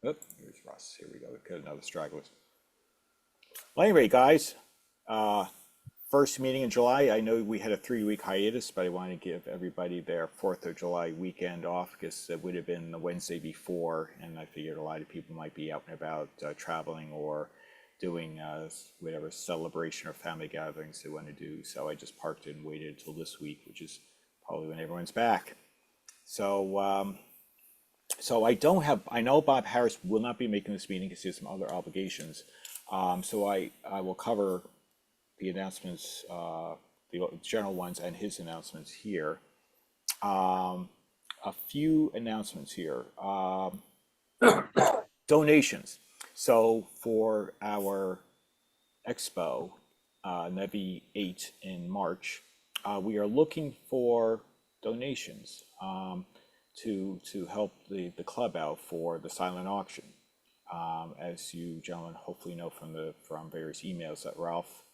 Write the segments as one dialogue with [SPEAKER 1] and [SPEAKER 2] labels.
[SPEAKER 1] Oop, here's Russ. Here we go. We got another straggler. Well, anyway, guys, uh, first meeting in July. I know we had a 3 week hiatus, but I want to give everybody their 4th of July weekend off because it would have been the Wednesday before, and I figured a lot of people might be out and about traveling or doing whatever celebration or family gatherings they want to do. So I just parked it and waited until this week, which is probably when everyone's back. So, so I don't have, I know Bob Harris will not be making this meeting because he has some other obligations. So I will cover the announcements, the general ones and his announcements here. A few announcements here. Donations. So for our expo, Nevi 8 in March, we are looking for donations to help the club out for the silent auction. As you gentlemen hopefully know from various emails, that Ralph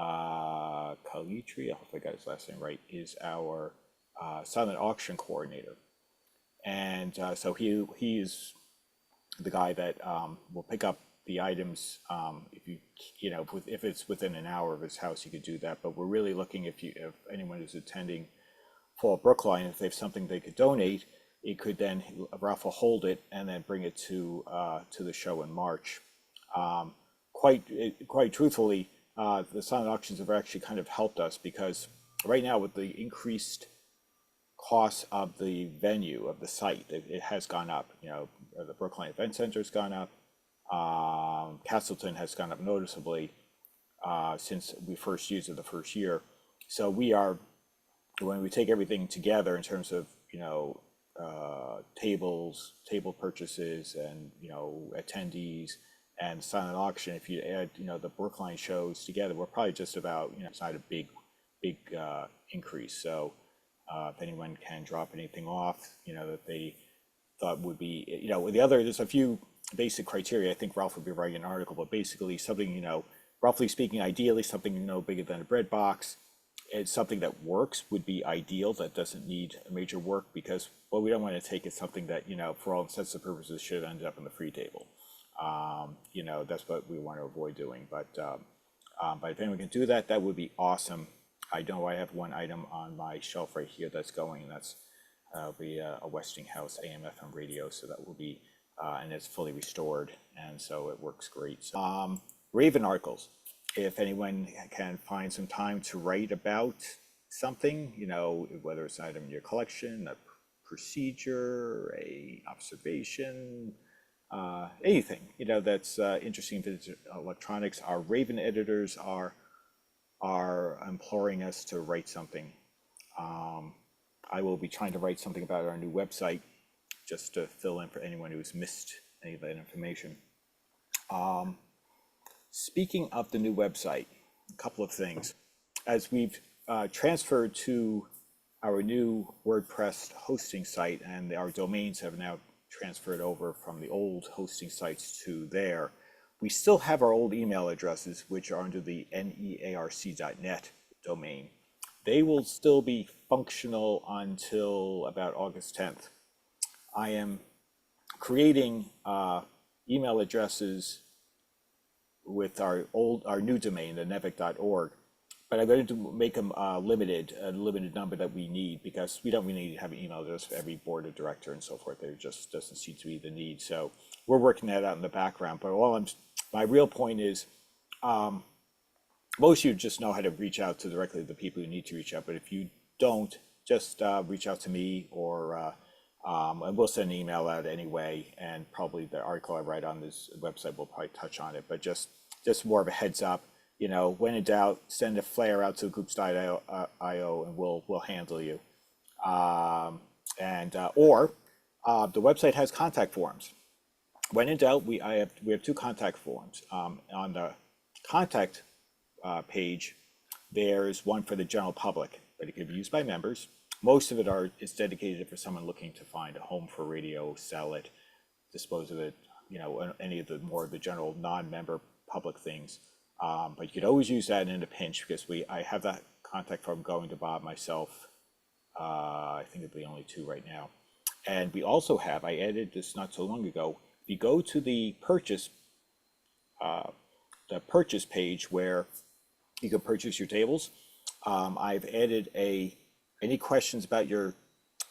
[SPEAKER 1] Calitri, I hope I got his last name right, is our silent auction coordinator, and so he is the guy that will pick up the items. If it's within an hour of his house, you could do that. But we're really looking, if anyone is attending Fall Brookline, if they have something they could donate, it could then Ralph will hold it and then bring it to the show in March. Quite truthfully, the silent auctions have actually kind of helped us because right now with the increased cost of the venue of the site, it has gone up. The Brookline Event Center has gone up. Castleton has gone up noticeably since we first used it the first year. So when we take everything together in terms of table purchases and attendees and silent auction, if you add the Brookline shows together, we're probably just about it's not a big increase. So if anyone can drop anything off that they thought would be there's a few basic criteria. I think Ralph would be writing an article, but basically something roughly speaking, ideally something bigger than a bread box. It's something that works would be ideal, that doesn't need a major work, because what we don't want to take is something that for all intents and purposes should end up on the free table. That's what we want to avoid doing. But if anyone can do that, that would be awesome. I know I have one item on my shelf right here that's going, and that's be a Westinghouse AM/FM radio, so that will be and it's fully restored, and so it works great. So, Raven articles. If anyone can find some time to write about something, whether it's an item in your collection, a procedure, a observation, anything, that's interesting to electronics. Our Raven editors are imploring us to write something. I will be trying to write something about our new website, just to fill in for anyone who's missed any of that information. Speaking of the new website, a couple of things. As we've transferred to our new WordPress hosting site, and our domains have now transferred over from the old hosting sites to there, we still have our old email addresses, which are under the nearc.net domain. They will still be functional until about August 10th. I am creating email addresses with our new domain, the nevic.org, but I'm going to make them a limited number that we need, because we don't really need to have an email address for every board of director and so forth. There just doesn't seem to be the need. So we're working that out in the background. But my real point is, most of you just know how to reach out to directly the people who need to reach out. But if you don't, just reach out to me, or and we'll send an email out anyway. And probably the article I write on this website will probably touch on it. But just more of a heads up. When in doubt, send a flare out to groups.io and we'll handle you. Or the website has contact forms. When in doubt, we have two contact forms. On the contact page, there's one for the general public, but it can be used by members. Most of it is dedicated for someone looking to find a home for radio, sell it, dispose of it, any of the general non-member public things. But you could always use that in a pinch, because I have that contact form going to Bob, myself. I think it'll be only two right now. And we also have, I added this not so long ago, you go to the purchase page where you can purchase your tables, I've added any questions about your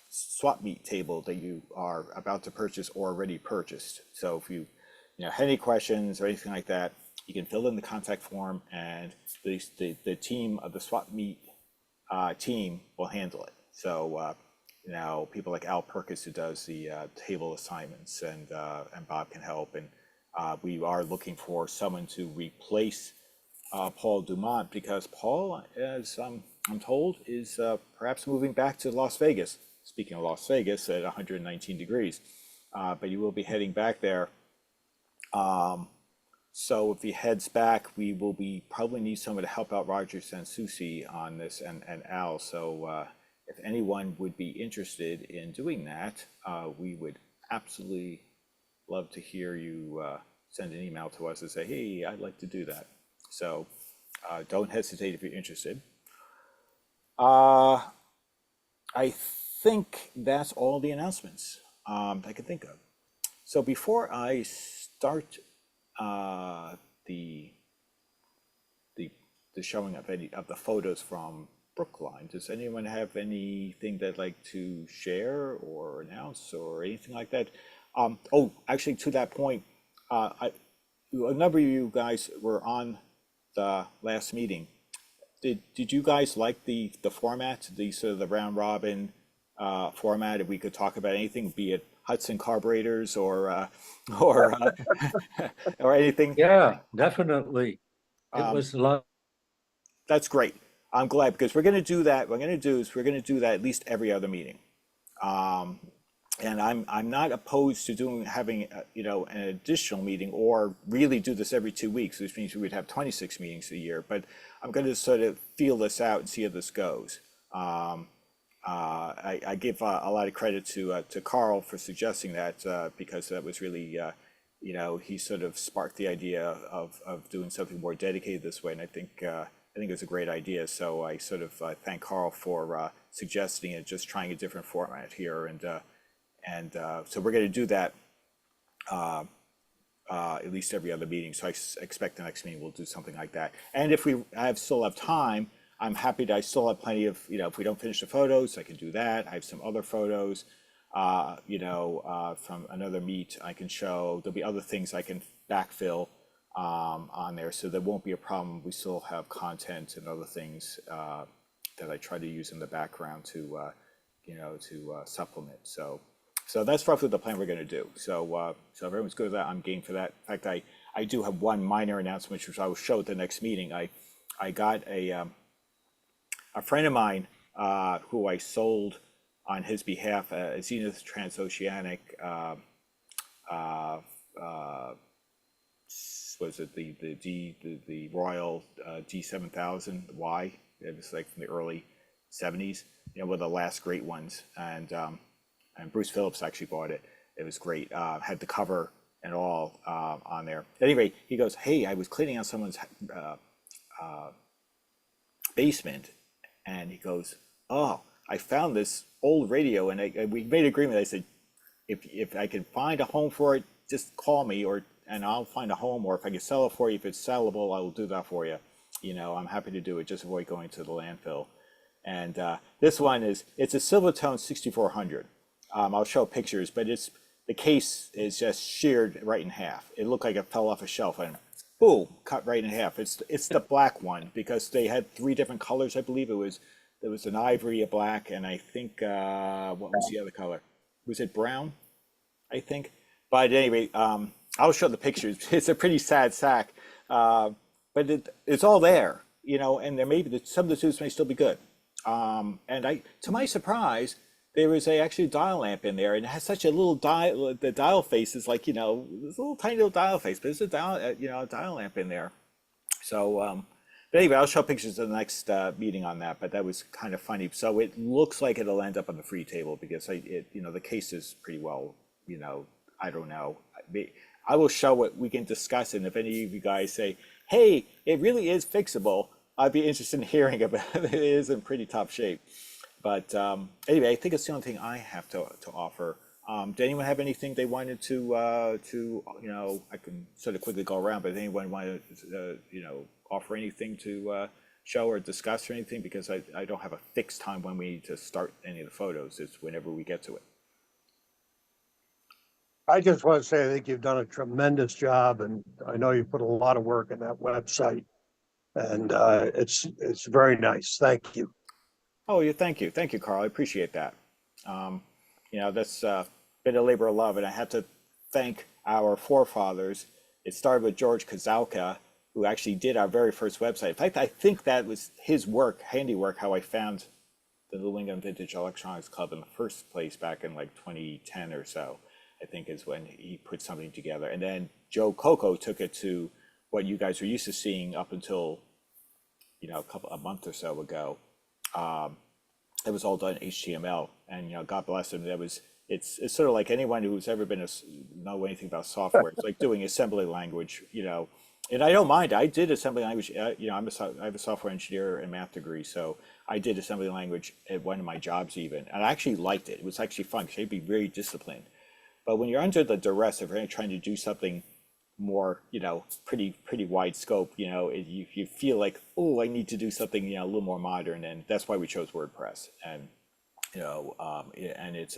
[SPEAKER 1] swap meet table that you are about to purchase or already purchased. So if you have any questions or anything like that, you can fill in the contact form, and the team of the swap meet team will handle it. So people like Al Perkins, who does the table assignments, and Bob can help. And we are looking for someone to replace Paul Dumont, because Paul, as I'm told, is perhaps moving back to Las Vegas. Speaking of Las Vegas, at 119 degrees, but he will be heading back there. So if he heads back, we will probably need someone to help out Roger Sansucci on this, and Al. So if anyone would be interested in doing that, we would absolutely love to hear you send an email to us and say, hey, I'd like to do that. So don't hesitate if you're interested. I think that's all the announcements I can think of. So before I start the showing of any of the photos from Brookline, does anyone have anything they'd like to share or announce or anything like that? Oh, actually, to that point, a number of you guys were on the last meeting. Did you guys like the format, the sort of the round robin format? If we could talk about anything, be it Hudson carburetors or or anything.
[SPEAKER 2] Yeah, definitely. It was a lot.
[SPEAKER 1] That's great. I'm glad, because we're going to do that. What we're going to do is we're going to do that at least every other meeting. And I'm not opposed to having an additional meeting, or really do this every 2 weeks, which means we would have 26 meetings a year. But I'm going to sort of feel this out and see how this goes. I give a lot of credit to Carl for suggesting that, because that was really he sort of sparked the idea of doing something more dedicated this way, and I think it's a great idea. So I sort of thank Carl for suggesting it, just trying a different format here, and so we're going to do that at least every other meeting. So I expect the next meeting we'll do something like that. And if I still have time, I'm happy to. I still have plenty of, if we don't finish the photos, I can do that. I have some other photos, from another meet I can show. There'll be other things I can backfill on there, so there won't be a problem. We still have content and other things that I try to use in the background to supplement. So that's roughly the plan we're going to do. So if everyone's good with that, I'm game for that. In fact, I do have one minor announcement, which I will show at the next meeting. I got a friend of mine who I sold on his behalf a Zenith Transoceanic. Was it the Royal D7000 Y? It was like from the early 70s. One of the last great ones, and Bruce Phillips actually bought it. It was great. Had the cover and all on there. Anyway, he goes, "Hey, I was cleaning out someone's basement," and he goes, "Oh, I found this old radio," and we made an agreement. I said, if I can find a home for it, just call me, and I'll find a home, or if I can sell it for you, if it's sellable, I will do that for you. I'm happy to do it. Just avoid going to the landfill. And this one it's a Silvertone 6400. I'll show pictures, but the case is just sheared right in half. It looked like it fell off a shelf and boom, cut right in half. It's the black one, because they had 3 different colors. I believe there was an ivory, a black, and I think what was the other color? Was it brown? I think. But anyway, I'll show the pictures. It's a pretty sad sack, but it's all there, and there may be some of the tubes may still be good. And to my surprise, there was actually dial lamp in there, and it has such a little dial. The dial face is like, there's a little tiny little dial face, but there's a dial, a dial lamp in there. So, but anyway, I'll show pictures of the next meeting on that. But that was kind of funny. So it looks like it'll end up on the free table, because the case is pretty well, I don't know. I will show it. We can discuss it. And if any of you guys say, "Hey, it really is fixable," I'd be interested in hearing about it. It is in pretty top shape. But anyway, I think it's the only thing I have to offer Did anyone have anything they wanted to I can sort of quickly go around, but did anyone want to offer anything to show or discuss or anything? Because I don't have a fixed time when we need to start any of the photos. It's whenever we get to it.
[SPEAKER 3] I just want to say, I think you've done a tremendous job, and I know you put a lot of work in that website, and it's very nice. Thank you.
[SPEAKER 1] Oh, yeah, thank you, Carl. I appreciate that. That's been a labor of love, and I have to thank our forefathers. It started with George Kozalka, who actually did our very first website. In fact, I think that was his work, handiwork, how I found the New England Vintage Electronics Club in the first place back in like 2010 or so, I think is when he put something together. And then Joe Coco took it to what you guys were used to seeing up until, a month or so ago. It was all done in HTML, and God bless him. It's sort of like anyone who's ever know anything about software. It's like doing assembly language, And I don't mind. I did assembly language. I have a software engineer and math degree, so I did assembly language at one of my jobs even, and I actually liked it. It was actually fun because you'd be very disciplined. But when you're under the duress of really trying to do something more, pretty wide scope, you feel like, oh, I need to do something, a little more modern, and that's why we chose WordPress, and and it's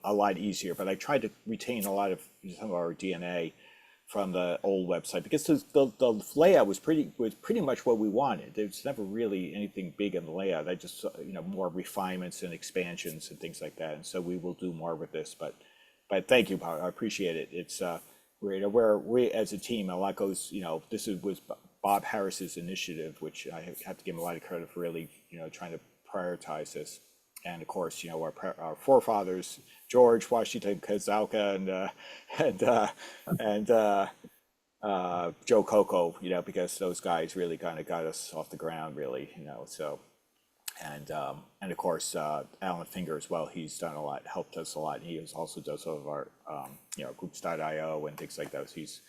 [SPEAKER 1] a lot easier. But I tried to retain a lot of some of our DNA from the old website because the layout was pretty much what we wanted. There's never really anything big in the layout. I just more refinements and expansions and things like that. And so we will do more with this. But thank you, I appreciate it. It's we as a team, a lot goes, was Bob Harris's initiative, which I have to give him a lot of credit for really, trying to prioritize this. And of course, our forefathers, George Washington Kozalka and Joe Coco, because those guys really kind of got us off the ground, really, so. And of course, Alan Finger as well. He's done a lot, helped us a lot. He also does some of our, groups.io and things like those. He's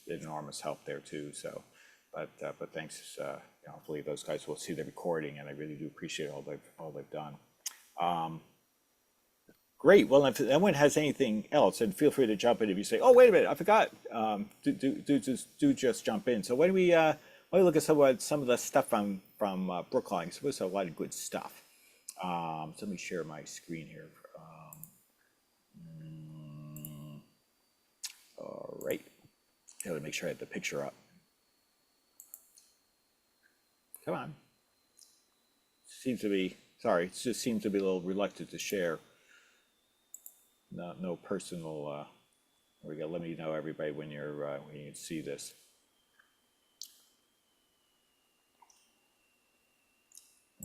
[SPEAKER 1] been enormous help there too. So, but thanks. Hopefully those guys will see the recording, and I really do appreciate all they've done. Great. Well, if anyone has anything else, then feel free to jump in. If you say, "Oh, wait a minute, I forgot," do just jump in. So when we look at some of the stuff from Brookline. So there's a lot of good stuff. So let me share my screen here. All right. Got to make sure I have the picture up. Come on. It just seems to be a little reluctant to share. No personal. There we go. Let me know, everybody, when you see this.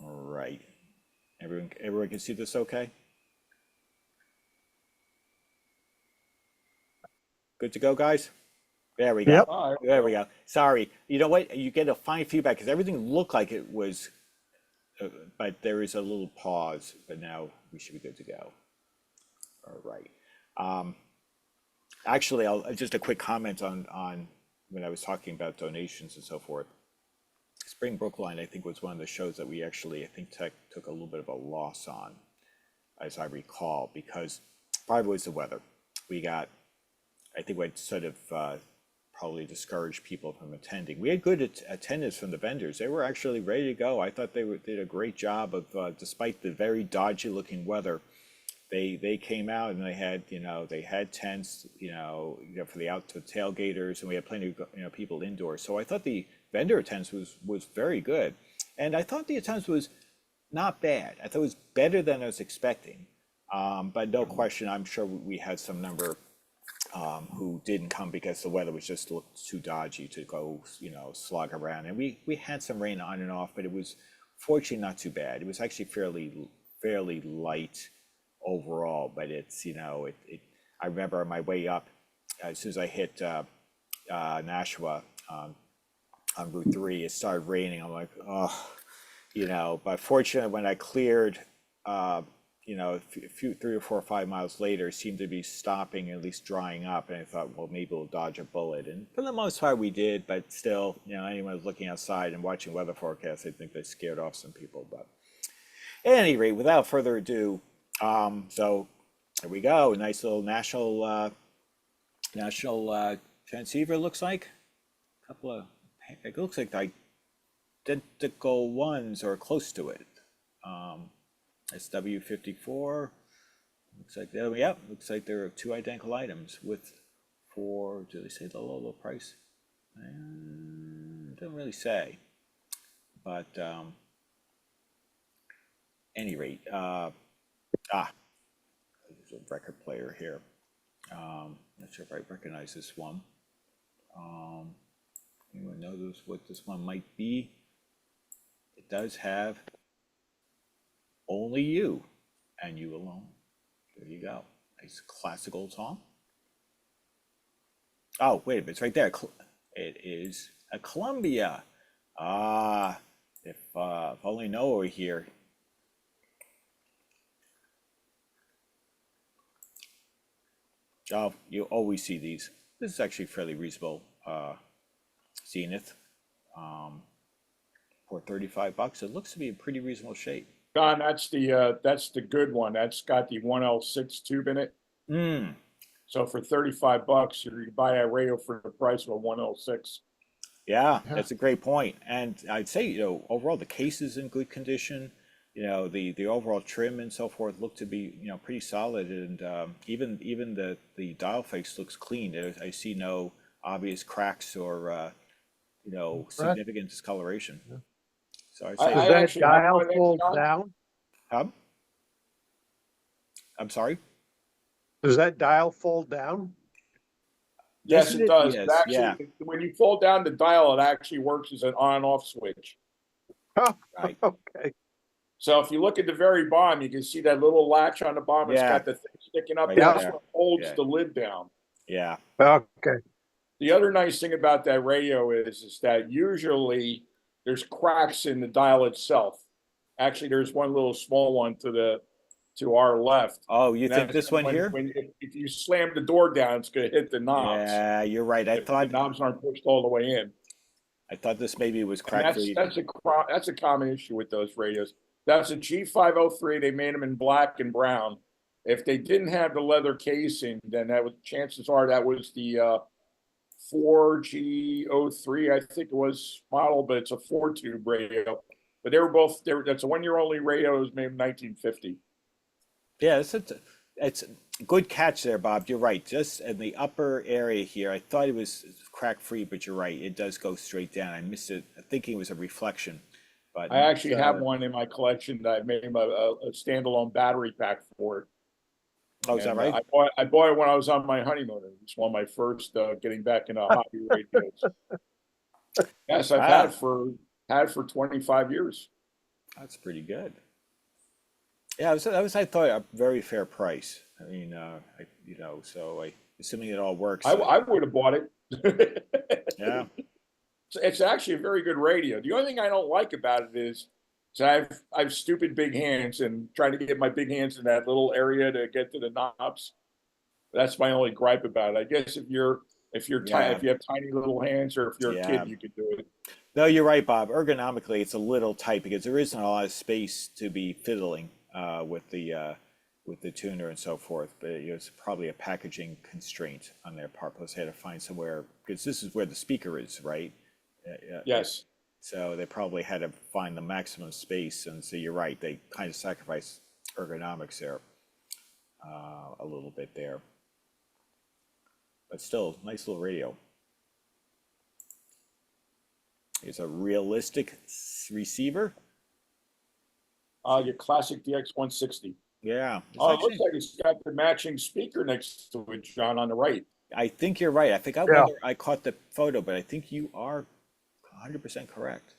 [SPEAKER 1] All right. Everyone can see this okay? Good to go, guys? There we go.
[SPEAKER 3] Yep.
[SPEAKER 1] There we go. Sorry. You know what? You get a fine feedback because everything looked like it was, but there is a little pause, but now we should be good to go. All right. Actually, just a quick comment on when I was talking about donations and so forth. Spring Brookline, I think, was one of the shows that we actually, I think, took a little bit of a loss on, as I recall, because part of it was the weather. I think we sort of probably discouraged people from attending. We had good attendance from the vendors. They were actually ready to go. I thought they did a great job of, despite the very dodgy looking weather, they came out and they had tents, for the tailgaters, and we had plenty of people indoors. So I thought the vendor attendance was very good, and I thought the attendance was not bad. I thought it was better than I was expecting, but no question, I'm sure we had some number who didn't come because the weather was just too dodgy to go, slog around. And we had some rain on and off, but it was fortunately not too bad. It was actually fairly light overall, but it's, I remember on my way up, as soon as I hit Nashua on Route 3, it started raining. I'm like, oh, but fortunately when I cleared, a few 3 or 4 or 5 miles later, it seemed to be stopping, at least drying up. And I thought, well, maybe we'll dodge a bullet. And for the most part, we did. But still, anyone who's looking outside and watching weather forecasts, I think they scared off some people. But at any rate, without further ado, so There we go. Nice little national transceiver. Looks like a couple of. It looks like identical ones or close to it. SW54. Looks like there. Yep. Looks like there are two identical items with do they say the low price? Doesn't really say. But any rate, there's a record player here. Not sure if I recognize this one. Anyone knows what this one might be? It does have only you and you alone. There you go. Nice classic old song. Oh, wait a minute, it's right there. It is a Columbia. If only Noah were here. Oh, you always see these. This is actually fairly reasonable. Zenith, for $35. It looks to be in pretty reasonable shape.
[SPEAKER 4] John, that's the good one. That's got the 1L6 tube in it. So for $35, you can buy a radio for the price of a 1L6.
[SPEAKER 1] Yeah, that's a great point. And I'd say, overall the case is in good condition. The overall trim and so forth look to be, pretty solid. And even the dial face looks clean. I see no obvious cracks or significant discoloration.
[SPEAKER 3] Yeah.
[SPEAKER 1] So I'd
[SPEAKER 3] Does
[SPEAKER 1] say,
[SPEAKER 3] that dial fold down?
[SPEAKER 1] I'm sorry.
[SPEAKER 3] Does that dial fold down?
[SPEAKER 4] Yes, it does.
[SPEAKER 1] Yes,
[SPEAKER 4] It actually, when you fold down the dial, it actually works as an on and off switch.
[SPEAKER 3] Oh,
[SPEAKER 1] Right.
[SPEAKER 3] okay.
[SPEAKER 4] So if you look at the very bottom, you can see that little latch on the bottom. It's
[SPEAKER 1] Yeah.
[SPEAKER 4] got the thing sticking up.
[SPEAKER 1] Right
[SPEAKER 4] That's
[SPEAKER 1] there.
[SPEAKER 4] what holds
[SPEAKER 1] Yeah.
[SPEAKER 4] the lid down.
[SPEAKER 1] Yeah.
[SPEAKER 3] Okay.
[SPEAKER 4] The other nice thing about that radio is that usually there's cracks in the dial itself. Actually, there's one little small one to our left.
[SPEAKER 1] Oh, you think
[SPEAKER 4] That's
[SPEAKER 1] this one here?
[SPEAKER 4] If you slam the door down, it's going to hit the knobs.
[SPEAKER 1] Yeah, you're right. I
[SPEAKER 4] If the
[SPEAKER 1] thought
[SPEAKER 4] knobs aren't pushed all the way in.
[SPEAKER 1] this maybe was
[SPEAKER 4] And
[SPEAKER 1] crack free.
[SPEAKER 4] that's a common issue with those radios. That's a G503. They made them in black and brown. If they didn't have the leather casing, then chances are that was the 4G03, I think it was model, but it's a 4-tube radio. But that's a 1 year only radio. It was made in 1950.
[SPEAKER 1] Yeah, it's a good catch there, Bob. You're right. Just in the upper area here, I thought it was crack free, but you're right. It does go straight down. I missed it. Thinking it was a reflection. But
[SPEAKER 4] I actually have one in my collection that I made him a standalone battery pack for it.
[SPEAKER 1] Oh, is that right?
[SPEAKER 4] I bought it when I was on my honeymoon. It was one of my first getting back into hobby radios. Yes, I've had it for 25 years.
[SPEAKER 1] That's pretty good. Yeah, I thought a very fair price. I mean, so assuming it all works.
[SPEAKER 4] I would have bought it.
[SPEAKER 1] Yeah.
[SPEAKER 4] It's actually a very good radio. The only thing I don't like about it is I have stupid big hands, and trying to get my big hands in that little area to get to the knobs. That's my only gripe about it. I guess if you're tiny, if you have tiny little hands, or if you're a kid, you could do it.
[SPEAKER 1] No, you're right, Bob. Ergonomically, it's a little tight because there isn't a lot of space to be fiddling with the tuner and so forth. But it's probably a packaging constraint on their part. Plus, they had to find somewhere, because this is where the speaker is, right?
[SPEAKER 4] Yes.
[SPEAKER 1] So they probably had to find the maximum space, and so you're right. They kind of sacrificed ergonomics there a little bit there. But still, nice little radio. It's a realistic receiver.
[SPEAKER 4] Your classic DX160.
[SPEAKER 1] Yeah.
[SPEAKER 4] It looks like it's got the matching speaker next to it, John, on the right.
[SPEAKER 1] I think you're right. I think I caught the photo, but I think you are 100% correct.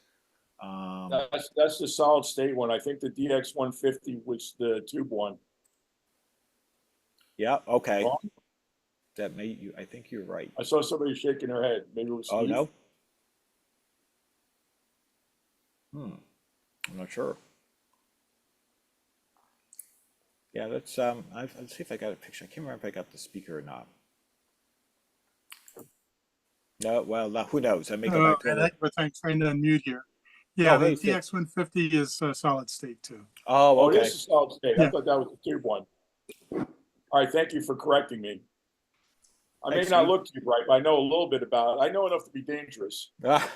[SPEAKER 4] That's the solid state one. I think the DX150 was the tube one.
[SPEAKER 1] Yeah. Okay.
[SPEAKER 4] Wrong?
[SPEAKER 1] I think you're right.
[SPEAKER 4] I saw somebody shaking their head. Maybe it was Steve.
[SPEAKER 1] Oh no. I'm not sure. Yeah, let's see if I got a picture. I can't remember if I got the speaker or not. No, well, who knows? I may go back to
[SPEAKER 5] I'm trying to unmute here. Yeah,
[SPEAKER 1] Oh,
[SPEAKER 5] the
[SPEAKER 1] hey,
[SPEAKER 5] DX150 is solid state too.
[SPEAKER 1] Oh, okay.
[SPEAKER 4] Oh, this is solid state. I thought that was the tube one. All right, thank you for correcting me. I may
[SPEAKER 1] Thanks,
[SPEAKER 4] not
[SPEAKER 1] Steve.
[SPEAKER 4] look too bright, but I know a little bit about it. I know enough to be dangerous.
[SPEAKER 1] Ah,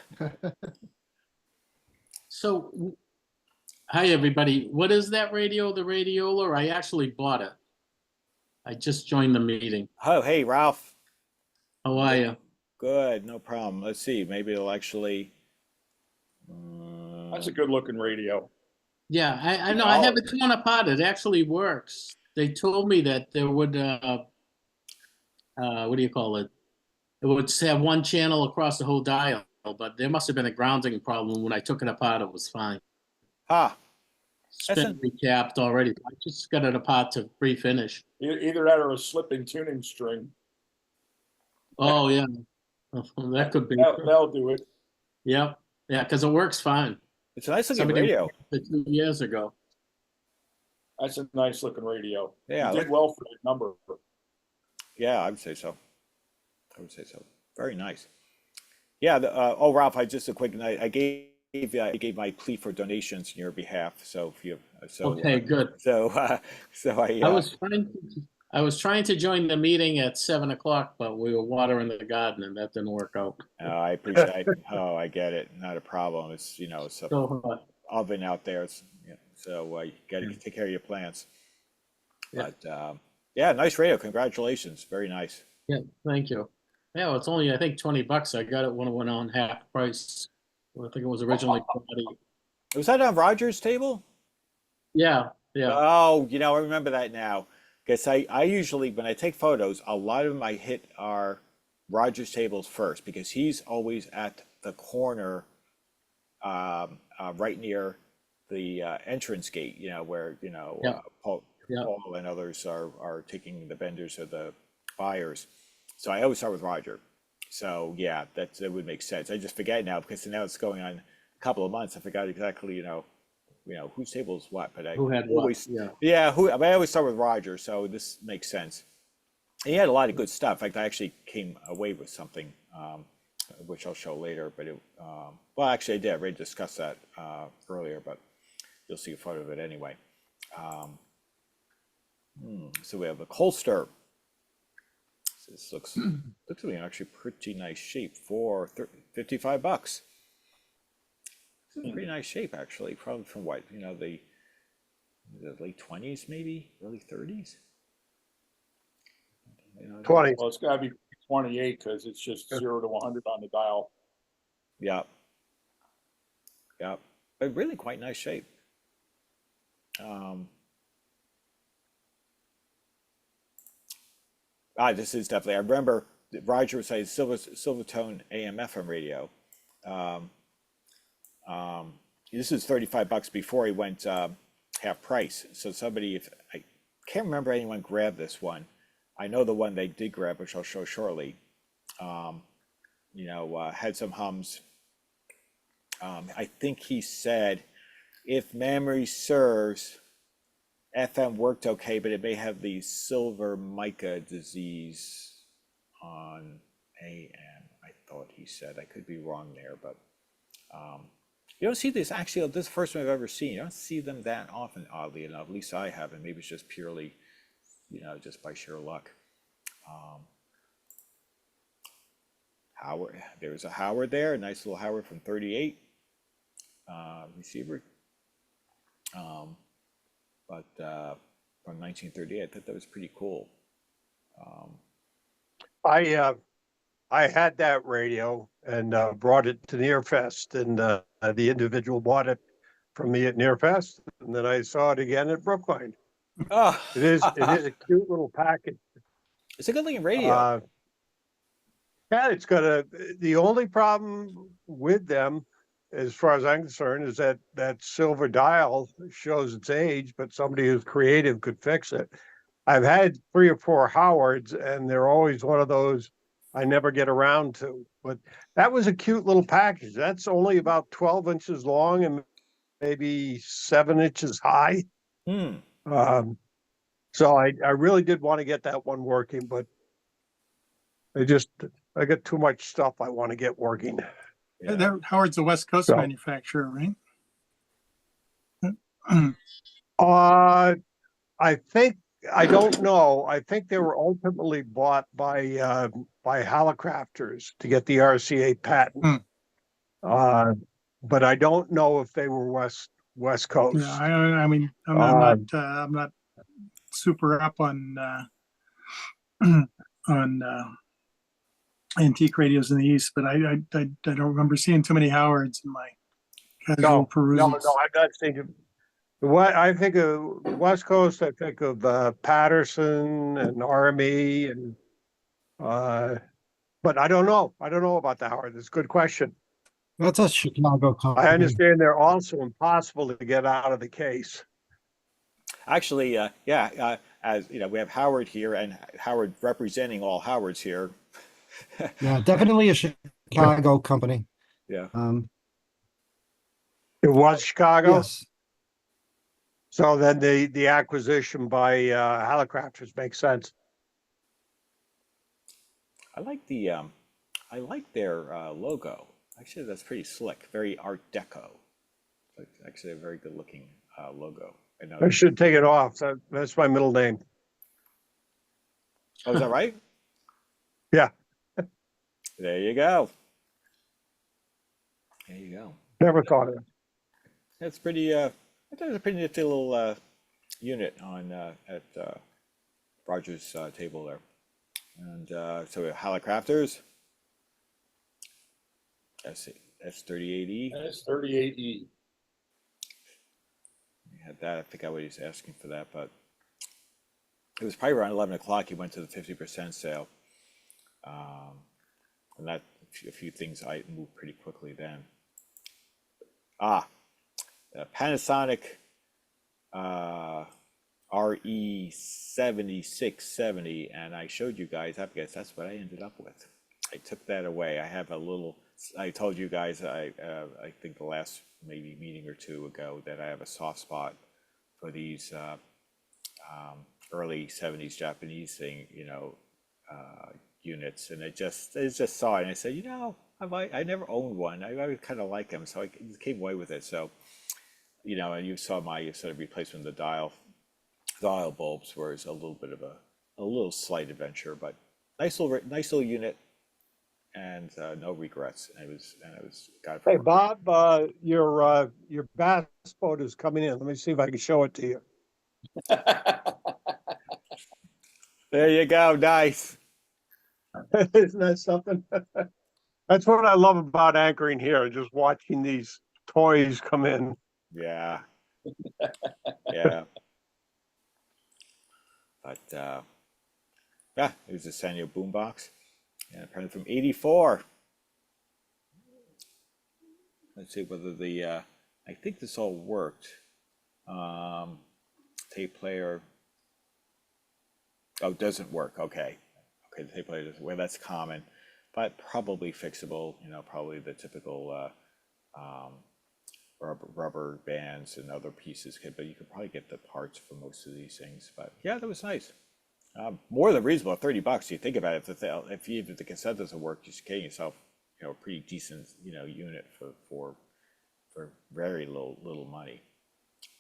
[SPEAKER 6] So, hi, everybody. What is that radio, the radiola? I actually bought it. I just joined the meeting.
[SPEAKER 1] oh, hey, Ralph.
[SPEAKER 6] How are you?
[SPEAKER 1] Good, no problem. Let's see. Maybe it'll actually.
[SPEAKER 4] That's a good looking radio.
[SPEAKER 6] Yeah, I know. I have it torn apart. It actually works. They told me that there would, what do you call it? It would have one channel across the whole dial, but there must have been a grounding problem. When I took it apart, it was fine.
[SPEAKER 1] Ah,
[SPEAKER 6] It's been recapped already. I just got it apart to refinish.
[SPEAKER 4] Either that or a slipping tuning string.
[SPEAKER 6] Oh, yeah. That could be.
[SPEAKER 4] They'll do it.
[SPEAKER 6] Yep. Yeah, because it works fine.
[SPEAKER 1] it's a nice looking
[SPEAKER 6] Somebody
[SPEAKER 1] radio.
[SPEAKER 6] repaired it 2 years ago.
[SPEAKER 4] That's a nice looking radio.
[SPEAKER 1] Yeah,
[SPEAKER 4] You did well for that number.
[SPEAKER 1] yeah, I would say so. I would say so. Very nice. Yeah. Oh, Ralph, just a quick night. I gave my plea for donations on your behalf. So if you,
[SPEAKER 6] Okay, good.
[SPEAKER 1] So
[SPEAKER 6] I was trying to join the meeting at 7 o'clock, but we were watering the garden and that didn't work out.
[SPEAKER 1] I appreciate. Oh, I get it. Not a problem. It's it's a
[SPEAKER 6] So,
[SPEAKER 1] oven out there. It's so you got to take care of your plants.
[SPEAKER 6] Yeah.
[SPEAKER 1] But yeah, nice radio. Congratulations. Very nice.
[SPEAKER 6] yeah, thank you. Yeah, it's only, I think, $20. I got it when it went on half price. I think it was originally 40.
[SPEAKER 1] Was that on Roger's table?
[SPEAKER 6] Yeah, yeah.
[SPEAKER 1] Oh, I remember that now. Because I usually, when I take photos, a lot of them I hit are Roger's tables first because he's always at the corner, right near the entrance gate. Where
[SPEAKER 6] Yeah.
[SPEAKER 1] Paul and others are taking the vendors or the buyers. So I always start with Roger. So yeah, that would make sense. I just forget now because now it's going on a couple of months. I forgot exactly, whose table is what, but I
[SPEAKER 6] Who had
[SPEAKER 1] always,
[SPEAKER 6] what? Yeah.
[SPEAKER 1] I always start with Roger, so this makes sense. And he had a lot of good stuff. In fact, I actually came away with something, which I'll show later. But well, actually, I did. I already discussed that earlier, but you'll see a photo of it anyway. So we have a Colster. This looks to be actually pretty nice shape for $55. It's in pretty nice shape, actually. Probably from what, the late 20s, maybe early 30s.
[SPEAKER 3] 20.
[SPEAKER 4] Well, it's got to be 28 because it's just 0 to 100 on the dial.
[SPEAKER 1] Yeah. Yeah. But really quite nice shape. This is definitely. I remember Roger was saying Silvertone AM/FM radio. This is $35 before he went half price. So somebody, if I can't remember anyone grabbed this one, I know the one they did grab, which I'll show shortly. Had some hums. I think he said, if memory serves, FM worked okay, but it may have the silver mica disease on AM. I thought he said. I could be wrong there, but you don't see this. Actually, this is the first one I've ever seen. You don't see them that often, oddly enough. At least I haven't. Maybe it's just purely, just by sheer luck. Howard. There's a Howard there. A nice little Howard from 38 receiver. But from 1938, I thought that was pretty cool.
[SPEAKER 3] I had that radio and brought it to Nearfest, and the individual bought it from me at Nearfest, and then I saw it again at Brookline.
[SPEAKER 1] Oh,
[SPEAKER 3] It is a cute little package.
[SPEAKER 1] it's a good looking radio.
[SPEAKER 3] Yeah, it's got the only problem with them, as far as I'm concerned, is that silver dial shows its age, but somebody who's creative could fix it. I've had 3 or 4 Howards, and they're always one of those I never get around to. But that was a cute little package. That's only about 12 inches long and maybe 7 inches high. So I really did want to get that one working, but I got too much stuff I want to get working.
[SPEAKER 1] Yeah.
[SPEAKER 5] Howard's a West Coast
[SPEAKER 3] So-
[SPEAKER 5] manufacturer, right?
[SPEAKER 3] I think I don't know. I think they were ultimately bought by Hallicrafters to get the RCA patent.
[SPEAKER 5] Hmm.
[SPEAKER 3] But I don't know if they were West Coast.
[SPEAKER 5] Yeah, I mean, I'm not super up on on antique radios in the East, but I don't remember seeing too many Howards in my casual
[SPEAKER 3] No,
[SPEAKER 5] perusals.
[SPEAKER 3] I'm not thinking. What I think of the West Coast, I think of Patterson and Army, and but I don't know. I don't know about the Howard. It's a good question.
[SPEAKER 7] That's a Chicago
[SPEAKER 3] I
[SPEAKER 7] company.
[SPEAKER 3] understand they're also impossible to get out of the case.
[SPEAKER 1] Actually, as you know, we have Howard here and Howard representing all Howards here.
[SPEAKER 7] Yeah, definitely a Chicago company.
[SPEAKER 1] Yeah.
[SPEAKER 3] It was Chicago.
[SPEAKER 7] Yes.
[SPEAKER 3] So then the acquisition by Hallicrafters makes sense.
[SPEAKER 1] I like their logo. Actually, that's pretty slick. Very Art Deco. Like, actually, a very good looking logo. I know.
[SPEAKER 3] I should take it off. That's my middle name.
[SPEAKER 1] Oh, is that right?
[SPEAKER 3] Yeah.
[SPEAKER 1] There you go. There you go.
[SPEAKER 3] Never thought of it.
[SPEAKER 1] That's pretty. I thought it was a pretty nifty little unit on at Roger's table there. And so we have Hallicrafters. S38E.
[SPEAKER 4] S38E.
[SPEAKER 1] We had that. I forgot what he's asking for that, but it was probably around 11 o'clock. He went to the 50% sale. And that a few things I moved pretty quickly then. Panasonic RE7670, and I showed you guys. I guess that's what I ended up with. I took that away. I have a little. I told you guys. I think the last maybe meeting or two ago that I have a soft spot for these early 70s Japanese units, and I just saw it and I said, I never owned one. I kind of like them, so I came away with it. So, and you saw my sort of replacement of the dial bulbs, where it's a little bit of a little slight adventure, but nice little unit, and no regrets. And I was got it.
[SPEAKER 3] Hey, Bob, your bass boat is coming in. Let me see if I can show it to you.
[SPEAKER 1] There you go. Nice.
[SPEAKER 3] Isn't that something? That's what I love about anchoring here, just watching these toys come in.
[SPEAKER 1] Yeah. Yeah. But it was a Sanyo boombox. And apparently from '84. Let's see whether I think this all worked. Tape player. Oh, it doesn't work. Okay. Okay, the tape player doesn't work. That's common, but probably fixable. Probably the typical rubber bands and other pieces. But you could probably get the parts for most of these things. But yeah, that was nice. More than reasonable. $30. You think about it. If even the cassette doesn't work, you're getting yourself a pretty decent unit for very little money.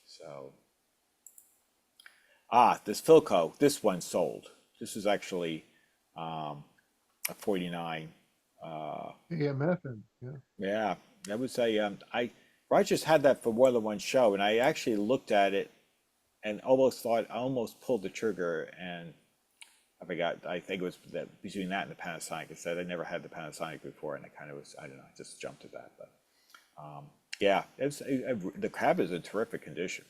[SPEAKER 1] So this Philco, this one sold. This is actually a 49.
[SPEAKER 8] AMF,
[SPEAKER 1] Yeah, I would say Rogers had that for more than one show, and I actually looked at it and almost pulled the trigger, and I forgot. I think it was between that and the Panasonic. I said I never had the Panasonic before, and I kind of was, I don't know, I just jumped at that. But yeah, the cab is in terrific condition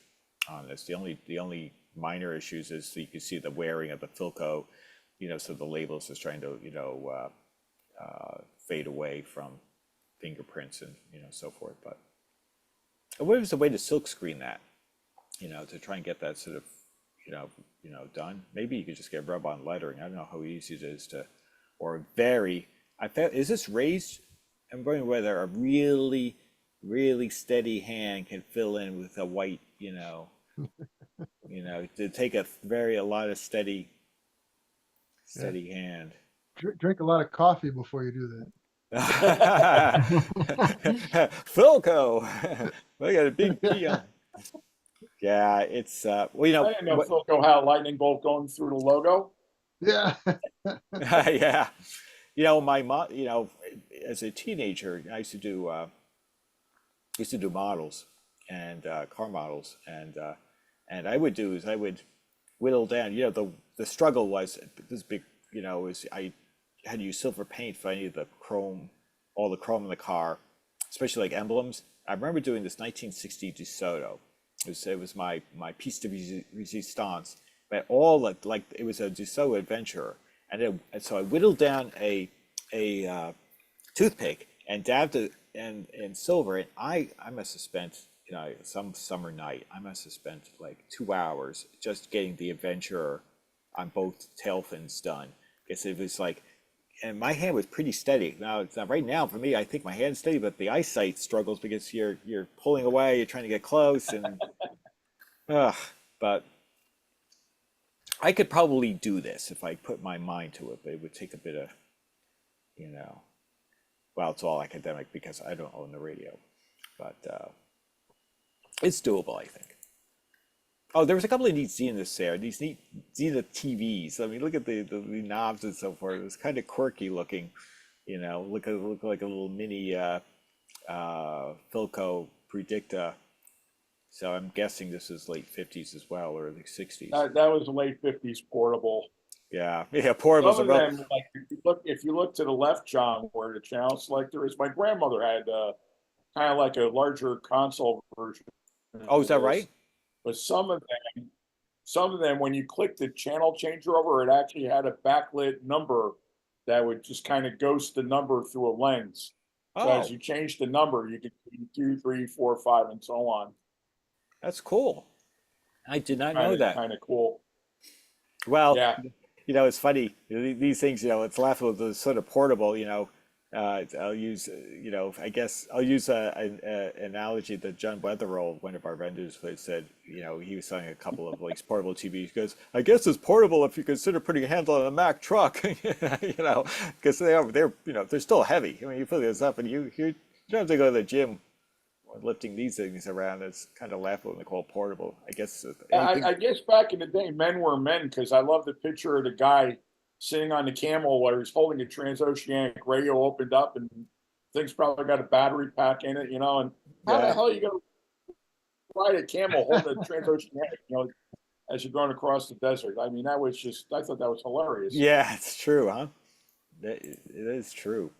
[SPEAKER 1] on this. The only minor issues is you can see the wearing of the Philco, so the labels is trying to fade away from fingerprints and so forth. But what was the way to silk screen that? To try and get that sort of done. Maybe you could just get rub-on lettering. I don't know how easy it is to, or very. Is this raised? I'm going whether a really, really steady hand can fill in with a white, to take a lot of steady hand.
[SPEAKER 8] Drink a lot of coffee before you do that.
[SPEAKER 1] Philco, I got a big P on. Yeah, it's well, you
[SPEAKER 4] I
[SPEAKER 1] know,
[SPEAKER 4] didn't know Philco had a lightning bolt going through the logo.
[SPEAKER 8] Yeah.
[SPEAKER 1] yeah, you know, my mom, you know, as a teenager, I used to do models and car models, and I would do is I would whittle down. You know, the struggle was this big. You know, is I had to use silver paint for any of the chrome, all the chrome in the car, especially like emblems. I remember doing this 1960 DeSoto. It was my piece de resistance, but all like it was a DeSoto adventure, and so I whittled down a toothpick and dabbed it in silver, and I must have spent, you know, some summer night, I must have spent like 2 hours just getting the adventurer on both tail fins done, because it was like, and my hand was pretty steady. Now it's not right now for me, I think my hand's steady, but the eyesight struggles because you're pulling away, you're trying to get close, and but I could probably do this if I put my mind to it, but it would take a bit of, you know, well, it's all academic because I don't own the radio, but it's doable, I think. Oh, there was a couple of neat Zeniths there. These neat Zenith TVs. I mean, look at the knobs and so forth. It was kind of quirky looking, you know. Look like a little mini Philco Predicta. So I'm guessing this is late 50s as well, or the 60s.
[SPEAKER 4] That was a late 50s portable.
[SPEAKER 1] Yeah, portables
[SPEAKER 4] Some
[SPEAKER 1] are
[SPEAKER 4] of them, like if you look to the left, John, where the channel selector is, my grandmother had kind of like a larger console version.
[SPEAKER 1] Oh, is that right?
[SPEAKER 4] But some of them, when you click the channel changer over, it actually had a backlit number that would just kind of ghost the number through a lens. So
[SPEAKER 1] Oh,
[SPEAKER 4] as you change the number, you could see 2, 3, 4, 5, and so on.
[SPEAKER 1] that's cool. I did not know that.
[SPEAKER 4] Kind of cool.
[SPEAKER 1] Well,
[SPEAKER 4] Yeah.
[SPEAKER 1] you know, it's funny. These things, you know, it's laughable. They're sort of portable. You know, I'll use, you know, I guess I'll use an analogy that John Weatherall, one of our vendors, said. You know, he was selling a couple of like portable TVs. He goes, I guess it's portable if you consider putting a handle on a Mack truck. You know, because they're you know, they're still heavy. I mean, you put this up and you don't have to go to the gym lifting these things around. It's kind of laughable when they call it portable. I guess
[SPEAKER 4] I guess back in the day, men were men, because I love the picture of the guy sitting on the camel while he's holding a transoceanic radio opened up, and things probably got a battery pack in it, you know. And how the hell are you going to ride a camel holding a transoceanic, you know, as you're going across the desert? I mean, that was just, I thought that was hilarious.
[SPEAKER 1] Yeah, it's true, huh? It is true.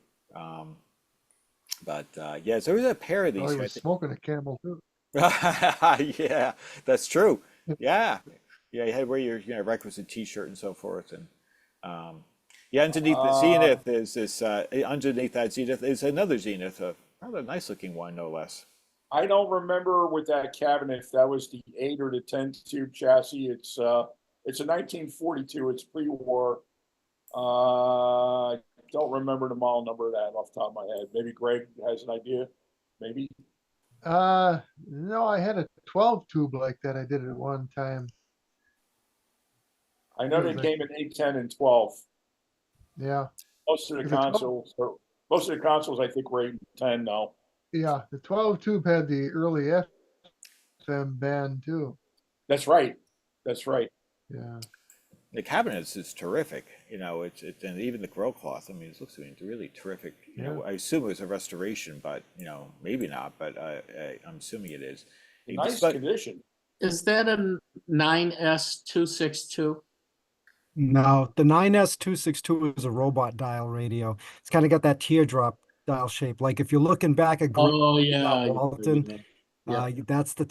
[SPEAKER 1] But yeah, so there was a pair of
[SPEAKER 8] Oh,
[SPEAKER 1] these.
[SPEAKER 8] he was smoking a camel too.
[SPEAKER 1] Yeah, that's true. Yeah, yeah, you had to wear your, you know, requisite T-shirt and so forth, and yeah, underneath the Zenith is this. Underneath that Zenith is another Zenith, a rather nice looking one, no less.
[SPEAKER 4] I don't remember with that cabinet if that was the 8 or the 10 tube chassis. It's a 1942. It's pre-war. I don't remember the model number of that off the top of my head. Maybe Greg has an idea. Maybe.
[SPEAKER 8] No, I had a 12 tube like that. I did it one time.
[SPEAKER 4] I know they came in 8, 10, and 12.
[SPEAKER 8] Yeah.
[SPEAKER 4] Most of the
[SPEAKER 8] The 12
[SPEAKER 4] consoles, I think, were 8 and 10 now.
[SPEAKER 8] Yeah, the 12 tube had the early FM band too.
[SPEAKER 4] That's right. That's right.
[SPEAKER 8] Yeah.
[SPEAKER 1] The cabinets is terrific. You know, it's and even the grill cloth. I mean, it looks really terrific. You know, I assume it was a restoration, but you know, maybe not. But I'm assuming it is.
[SPEAKER 4] Nice condition.
[SPEAKER 6] Is that a 9S262?
[SPEAKER 7] No, the 9S262 is a robot dial radio. It's kind of got that teardrop dial shape. Like if you're looking back at
[SPEAKER 6] Oh yeah.
[SPEAKER 7] Walton,
[SPEAKER 6] Yeah.
[SPEAKER 7] that's what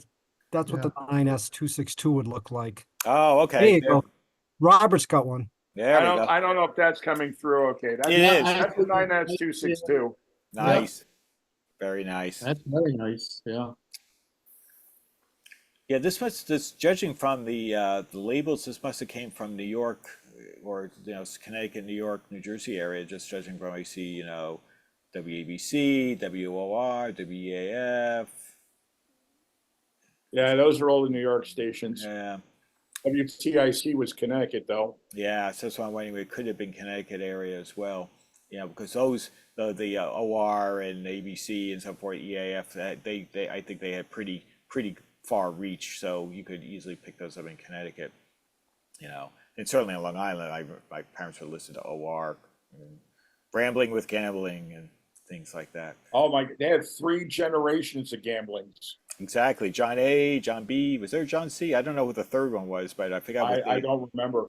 [SPEAKER 7] the 9S262 would look like.
[SPEAKER 1] Oh,
[SPEAKER 7] There
[SPEAKER 1] okay.
[SPEAKER 7] you go. Robert's got one.
[SPEAKER 1] There we go.
[SPEAKER 4] I don't know if that's coming through. Okay,
[SPEAKER 1] It is.
[SPEAKER 4] That's the 9S262.
[SPEAKER 1] Nice. Very nice.
[SPEAKER 6] That's very nice. Yeah.
[SPEAKER 1] Yeah, this judging from the labels, this must have came from New York, or you know, Connecticut, New York, New Jersey area. Just judging from, I see, you know, WABC, WOR, WEAF.
[SPEAKER 4] Yeah, those are all the New York stations.
[SPEAKER 1] Yeah,
[SPEAKER 4] WTIC was Connecticut, though.
[SPEAKER 1] yeah. So that's why I'm wondering, it could have been Connecticut area as well. You know, because those the OR and ABC and so forth, EAF, they I think they had pretty far reach, so you could easily pick those up in Connecticut, you know. And certainly on Long Island, my parents would listen to OR, and Rambling with Gambling, and things like that.
[SPEAKER 4] Oh my, they had 3 generations of gamblings.
[SPEAKER 1] Exactly. John A, John B. Was there John C? I don't know what the third one was, but I forgot what
[SPEAKER 4] I don't remember.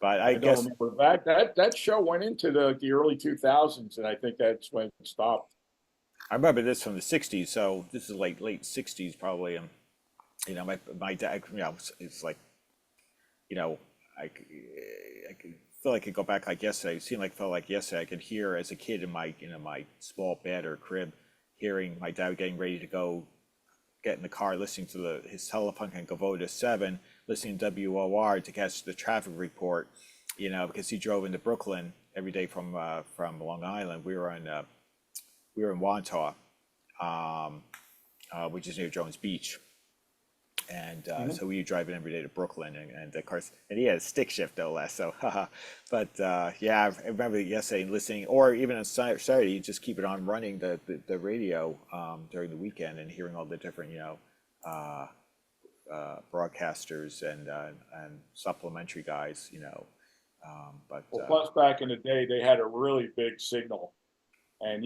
[SPEAKER 1] But
[SPEAKER 4] I
[SPEAKER 1] I
[SPEAKER 4] don't
[SPEAKER 1] guess
[SPEAKER 4] remember that show went into the early 2000s, and I think that's when it stopped.
[SPEAKER 1] I remember this from the '60s, so this is like late '60s probably. And you know, my dad, you know, it's like, you know, I could feel like I could go back like yesterday. It seemed like felt like yesterday. I could hear as a kid in my, you know, my small bed or crib, hearing my dad getting ready to go get in the car, listening to his telephone and go to 7, listening to WOR to catch the traffic report, you know, because he drove into Brooklyn every day from Long Island. We were in Wantagh, which is near Jones Beach. And so we were driving every day to Brooklyn, and of course, and he had a stick shift no less. So, but yeah, I remember yesterday listening, or even on Saturday, you just keep it on running the radio during the weekend and hearing all the different, you know, broadcasters and supplementary guys, you know. But
[SPEAKER 4] Well, plus back in the day, they had a really big signal. And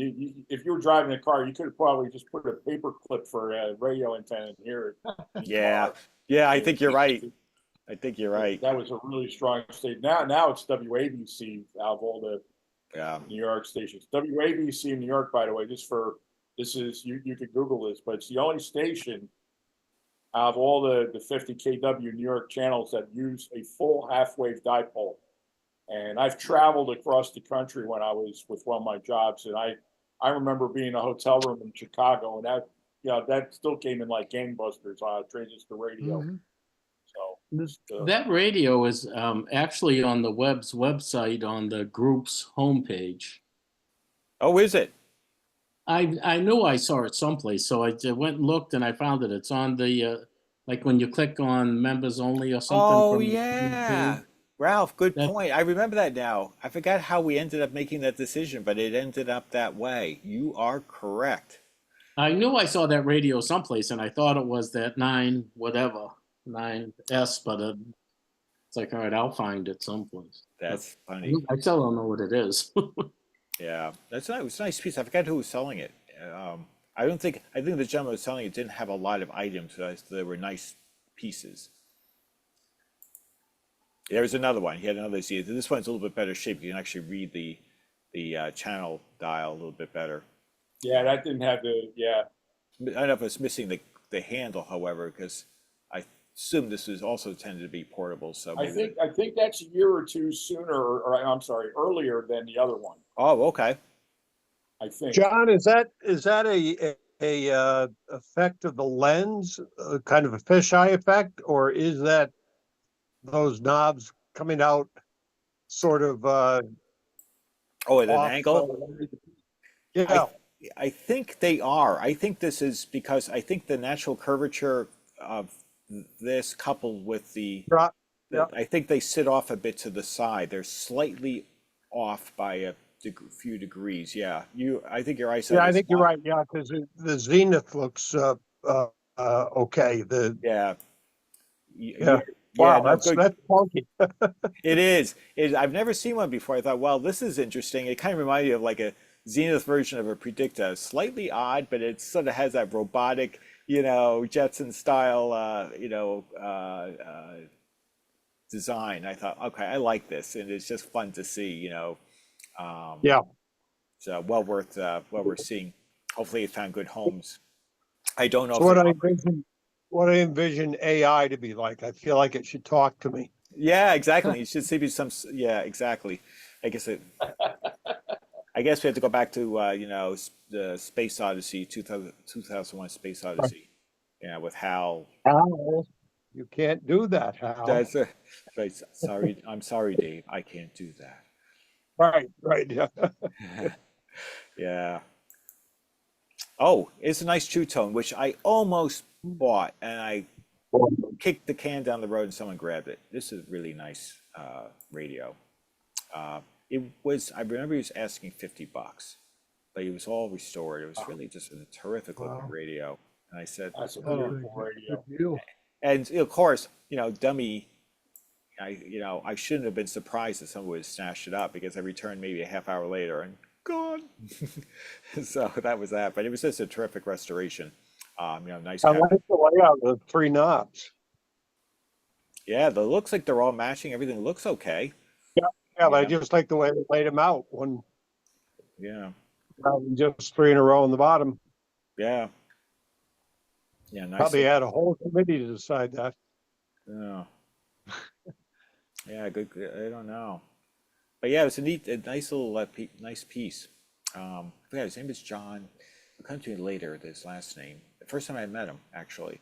[SPEAKER 4] if you were driving a car, you could have probably just put a paper clip for a radio antenna and hear it.
[SPEAKER 1] yeah, yeah, I think you're right. I think you're right.
[SPEAKER 4] That was a really strong state. Now it's WABC out of all the New York stations. WABC in New York, by the way, you could Google this, but it's the only station out of all the 50 kW New York channels that use a full half-wave dipole. And I've traveled across the country when I was with one of my jobs, and I remember being in a hotel room in Chicago, and that still came in like gangbusters on transistor radio.
[SPEAKER 8] Mhm.
[SPEAKER 4] So
[SPEAKER 6] That radio is actually on the website on the group's homepage.
[SPEAKER 1] Oh, is it?
[SPEAKER 6] I knew I saw it someplace, so I went and looked, and I found it. It's on the like when you click on members only or something.
[SPEAKER 1] Oh
[SPEAKER 6] from the
[SPEAKER 1] yeah,
[SPEAKER 6] page.
[SPEAKER 1] Ralph, good
[SPEAKER 6] That-
[SPEAKER 1] point. I remember that now. I forgot how we ended up making that decision, but it ended up that way. You are correct.
[SPEAKER 6] I knew I saw that radio someplace, and I thought it was that 9S, but it's like, all right, I'll find it someplace.
[SPEAKER 1] That's funny.
[SPEAKER 6] I still don't know what it is.
[SPEAKER 1] Yeah, it's a nice piece. I forgot who was selling it. I think the gentleman who was selling it didn't have a lot of items. So they were nice pieces. There's another one. He had another Z. This one's a little bit better shape. You can actually read the channel dial a little bit better.
[SPEAKER 4] yeah, that didn't have the
[SPEAKER 1] I don't know if it's missing the handle, however, because I assume this was also tended to be portable. So
[SPEAKER 4] I think that's a year or two sooner, or I'm sorry, earlier than the other one.
[SPEAKER 1] Oh, okay.
[SPEAKER 4] I think.
[SPEAKER 3] John, is that a effect of the lens, kind of a fisheye effect, or is that those knobs coming out sort of
[SPEAKER 1] Oh, at an
[SPEAKER 3] off,
[SPEAKER 1] angle?
[SPEAKER 3] yeah.
[SPEAKER 1] I think they are. I think this is because I think the natural curvature of this coupled with
[SPEAKER 3] Right. Yep.
[SPEAKER 1] I think they sit off a bit to the side. They're slightly off by a few degrees. Yeah, I think your eyesight.
[SPEAKER 3] Yeah, I
[SPEAKER 1] is
[SPEAKER 3] think you're
[SPEAKER 1] fine.
[SPEAKER 3] right. Yeah, because the zenith looks okay.
[SPEAKER 1] Yeah.
[SPEAKER 3] Yeah.
[SPEAKER 1] Yeah,
[SPEAKER 3] Wow,
[SPEAKER 1] no, good.
[SPEAKER 3] that's funky.
[SPEAKER 1] It is. I've never seen one before. I thought, well, this is interesting. It kind of reminded me of like a Zenith version of a Predicta. Slightly odd, but it sort of has that robotic, you know, Jetson style, design. I thought, okay, I like this, and it's just fun to see, you know.
[SPEAKER 3] Yeah.
[SPEAKER 1] So well worth seeing. Hopefully, it found good homes. I don't know
[SPEAKER 3] So
[SPEAKER 1] if
[SPEAKER 3] what I envision AI to be like. I feel like it should talk to me.
[SPEAKER 1] Yeah, exactly. You should see some. Yeah, exactly. I guess I guess we have to go back to the Space Odyssey, 2001 Space Odyssey. Yeah, with Hal.
[SPEAKER 3] Hal, you can't do that, Hal.
[SPEAKER 1] That's right. Sorry, I'm sorry, Dave. I can't do that.
[SPEAKER 3] Right. Yeah.
[SPEAKER 1] Yeah. Oh, it's a nice True Tone, which I almost bought, and I kicked the can down the road, and someone grabbed it. This is really nice radio. It was. I remember he was asking $50, but it was all restored. It was really just a terrific looking radio. And I said,
[SPEAKER 4] That's a
[SPEAKER 8] Oh,
[SPEAKER 4] beautiful radio.
[SPEAKER 8] good deal.
[SPEAKER 1] and of course, dummy, I shouldn't have been surprised if someone would have snatched it up because I returned maybe a half hour later and gone. So that was that, but it was just a terrific restoration. Nice
[SPEAKER 3] I
[SPEAKER 1] cabinet.
[SPEAKER 3] like the layout of the three knobs.
[SPEAKER 1] Yeah, it looks like they're all matching. Everything looks okay.
[SPEAKER 3] Yeah, but I
[SPEAKER 1] Yeah.
[SPEAKER 3] just like the way they laid them out, one,
[SPEAKER 1] Yeah,
[SPEAKER 3] rather than just three in a row on the bottom.
[SPEAKER 1] yeah, yeah. Nice.
[SPEAKER 3] Probably had a whole committee to decide that.
[SPEAKER 1] Yeah. Yeah, good. I don't know, but yeah, it was a nice little, nice piece. I forgot his name is John. I'll come to me later. His last name. The first time I met him, actually.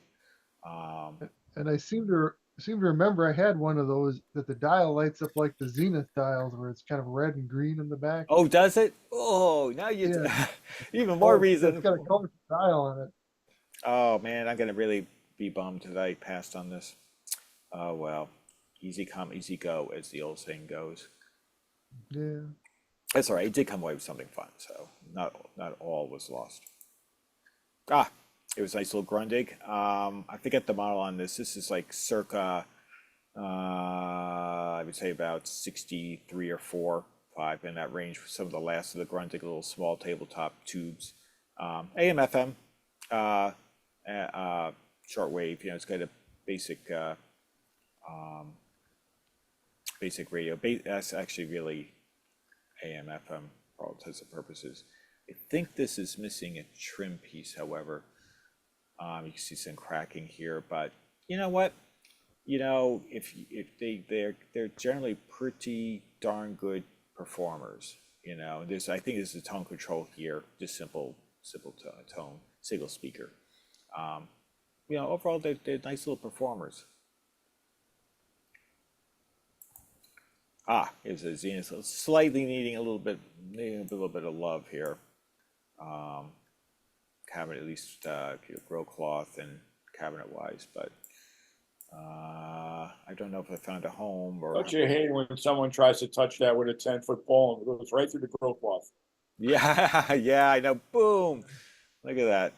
[SPEAKER 8] And I seem to remember I had one of those that the dial lights up like the Zenith dials, where it's kind of red and green in the back.
[SPEAKER 1] Oh, does it? Oh, now you
[SPEAKER 8] Yeah.
[SPEAKER 1] even more
[SPEAKER 8] It's
[SPEAKER 1] reason.
[SPEAKER 8] got a color dial on it.
[SPEAKER 1] Oh man, I'm gonna really be bummed that I passed on this. Oh well, easy come, easy go, as the old saying goes.
[SPEAKER 8] Yeah.
[SPEAKER 1] That's all right. It did come away with something fun, so not all was lost. Ah, it was a nice little Grundig. I forget the model on this. This is like circa, I would say about 63 or 4, 5 in that range. For some of the last of the Grundig little small tabletop tubes. AM, FM, shortwave. It's got a basic basic radio. That's actually really AM, FM for all intents and purposes. I think this is missing a trim piece, however. You can see some cracking here, but you know what? If they're generally pretty darn good performers. I think this is tone control here, just simple tone, single speaker. Overall they're nice little performers. It was a Zenith, slightly needing a little bit of love here. Cabinet, at least grow cloth and cabinet wise, but I don't know if I found a home or.
[SPEAKER 4] Don't you hate when someone tries to touch that with a 10-foot pole and it goes right through the grow cloth?
[SPEAKER 1] Yeah, yeah, I know. Boom! Look at that.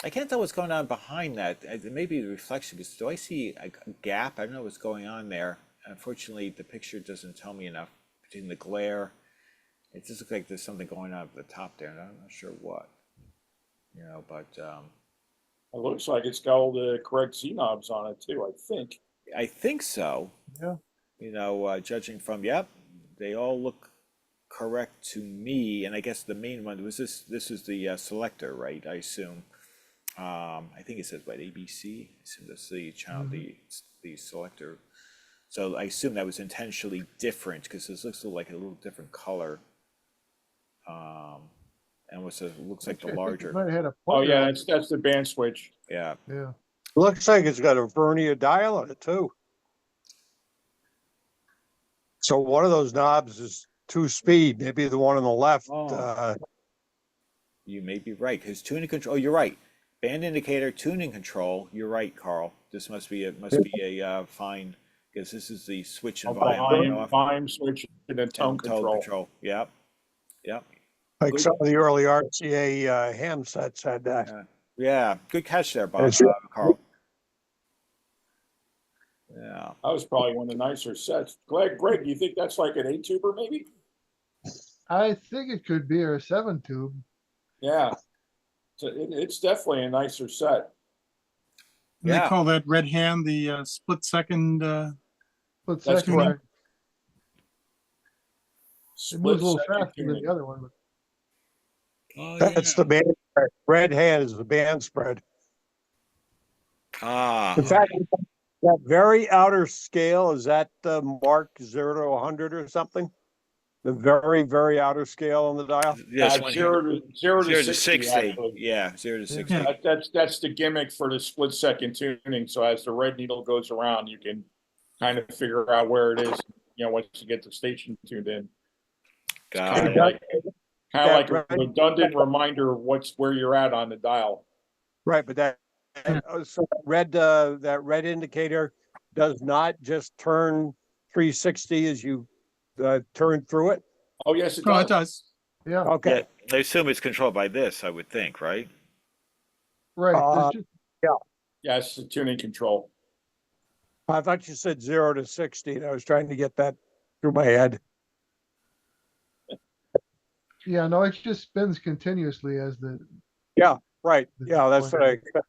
[SPEAKER 1] I can't tell what's going on behind that. Maybe the reflection. Because do I see a gap? I don't know what's going on there. Unfortunately, the picture doesn't tell me enough between the glare. It just looks like there's something going on at the top there, and I'm not sure what. But
[SPEAKER 4] it looks like it's got all the correct C knobs on it too.
[SPEAKER 1] I think so.
[SPEAKER 8] Yeah.
[SPEAKER 1] Judging from they all look correct to me, and I guess the main one was this. This is the selector, right? I assume. I think it says ABC. I assume that's the channel, the selector. So I assume that was intentionally different because this looks like a little different color. And looks like the larger.
[SPEAKER 8] Might have had a
[SPEAKER 4] Oh
[SPEAKER 8] pointer
[SPEAKER 4] yeah,
[SPEAKER 8] on
[SPEAKER 4] that's the band switch.
[SPEAKER 1] Yeah.
[SPEAKER 8] it. Yeah.
[SPEAKER 3] Looks like it's got a vernier dial on it too. So one of those knobs is 2-speed, maybe the one on the left.
[SPEAKER 1] Oh. You may be right because tuning control. Oh, you're right. Band indicator, tuning control. You're right, Carl. This must be a fine because this is the switch and volume.
[SPEAKER 4] Volume switch and then tone control.
[SPEAKER 1] Yep.
[SPEAKER 3] Like some of the early RCA ham sets had that.
[SPEAKER 1] Yeah, good catch there, Bob, Carl. Yeah.
[SPEAKER 4] That was probably one of the nicer sets. Greg, do you think that's like an 8-tuber maybe?
[SPEAKER 8] I think it could be, or a 7-tube.
[SPEAKER 4] Yeah. So it's definitely a nicer set.
[SPEAKER 5] They call that red hand the split second.
[SPEAKER 8] Split
[SPEAKER 4] That's
[SPEAKER 8] second.
[SPEAKER 4] correct.
[SPEAKER 8] It moves a little
[SPEAKER 4] Split-second
[SPEAKER 8] faster than
[SPEAKER 4] tuning.
[SPEAKER 8] the other one. But
[SPEAKER 1] Oh,
[SPEAKER 3] That's the band spread. Red hand is the band spread. In fact, that very outer scale, is that mark 0 to 100 or something? The very, very outer scale on the dial?
[SPEAKER 1] Yes,
[SPEAKER 4] 0 to 60, actually.
[SPEAKER 1] Yeah, 0 to 60.
[SPEAKER 4] That's the gimmick for the split-second tuning. So as the red needle goes around, you can kind of figure out where it is, once you get the station tuned in.
[SPEAKER 1] Got it.
[SPEAKER 4] Kind of like a redundant reminder of where you're at on the dial.
[SPEAKER 3] Right, but that red indicator does not just turn 360 as you turn through it.
[SPEAKER 4] Oh yes, it
[SPEAKER 5] Oh,
[SPEAKER 4] does.
[SPEAKER 5] it does.
[SPEAKER 8] yeah.
[SPEAKER 3] Okay.
[SPEAKER 1] Yeah, I assume it's controlled by this, I would think, right?
[SPEAKER 8] Right,
[SPEAKER 3] Uh,
[SPEAKER 8] there's just,
[SPEAKER 4] Yeah, it's the tuning control.
[SPEAKER 3] I thought you said 0 to 60. And I was trying to get that through my head.
[SPEAKER 8] yeah, no, it just spins continuously as
[SPEAKER 3] Yeah, right.
[SPEAKER 8] the
[SPEAKER 3] Yeah, that's what I
[SPEAKER 8] going.
[SPEAKER 3] expect.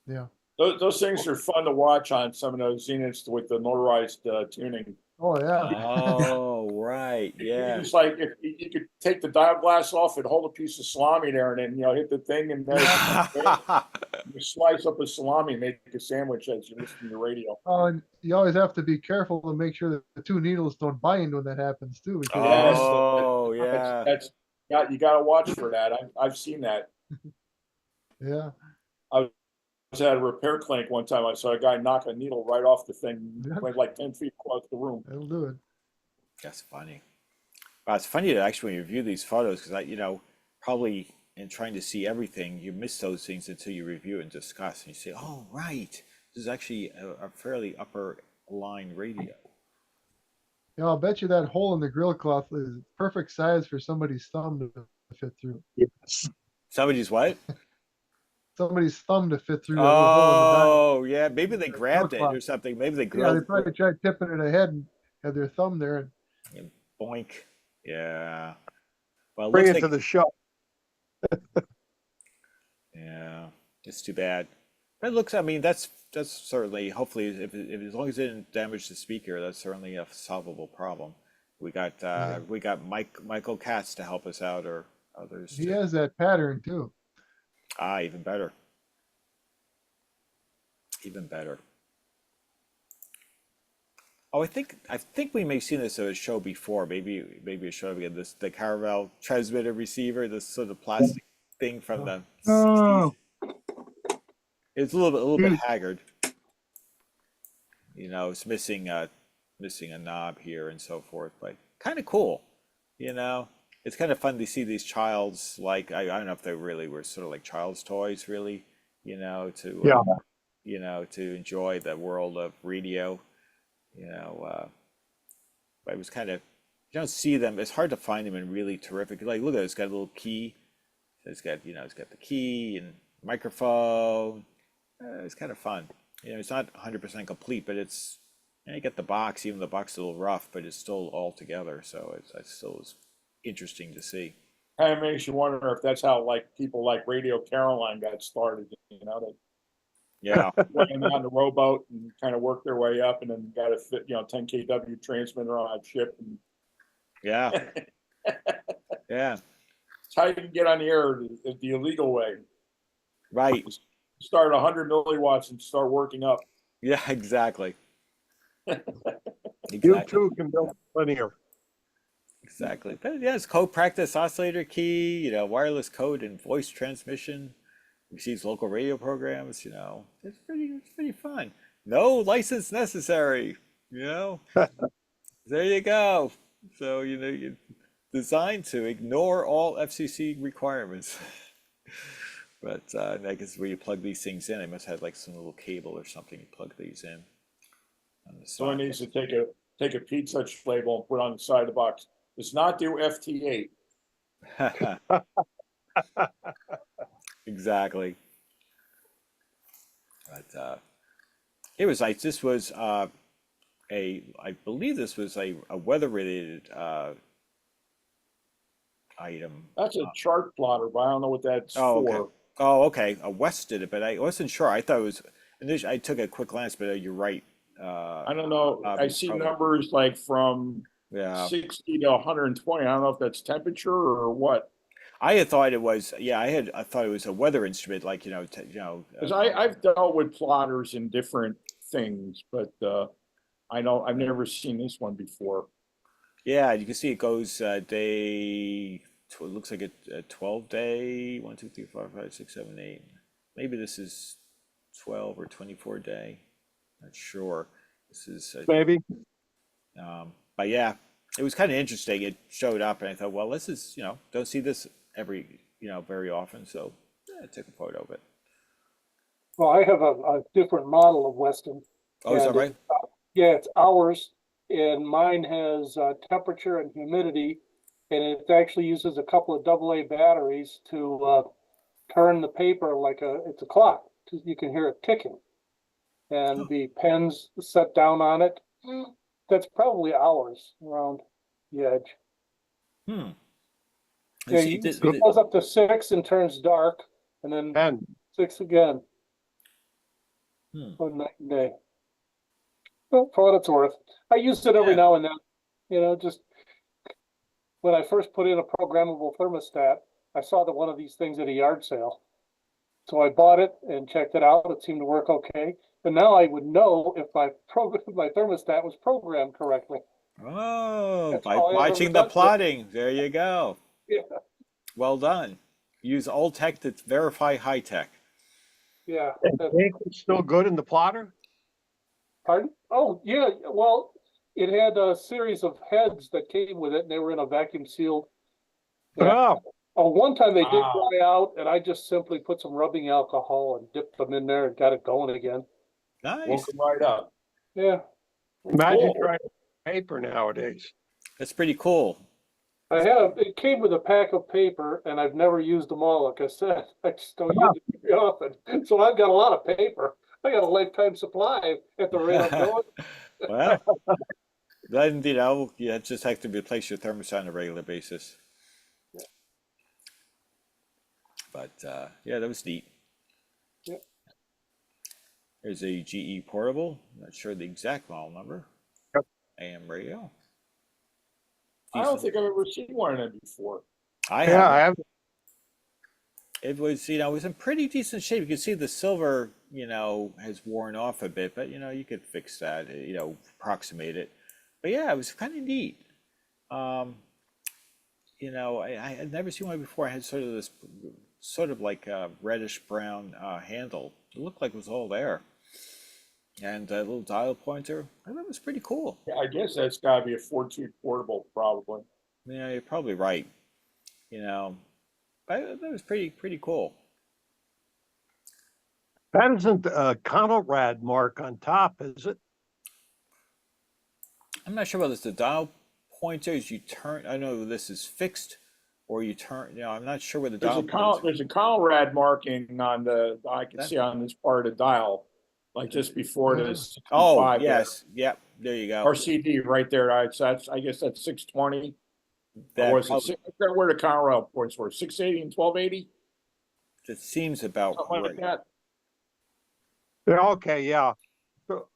[SPEAKER 8] Yeah.
[SPEAKER 4] Those things are fun to watch on some of those Zeniths with the motorized tuning.
[SPEAKER 8] Oh, yeah.
[SPEAKER 1] Oh, right, yeah.
[SPEAKER 4] It's like if you could take the dial glass off and hold a piece of salami there, and then hit the thing, and then you slice up a salami, and make a sandwich as you listen to the radio.
[SPEAKER 8] Oh, and you always have to be careful to make sure that the two needles don't bind when that happens too, because
[SPEAKER 4] Yes,
[SPEAKER 1] Oh, yeah.
[SPEAKER 4] that's you got to watch for that. I've seen that.
[SPEAKER 8] yeah,
[SPEAKER 4] I was at a repair clinic one time. I saw a guy knock a needle right off the thing,
[SPEAKER 8] Yeah.
[SPEAKER 4] went like 10 feet across the room.
[SPEAKER 8] that'll do it.
[SPEAKER 1] That's funny. Well, it's funny to actually review these photos because probably in trying to see everything, you miss those things until you review it and discuss, and you say, "Oh, right, this is actually a fairly upper line radio."
[SPEAKER 8] Yeah, I'll bet you that hole in the grill cloth is perfect size for somebody's thumb to fit through.
[SPEAKER 3] Yes.
[SPEAKER 1] Somebody's what?
[SPEAKER 8] Somebody's thumb to fit through that little hole in the dial.
[SPEAKER 1] Oh, yeah. Maybe they grabbed it
[SPEAKER 8] cloth.
[SPEAKER 1] or something. Maybe they
[SPEAKER 8] Yeah, they
[SPEAKER 1] grilled
[SPEAKER 8] probably tried tipping it ahead and had their thumb there.
[SPEAKER 1] and boink. Yeah. Well, it
[SPEAKER 3] Bring
[SPEAKER 1] looks
[SPEAKER 3] it to
[SPEAKER 1] like
[SPEAKER 3] the show.
[SPEAKER 1] yeah, it's too bad. But it looks. I mean, that's certainly hopefully if as long as it didn't damage the speaker, that's certainly a solvable problem. We got Michael Katz to help us out or others.
[SPEAKER 8] He has that pattern too.
[SPEAKER 1] Even better. Even better. Oh, I think we may have seen this at a show before. Maybe a show again. The Caravel transmitter receiver, this sort of plastic thing from the 60s.
[SPEAKER 5] Oh,
[SPEAKER 1] It's a little bit
[SPEAKER 5] Huge.
[SPEAKER 1] haggard. It's missing a knob here and so forth, but kind of cool. It's kind of fun to see these child's I don't know if they really were sort of like child's toys, really. To enjoy the world of radio. But it was kind of you don't see them. It's hard to find them in really terrific. Like look at it, it's got a little key. It's got the key and microphone. It's kind of fun. It's not 100% complete, but it's you get the box. Even the box is a little rough, but it's still all together. So it still is interesting to see.
[SPEAKER 4] Kind of makes you wonder if that's how people like Radio Caroline got started.
[SPEAKER 1] Yeah.
[SPEAKER 4] Went on the rowboat and kind of worked their way up, and then got a 10 kW transmitter on a ship. And
[SPEAKER 1] Yeah. Yeah.
[SPEAKER 4] it's how you can get on the air the illegal way.
[SPEAKER 1] Right.
[SPEAKER 4] Start 100 milliwatts and start working up.
[SPEAKER 1] Yeah. Exactly.
[SPEAKER 3] You
[SPEAKER 1] Exactly.
[SPEAKER 3] too can build linear.
[SPEAKER 1] Exactly. But yeah, it's code practice, oscillator key, wireless code and voice transmission, receives local radio programs, it's pretty fun. No license necessary, There you go. So, you're designed to ignore all FCC requirements. But I guess where you plug these things in, I must have some little cable or something you plug these in. On the
[SPEAKER 4] Someone
[SPEAKER 1] side.
[SPEAKER 4] needs to take a Pete Such label and put on the side of the box. Does not do FT8.
[SPEAKER 1] Exactly. But it was this was I believe this was a weather related item.
[SPEAKER 4] That's a chart plotter, but I don't know what that's
[SPEAKER 1] Oh,
[SPEAKER 4] for.
[SPEAKER 1] okay. Oh, okay. West did it, but I wasn't sure. I thought it was. Initially, I took a quick glance, but you're right.
[SPEAKER 4] I don't know. I see
[SPEAKER 1] probably.
[SPEAKER 4] numbers from
[SPEAKER 1] Yeah.
[SPEAKER 4] 60 to 120. I don't know if that's temperature or what.
[SPEAKER 1] I had thought it was. Yeah, I thought it was a weather instrument,
[SPEAKER 4] Because I've dealt with plotters in different things, but I know I've never seen this one before.
[SPEAKER 1] Yeah, you can see it goes day. It looks like a 12-day. 1, 2, 3, 4, 5, 6, 7, 8. Maybe this is 12 or 24 day. Not sure. This is
[SPEAKER 3] Maybe.
[SPEAKER 1] but yeah, it was kind of interesting. It showed up, and I thought, well, this is don't see this very often, so I took a photo of it.
[SPEAKER 9] Well, I have a different model of Weston.
[SPEAKER 1] Oh, is that
[SPEAKER 9] And
[SPEAKER 1] right?
[SPEAKER 9] Yeah, it's ours, and mine has temperature and humidity, and it actually uses a couple of AA batteries to turn the paper like it's a clock. You can hear it ticking. And the pen's set down on it. That's probably hours around the edge.
[SPEAKER 1] Hmm.
[SPEAKER 9] Yeah,
[SPEAKER 1] See,
[SPEAKER 9] it goes up to 6 and turns dark, and then 6 again. One night and day. Well, for what it's worth, I use it every now and then. You know, just when I first put in a programmable thermostat, I saw that one of these things at a yard sale. So I bought it and checked it out. It seemed to work okay. But now I would know if my thermostat was programmed correctly.
[SPEAKER 1] Oh,
[SPEAKER 9] That's
[SPEAKER 1] by
[SPEAKER 9] all I've
[SPEAKER 1] watching
[SPEAKER 9] ever
[SPEAKER 1] the
[SPEAKER 9] done.
[SPEAKER 1] plotting. There you go.
[SPEAKER 9] Yeah,
[SPEAKER 1] Well done. Use old tech to verify high tech.
[SPEAKER 9] yeah.
[SPEAKER 3] Ink was still good in the plotter?
[SPEAKER 9] Pardon? Oh, yeah. Well, it had a series of heads that came with it, and they were in a vacuum sealed.
[SPEAKER 3] Oh,
[SPEAKER 9] One time they did
[SPEAKER 4] Wow.
[SPEAKER 9] dry out, and I just simply put some rubbing alcohol and dipped them in there and got it going again.
[SPEAKER 1] Nice.
[SPEAKER 4] Woke them right up.
[SPEAKER 9] Yeah,
[SPEAKER 3] imagine
[SPEAKER 4] Cool.
[SPEAKER 3] trying paper nowadays.
[SPEAKER 1] That's pretty cool.
[SPEAKER 9] it came with a pack of paper, and I've never used them all. Like I said, I just don't use it very often. So I've got a lot of paper. I got a lifetime supply at the rate I'm going.
[SPEAKER 1] Well, then, you just have to replace your thermostat on a regular basis. But yeah, that was neat.
[SPEAKER 9] Yep.
[SPEAKER 1] There's a GE portable. Not sure the exact model number.
[SPEAKER 3] Yep.
[SPEAKER 1] AM radio.
[SPEAKER 4] I don't
[SPEAKER 1] Decent.
[SPEAKER 4] think I've ever seen one of them before.
[SPEAKER 1] I
[SPEAKER 3] Yeah, I
[SPEAKER 1] have.
[SPEAKER 3] have.
[SPEAKER 1] It was, it was in pretty decent shape. You can see the silver, has worn off a bit, but you could fix that, approximate it. But yeah, it was kind of neat. I had never seen one before. I had sort of like a reddish brown handle. It looked like it was all there. And a little dial pointer. I thought it was pretty cool.
[SPEAKER 4] Yeah, I guess that's got to be a 4-tooth portable, probably.
[SPEAKER 1] Yeah, you're probably right. But that was pretty cool.
[SPEAKER 3] That isn't a Conrad mark on top, is it?
[SPEAKER 1] I'm not sure whether it's the dial pointers you turn. I know this is fixed, or you turn. I'm not sure where the dial.
[SPEAKER 4] There's a Conrad marking on the. I can see on this part of the dial, like just before the 65.
[SPEAKER 1] Oh yes, yep. There you go.
[SPEAKER 4] RCD right there. I guess that's 620.
[SPEAKER 1] That
[SPEAKER 4] Or was it where the Conrad points were? 680 and 1280.
[SPEAKER 1] That seems about
[SPEAKER 4] Something like
[SPEAKER 1] right.
[SPEAKER 4] that.
[SPEAKER 3] Yeah, okay, yeah. So,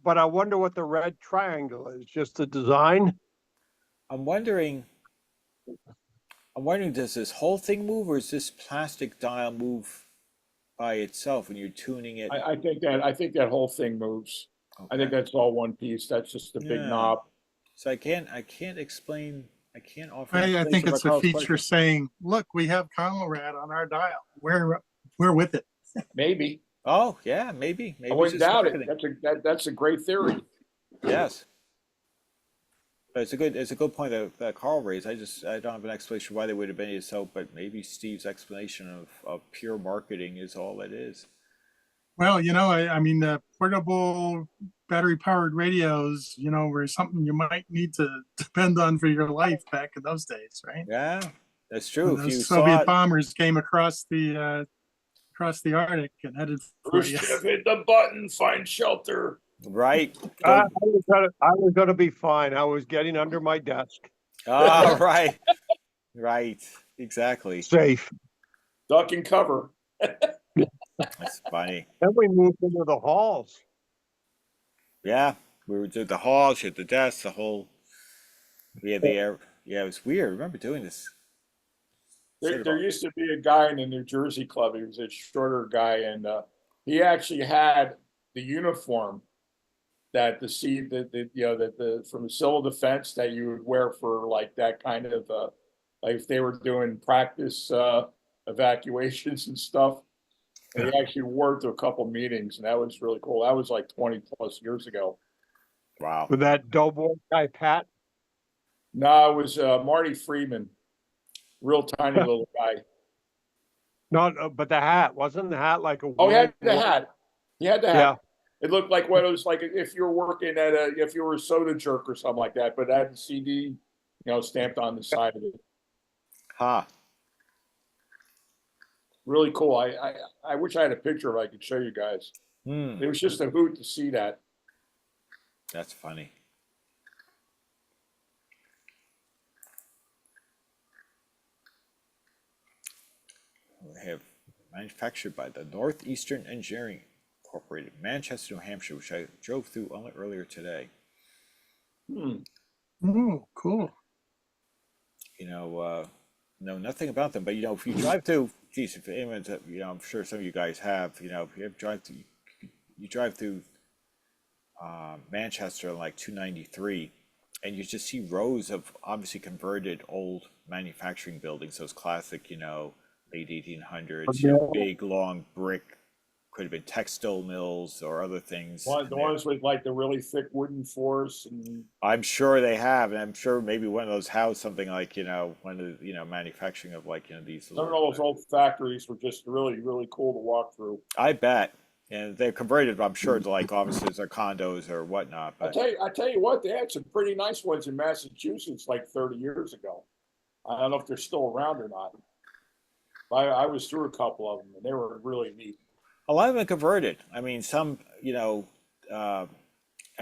[SPEAKER 3] but I wonder what the red triangle is. Just the design?
[SPEAKER 1] I'm wondering, does this whole thing move, or is this plastic dial move by itself when you're tuning it?
[SPEAKER 4] I think that whole thing moves.
[SPEAKER 1] Okay.
[SPEAKER 4] I think that's all one piece. That's just a big knob.
[SPEAKER 1] So I can't explain. I can't offer.
[SPEAKER 5] I think
[SPEAKER 1] explanation
[SPEAKER 5] it's
[SPEAKER 1] about
[SPEAKER 5] a
[SPEAKER 1] Carl's
[SPEAKER 5] feature
[SPEAKER 1] pleasure.
[SPEAKER 5] saying, look, we have Conrad on our dial. We're with it.
[SPEAKER 4] Maybe.
[SPEAKER 1] Oh yeah, maybe.
[SPEAKER 4] I wouldn't
[SPEAKER 1] it's just
[SPEAKER 4] doubt it.
[SPEAKER 1] marketing.
[SPEAKER 4] That's a great theory.
[SPEAKER 1] Yes. But it's a good point that Carl raised. I don't have an explanation why they would have been so, but maybe Steve's explanation of pure marketing is all it is.
[SPEAKER 5] Well, I mean, portable battery-powered radios, were something you might need to depend on for your life back in those days, right?
[SPEAKER 1] Yeah, that's true.
[SPEAKER 5] When
[SPEAKER 1] If you
[SPEAKER 5] those
[SPEAKER 1] saw
[SPEAKER 5] Soviet
[SPEAKER 1] it,
[SPEAKER 5] bombers came across the Arctic and headed for you.
[SPEAKER 4] Khrushchev, hit the button, find shelter.
[SPEAKER 1] right?
[SPEAKER 3] I was gonna be fine. I was getting under my desk.
[SPEAKER 1] Ah, right, right, exactly.
[SPEAKER 3] Safe.
[SPEAKER 4] Duck and cover.
[SPEAKER 1] That's funny.
[SPEAKER 3] Then we moved into the halls.
[SPEAKER 1] Yeah, we were doing the hall, shit, the desk, the whole. We had the air. Yeah, it was weird. I remember doing this.
[SPEAKER 4] There used to be a guy in the New Jersey club. He was a shorter guy, and he actually had the uniform that from the civil defense that you would wear for like that kind of like if they were doing practice evacuations and stuff. And he actually wore it to a couple meetings, and that was really cool. That was like 20 plus years ago.
[SPEAKER 1] Wow.
[SPEAKER 3] With that doughboy type hat.
[SPEAKER 4] No, it was Marty Freeman, real tiny little guy.
[SPEAKER 3] No, but the hat wasn't the hat like a.
[SPEAKER 4] Oh, he had the hat. He had the hat.
[SPEAKER 3] Yeah.
[SPEAKER 4] It looked like what it was like if you were working if you were a soda jerk or something like that, but it had the CD, stamped on the side of it.
[SPEAKER 1] Ha.
[SPEAKER 4] Really cool. I wish I had a picture of it I could show you guys.
[SPEAKER 1] Hmm,
[SPEAKER 4] It was just a hoot to see that.
[SPEAKER 1] that's funny. We have manufactured by the Northeastern Engineering Incorporated, Manchester, New Hampshire, which I drove through only earlier today.
[SPEAKER 4] Hmm.
[SPEAKER 5] Oh, cool.
[SPEAKER 1] Know nothing about them, but if you drive through, geez, if anyone's, I'm sure some of you guys have, if you drive through Manchester on like 293, and you just see rows of obviously converted old manufacturing buildings, those classic, late 1800s, big long brick, could have been textile mills or other things.
[SPEAKER 4] The ones with like the really thick wooden floors, and
[SPEAKER 1] I'm sure they have, and I'm sure maybe one of those housed something like one of the manufacturing of like these.
[SPEAKER 4] some of those old factories were just really, really cool to walk through.
[SPEAKER 1] I bet, and they're converted, I'm sure, to like offices or condos or whatnot.
[SPEAKER 4] I
[SPEAKER 1] But
[SPEAKER 4] tell you what, they had some pretty nice ones in Massachusetts like 30 years ago. I don't know if they're still around or not. I was through a couple of them, and they were really neat.
[SPEAKER 1] a lot of them are converted. I mean, some, I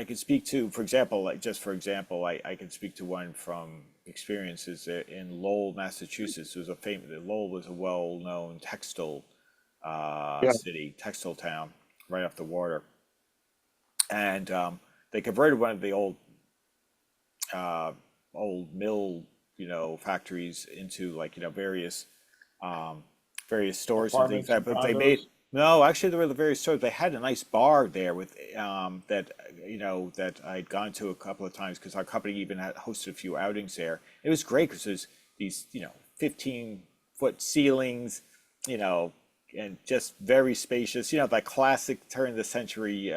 [SPEAKER 1] could speak to, for example, I can speak to one from experiences in Lowell, Massachusetts. Lowell was a well-known textile city, textile town, right off the water, and they converted one of the old mill, factories into like various stores and things
[SPEAKER 4] Apartments
[SPEAKER 1] like
[SPEAKER 4] and
[SPEAKER 1] that. But they made
[SPEAKER 4] condos.
[SPEAKER 1] no, actually there were the various stores. They had a nice bar there with that that I'd gone to a couple of times because our company even had hosted a few outings there. It was great because there's these 15-foot ceilings, and just very spacious. That classic turn of the century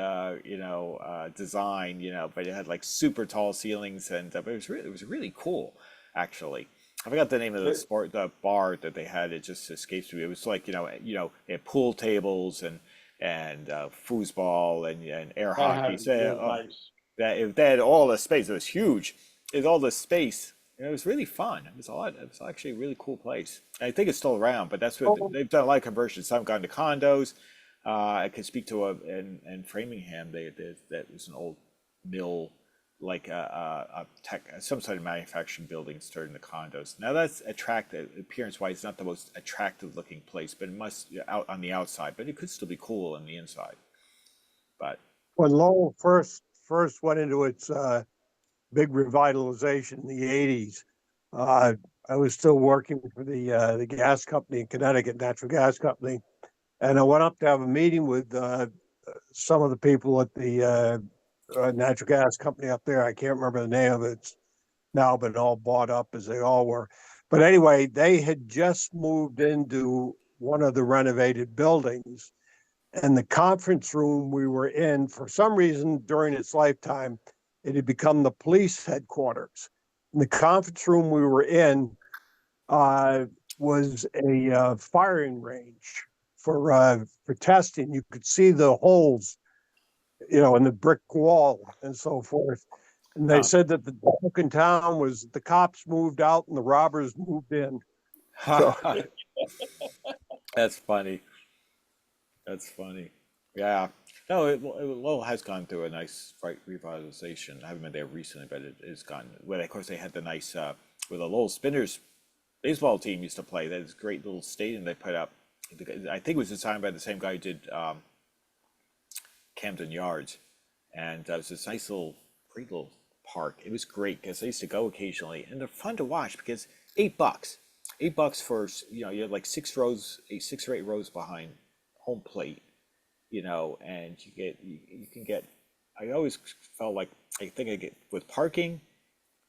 [SPEAKER 1] design. But it had like super tall ceilings, and it was really cool actually. I forgot the name of the bar that they had. It just escapes me. It was like they had pool tables and foosball and air hockey.
[SPEAKER 4] Nice.
[SPEAKER 1] They had all the space. It was huge. It was all the space. It was really fun. It was odd. It was actually a really cool place. I think it's still around, but that's what they've done a lot of conversions. Some gone to condos. I could speak to in Framingham. That was an old mill, like some sort of manufacturing building turned into condos. Now that's attractive appearance-wise. It's not the most attractive looking place, but it must out on the outside. But it could still be cool on the inside. But
[SPEAKER 3] When Lowell first went into its big revitalization in the 80s, I was still working for the gas company in Connecticut, natural gas company, and I went up to have a meeting with some of the people at the natural gas company up there. I can't remember the name of it. It's now been all bought up as they all were. But anyway, they had just moved into one of the renovated buildings, and the conference room we were in, for some reason during its lifetime, it had become the police headquarters. And the conference room we were in was a firing range for testing. You could see the holes, in the brick wall and so forth. And they said that the joke in town was the cops moved out and the robbers moved in. So,
[SPEAKER 1] that's funny. That's funny. Yeah. No, Lowell has gone through a nice revitalization. I haven't been there recently, but it has gone. Well, of course, they had the nice where the Lowell Spinners baseball team used to play. That is a great little stadium they put up. I think it was designed by the same guy who did Camden Yards, and it was this nice great little park. It was great because I used to go occasionally, and they're fun to watch because $8 for you have like 6 or 8 rows behind home plate, and you can get. I always felt like I think I get with parking,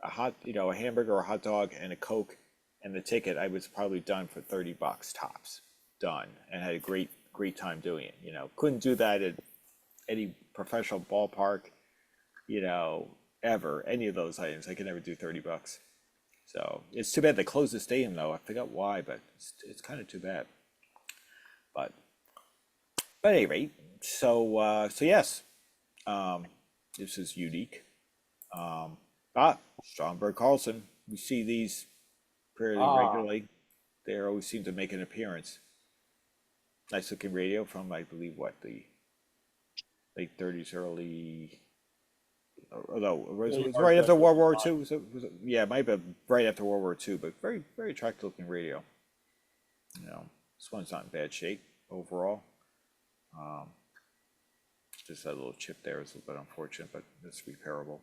[SPEAKER 1] a hamburger or a hot dog and a Coke, and the ticket. I was probably done for $30 tops, done, and had a great time doing it. Couldn't do that at any professional ballpark, ever, any of those items. I could never do $30. So it's too bad they closed the stadium though. I forgot why, but it's kind of too bad. But at any rate, so yes, this is unique. Stromberg Carlson, we see these fairly regularly. They always seem to make an appearance. Nice looking radio from, I believe, what, the late 30s, early. Although it was right after World War II. Yeah, it might have been right after World War II, but very, very attractive looking radio. You know, this one's not in bad shape overall. Just that little chip there is a little bit unfortunate, but it's repairable.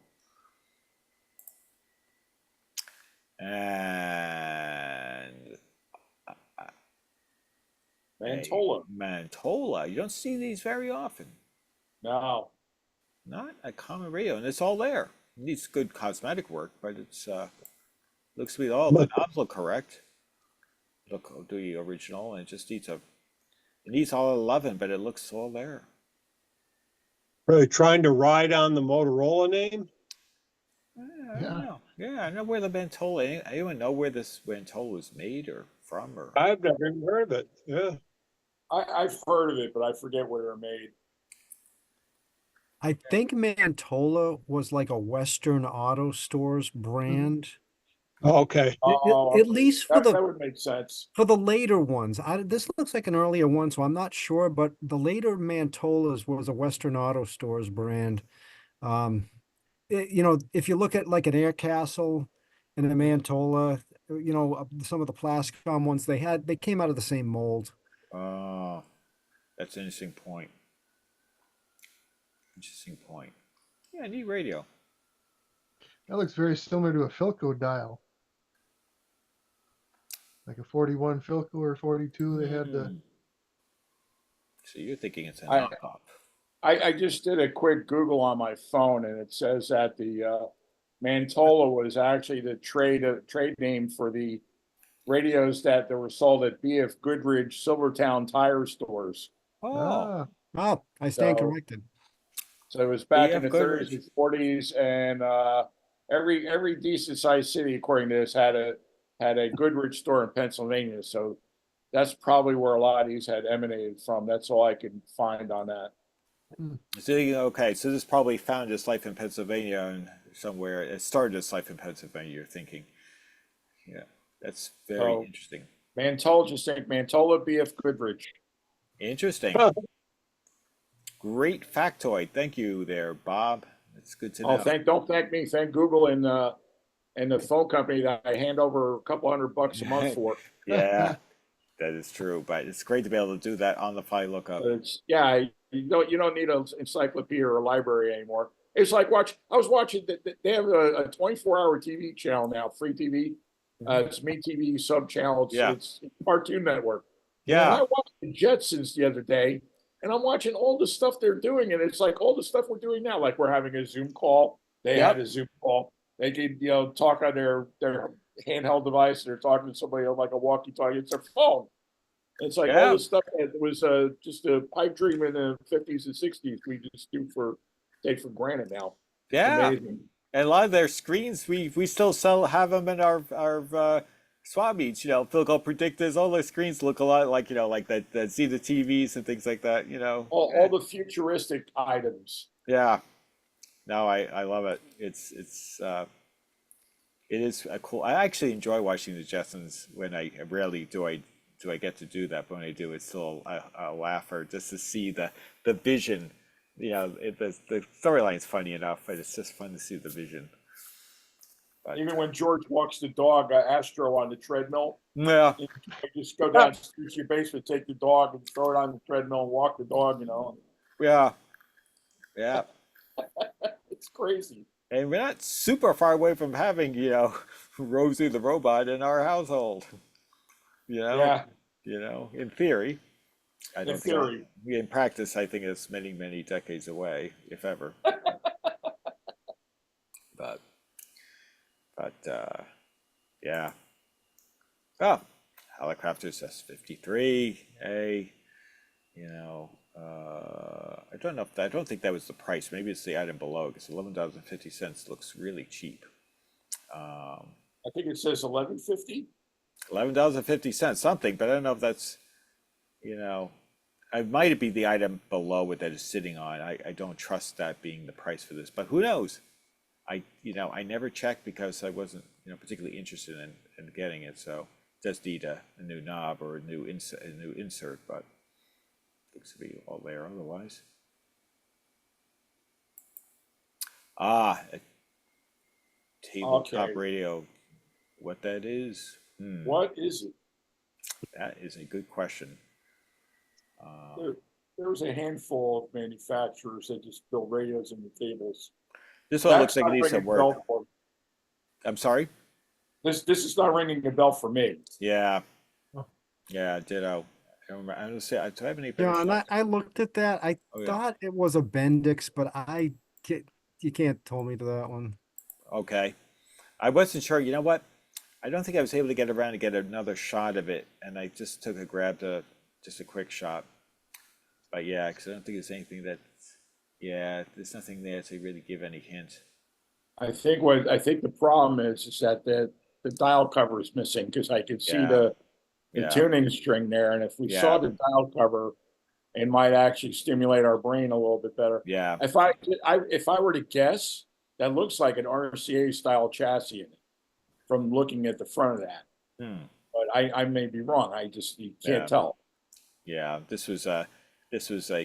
[SPEAKER 1] And
[SPEAKER 4] Mantola.
[SPEAKER 1] Mantola. You don't see these very often.
[SPEAKER 4] No.
[SPEAKER 1] Not a common radio, and it's all there. It needs good cosmetic work, but it's looks to be all the knobs look correct. Look the original, and it just needs it needs all 11, but it looks all there.
[SPEAKER 3] Really trying to ride on the Motorola name?
[SPEAKER 1] I don't know. Yeah, I know where the Mantola. Anyone know where this Mantola was made or from? Or
[SPEAKER 3] I've never even heard of it. Yeah.
[SPEAKER 4] I've heard of it, but I forget where they're made.
[SPEAKER 7] I think Mantola was like a Western Auto Stores brand.
[SPEAKER 3] Okay.
[SPEAKER 7] At least for
[SPEAKER 4] that would make sense.
[SPEAKER 7] For the later ones. This looks like an earlier one, so I'm not sure, but the later Mantolas was a Western Auto Stores brand. You know, if you look at like an Air Castle and a Mantola, you know, some of the Plascom ones they came out of the same mold.
[SPEAKER 1] oh, that's an interesting point. Interesting point. Yeah, neat radio.
[SPEAKER 8] That looks very similar to a Philco dial. Like a 41 Philco or 42, they had the.
[SPEAKER 1] So you're thinking it's a knockoff.
[SPEAKER 4] I just did a quick Google on my phone, and it says that the Mantola was actually the trade name for the radios that were sold at BF Goodrich Silvertown tire stores.
[SPEAKER 1] Oh,
[SPEAKER 7] I stand corrected.
[SPEAKER 4] So it was back in
[SPEAKER 1] BF
[SPEAKER 4] the
[SPEAKER 1] Goodrich.
[SPEAKER 4] 30s and 40s, and every decent sized city, according to this, had a Goodrich store in Pennsylvania. So that's probably where a lot of these had emanated from. That's all I can find on that.
[SPEAKER 1] So okay, so this probably found its life in Pennsylvania and somewhere. It started its life in Pennsylvania. You're thinking, yeah, that's very interesting.
[SPEAKER 4] Mantola, just think Mantola BF Goodrich.
[SPEAKER 1] Interesting. Great factoid. Thank you there, Bob. It's good to know.
[SPEAKER 4] Don't thank me. Thank Google and the phone company that I hand over a couple $100 a month for.
[SPEAKER 1] Yeah, that is true. But it's great to be able to do that on the fly lookup.
[SPEAKER 4] You don't need an encyclopedia or a library anymore. It's like I was watching. They have a 24-hour TV channel now, free TV. It's MeTV sub channel. It's Cartoon Network.
[SPEAKER 1] Yeah.
[SPEAKER 4] And I watched the Jetsons the other day, and I'm watching all the stuff they're doing, and it's like all the stuff we're doing now. Like we're having a Zoom call. They had a Zoom call. They could talk on their handheld device. They're talking to somebody on like a walkie-talkie. It's their phone. It's like all the stuff that was just a pipe dream in the 50s and 60s. We just take for granted now.
[SPEAKER 1] Yeah,
[SPEAKER 4] amazing.
[SPEAKER 1] And a lot of their screens, we still have them in our swap meets. Philco Predictors. All their screens look a lot like like that Zeta TVs and things like that.
[SPEAKER 4] All the futuristic items.
[SPEAKER 1] Yeah, no, I love it. It is a cool. I actually enjoy watching the Jetsons. When rarely do I get to do that, but when I do, it's still a laugher just to see the vision. The storyline's funny enough, but it's just fun to see the vision. But,
[SPEAKER 4] even when George walks the dog, Astro, on the treadmill,
[SPEAKER 1] yeah,
[SPEAKER 4] you just go downstairs to your basement, take the dog, and throw it on the treadmill and walk the dog.
[SPEAKER 1] Yeah.
[SPEAKER 4] It's crazy.
[SPEAKER 1] And we're not super far away from having Rosie the robot in our household.
[SPEAKER 4] Yeah.
[SPEAKER 1] In theory. I don't think in practice, I think it's many, many decades away, if ever. but yeah. Oh, Helicopters S53A. I don't think that was the price. Maybe it's the item below, because $11.50 looks really cheap.
[SPEAKER 4] I think it says $11.50.
[SPEAKER 1] $11.50, something, but I don't know if that's, it might be the item below it that is sitting on. I don't trust that being the price for this, but who knows? I never checked because I wasn't, particularly interested in getting it. So it does need a new knob or a new insert, but looks to be all there otherwise. Ah, a tabletop
[SPEAKER 4] Okay.
[SPEAKER 1] radio. What that is?
[SPEAKER 4] What is it?
[SPEAKER 1] That is a good question.
[SPEAKER 4] There's a handful of manufacturers that just build radios into tables.
[SPEAKER 1] This one looks like it
[SPEAKER 4] not
[SPEAKER 1] needs some
[SPEAKER 4] ringing a
[SPEAKER 1] work.
[SPEAKER 4] bell for-
[SPEAKER 1] I'm sorry?
[SPEAKER 4] This is not ringing a bell for me.
[SPEAKER 1] Yeah.
[SPEAKER 8] Oh.
[SPEAKER 1] Yeah, ditto. I don't remember. I don't say, do I have any better
[SPEAKER 7] John,
[SPEAKER 1] shots?
[SPEAKER 7] I looked at that. I
[SPEAKER 1] Oh, yeah.
[SPEAKER 7] thought it was a Bendix, but you can't tell me to that one.
[SPEAKER 1] Okay. I wasn't sure. You know what? I don't think I was able to get around to get another shot of it, and I just grabbed just a quick shot. But yeah, because I don't think there's anything there's nothing there to really give any hint.
[SPEAKER 4] I think the problem is that the dial cover is missing, because I could see
[SPEAKER 1] Yeah.
[SPEAKER 4] the
[SPEAKER 1] Yeah.
[SPEAKER 4] tuning string there, and if we
[SPEAKER 1] Yeah.
[SPEAKER 4] saw the dial cover, it might actually stimulate our brain a little bit better.
[SPEAKER 1] Yeah.
[SPEAKER 4] If I were to guess, that looks like an RCA style chassis in it, from looking at the front of that. But I may be wrong. You can't
[SPEAKER 1] Yeah.
[SPEAKER 4] tell.
[SPEAKER 1] Yeah. This was a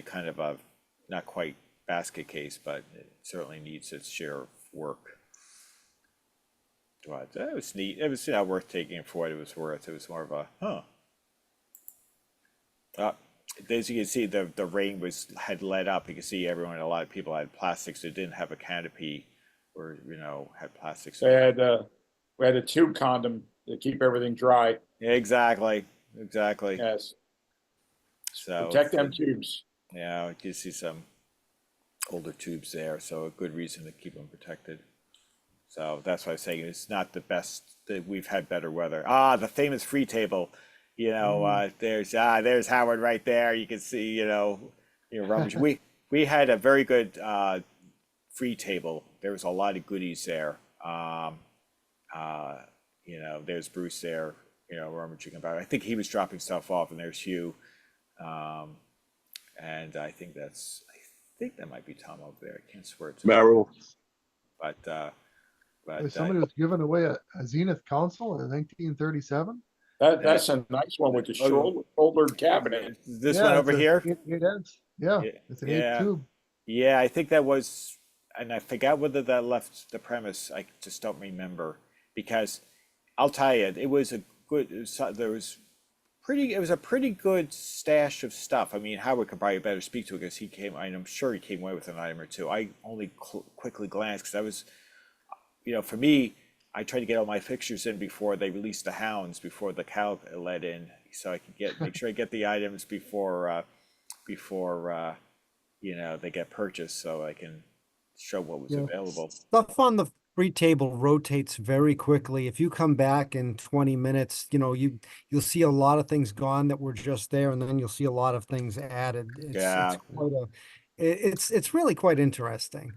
[SPEAKER 1] kind of a not quite basket case, but it certainly needs its share of work. But it was neat. It was worth taking it for what it was worth. It was more of a as you can see, the rain had let up. You can see a lot of people had plastics that didn't have a canopy, or had plastics.
[SPEAKER 4] We had a tube condom to keep everything dry.
[SPEAKER 1] Exactly.
[SPEAKER 4] Yes.
[SPEAKER 1] So
[SPEAKER 4] Protect them tubes.
[SPEAKER 1] Yeah, you can see some older tubes there, so a good reason to keep them protected. So that's why I was saying it's not the best. That we've had better weather. The famous free table. There's Howard right there. You can see, rummage. we had a very good free table. There was a lot of goodies there. There's Bruce there, rummaging about. I think he was dropping stuff off, and there's Hugh. And I think that might be Tom over there. I can't swear to
[SPEAKER 3] Merrill.
[SPEAKER 1] But
[SPEAKER 8] somebody was giving away a Zenith console in 1937.
[SPEAKER 4] That's a nice one with the shouldered cabinet.
[SPEAKER 1] This one over here?
[SPEAKER 8] It is. Yeah, it's an 8 tube.
[SPEAKER 1] Yeah, I think that was, and I forgot whether that left the premise. I just don't remember, because I'll tell you, it was a pretty good stash of stuff. I mean, Howard could probably better speak to it, because I'm sure he came away with an item or two. I only quickly glanced, because I was, for me, I tried to get all my fixtures in before they released the hounds, before the cow let in, so I could make sure I get the items before they get purchased, so I can show what was available.
[SPEAKER 7] Stuff on the free table rotates very quickly. If you come back in 20 minutes, you'll see a lot of things gone that were just there, and then you'll see a lot of things added. It's really quite interesting.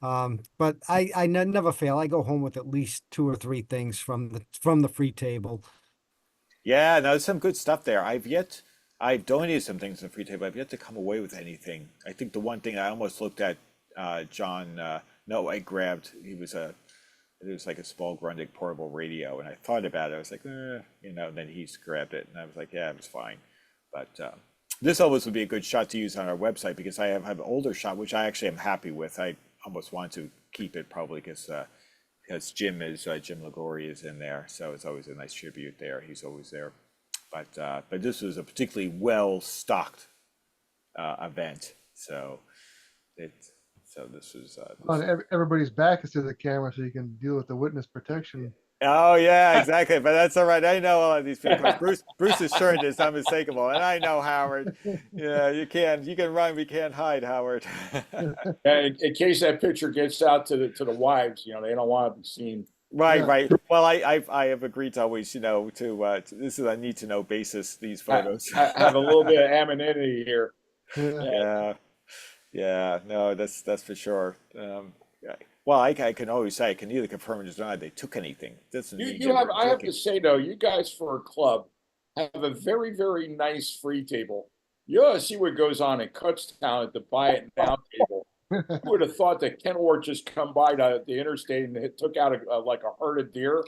[SPEAKER 7] But I never fail. I go home with at least 2 or 3 things from the free table.
[SPEAKER 1] Yeah, no, there's some good stuff there. I've donated some things to the free table. I've yet to come away with anything. I think the one thing I almost looked at, John, I grabbed, it was like a small Grundig portable radio, and I thought about it. I was like, and then he's grabbed it, and I was like, yeah, it was fine. But this almost would be a good shot to use on our website, because I have an older shot, which I actually am happy with. I almost want to keep it, probably because Jim Ligori is in there, so it's always a nice tribute there. He's always there. But this was a particularly well stocked event, so this was.
[SPEAKER 8] Everybody's back is to the camera, so you can deal with the witness protection.
[SPEAKER 1] Oh yeah, exactly. But that's all right. I know all of these people. Bruce's turn is unmistakable, and I know Howard. Yeah, you can run, we can't hide, Howard.
[SPEAKER 4] In case that picture gets out to the wives, they don't want to be seen.
[SPEAKER 1] Right. Well, I have agreed to always, to this is a need to know basis. These photos.
[SPEAKER 4] I have a little bit of anonymity here.
[SPEAKER 1] Yeah. No, that's for sure. Well, I can always say I can neither confirm or deny they took anything.
[SPEAKER 4] I have to say though, you guys for a club have a very, very nice free table. You ought to see what goes on in Kutztown at the Buy It Now table. Who would have thought that Kenworth just come by the interstate and it took out like a herd of deer,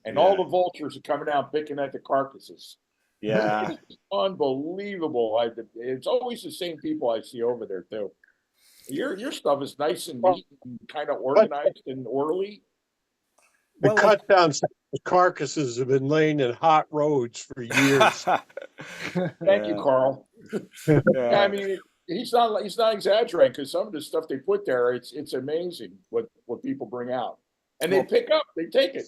[SPEAKER 4] and all the vultures are coming out picking at the carcasses.
[SPEAKER 1] Yeah.
[SPEAKER 4] It's unbelievable. It's always the same people I see over there too. Your stuff is nice and neat and kind of organized and orderly.
[SPEAKER 3] The
[SPEAKER 1] Well, like,
[SPEAKER 3] cut down carcasses have been laying in hot roads for years.
[SPEAKER 4] Thank you, Carl. Yeah, I
[SPEAKER 1] yeah.
[SPEAKER 4] mean, he's not exaggerating because some of the stuff they put there, it's amazing what people bring out, and they
[SPEAKER 1] Well,
[SPEAKER 4] pick up, they take it.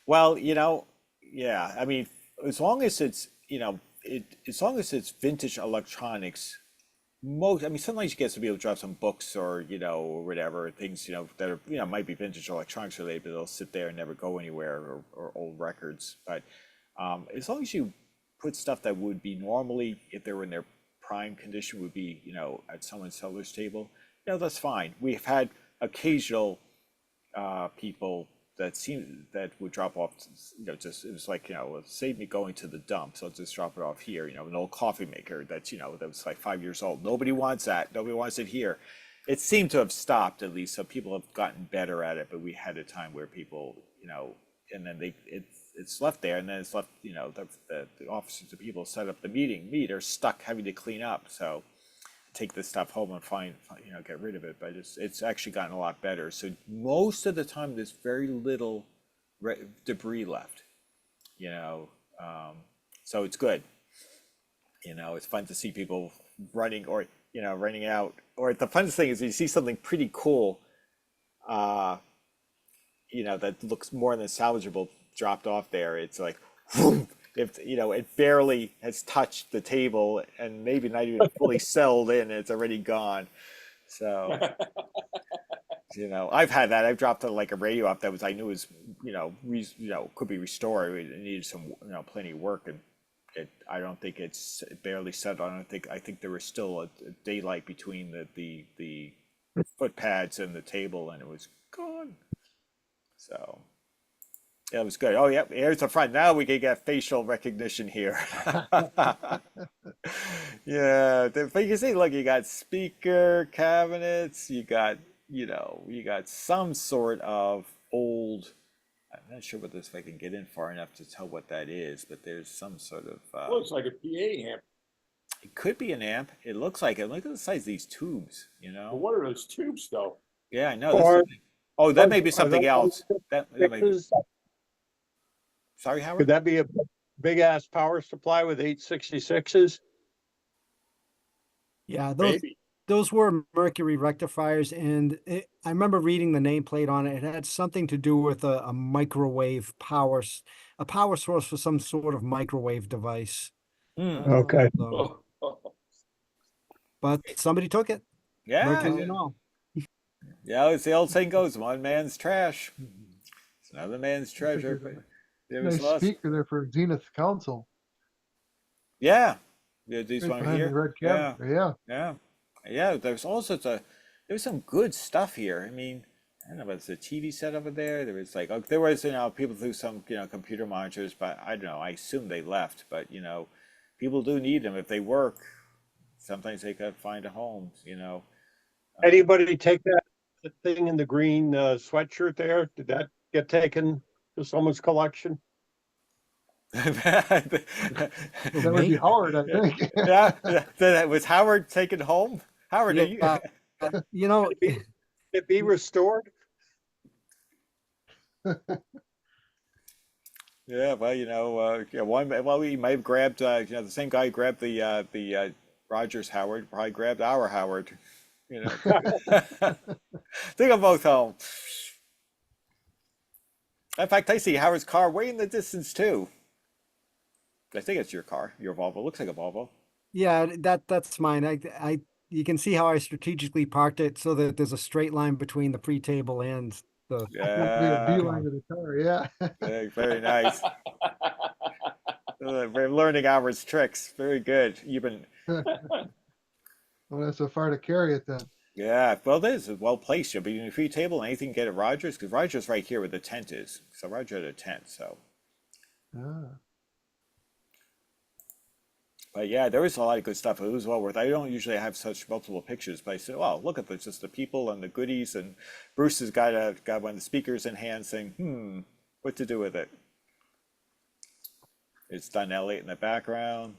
[SPEAKER 1] well, yeah. I mean, as long as it's, as long as it's vintage electronics, I mean, sometimes you get some people drop some books or, or whatever, things, that are, might be vintage electronics related, but they'll sit there and never go anywhere, or old records. But as long as you put stuff that would be normally, if they were in their prime condition, would be, at someone's seller's table, that's fine. We've had occasional people that would drop off, just, it was like, save me going to the dump, so I'll just drop it off here, an old coffee maker that's, that was like 5 years old. Nobody wants that. Nobody wants it here. It seemed to have stopped, at least. So people have gotten better at it, but we had a time where people, and then it's left there, and then it's left, the officers, the people set up the meet are stuck having to clean up. So take this stuff home and get rid of it. But it's actually gotten a lot better. So most of the time, there's very little debris left. So it's good. It's fun to see people running or running out. Or the funnest thing is you see something pretty cool, that looks more than salvageable dropped off there. It's like, whoom, if it barely has touched the table and maybe not even fully settled in, it's already gone. So I've had that. I've dropped like a radio up that I knew was could be restored. It needed some plenty of work, and I don't think it's barely settled. I think there was still a daylight between the foot pads and the table, and it was gone. So yeah, it was good. Oh, yeah, here's the front. Now we can get facial recognition here. Yeah, but you can see, look, you got speaker cabinets. You got, you got some sort of old. I'm not sure what this, if I can get in far enough to tell what that is, but there's some sort of.
[SPEAKER 4] Looks like a PA amp.
[SPEAKER 1] It could be an amp. It looks like it. Look at the size of these tubes.
[SPEAKER 4] But what are those tubes, though?
[SPEAKER 1] Yeah, I know.
[SPEAKER 3] Or-
[SPEAKER 1] Oh, that may be
[SPEAKER 3] Are
[SPEAKER 1] something
[SPEAKER 3] those
[SPEAKER 1] else. That may be.
[SPEAKER 3] fixes?
[SPEAKER 1] Sorry, Howard.
[SPEAKER 3] Could that be a big ass power supply with 866s?
[SPEAKER 7] Yeah,
[SPEAKER 4] Maybe.
[SPEAKER 7] those were mercury rectifiers, and I remember reading the nameplate on it. It had something to do with a microwave a power source for some sort of microwave device.
[SPEAKER 3] Okay.
[SPEAKER 7] So- but somebody took it.
[SPEAKER 1] Yeah,
[SPEAKER 7] Mercury and all.
[SPEAKER 1] yeah. It's the old saying goes: one man's trash, it's another man's treasure. There was
[SPEAKER 8] Nice
[SPEAKER 1] lost.
[SPEAKER 8] speaker there for Zenith Council.
[SPEAKER 1] Yeah, these
[SPEAKER 8] Right
[SPEAKER 1] one
[SPEAKER 8] behind
[SPEAKER 1] here.
[SPEAKER 8] the red
[SPEAKER 1] Yeah,
[SPEAKER 8] cabinet.
[SPEAKER 1] yeah, yeah. There's all sorts of. There's some good stuff here. I mean, I don't know if it's a TV set over there. There was like, there was, people threw some, computer monitors, but I don't know. I assume they left, but people do need them if they work. Sometimes they could find a home.
[SPEAKER 3] Anybody take that thing in the green sweatshirt there? Did that get taken to someone's collection?
[SPEAKER 8] That would be Howard, I think.
[SPEAKER 1] Yeah, that was Howard taken home. Howard, are you?
[SPEAKER 7] Yeah, you know,
[SPEAKER 3] Could it be restored?
[SPEAKER 1] Yeah, well, he might have grabbed, the same guy who grabbed the Rogers Howard, probably grabbed our Howard. Take them both home. In fact, I see Howard's car way in the distance too. I think it's your car, your Volvo. Looks like a Volvo.
[SPEAKER 7] yeah, that's mine. You can see how I strategically parked it so that there's a straight line between the pre-table and the.
[SPEAKER 8] Made a
[SPEAKER 1] Yeah,
[SPEAKER 8] beeline to the car, yeah.
[SPEAKER 1] very nice. We're learning Howard's tricks. Very good. You've been.
[SPEAKER 8] Well, that's so far to carry it then.
[SPEAKER 1] Yeah, well, it is well placed. You'll be in a free table and anything you get at Rogers, because Rogers right here where the tent is. So Roger had a tent, so.
[SPEAKER 8] Ah.
[SPEAKER 1] But yeah, there was a lot of good stuff. It was well worth. I don't usually have such multiple pictures, but I said, "Well, look at this, just the people and the goodies." And Bruce has got one of the speakers in hand, saying, "What to do with it?" It's done Elliott in the background.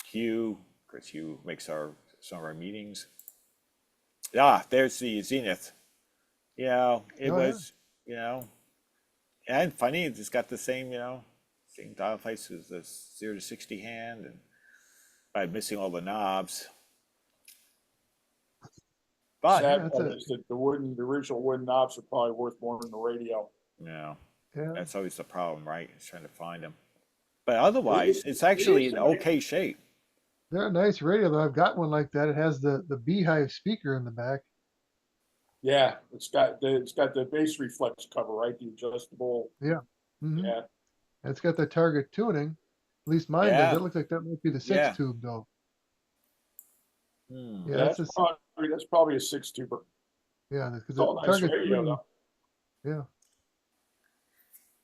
[SPEAKER 1] Hugh, because Hugh makes some of our meetings. Ah, there's the Zenith. It
[SPEAKER 8] Oh, yeah.
[SPEAKER 1] was, and funny, it's got the same, same dial face as the 0 to 60 hand, and by missing all the knobs. But
[SPEAKER 8] Yeah,
[SPEAKER 4] Sad
[SPEAKER 8] it's
[SPEAKER 4] part
[SPEAKER 8] a
[SPEAKER 4] is that the original wooden knobs are probably worth more than the radio.
[SPEAKER 8] yeah.
[SPEAKER 1] that's always the problem, right? It's trying to find them. But otherwise, it's actually
[SPEAKER 4] is
[SPEAKER 1] in
[SPEAKER 4] a nice-
[SPEAKER 1] okay shape.
[SPEAKER 8] They're a nice radio though. I've got one like that. It has the beehive speaker in the back.
[SPEAKER 4] Yeah, it's got the bass reflex cover, right? The adjustable.
[SPEAKER 8] Yeah. Hmm.
[SPEAKER 4] Yeah,
[SPEAKER 8] It's got the target tuning. At least mine does.
[SPEAKER 1] Yeah.
[SPEAKER 8] That looks like that might be the
[SPEAKER 1] Yeah.
[SPEAKER 8] 6-tube though.
[SPEAKER 1] Hmm.
[SPEAKER 8] Yeah,
[SPEAKER 4] that's
[SPEAKER 8] that's
[SPEAKER 4] probably a 6-tuber.
[SPEAKER 8] yeah, because
[SPEAKER 4] It's
[SPEAKER 8] the
[SPEAKER 4] all nice
[SPEAKER 8] target
[SPEAKER 4] radio
[SPEAKER 8] tuning.
[SPEAKER 4] though.
[SPEAKER 8] Yeah.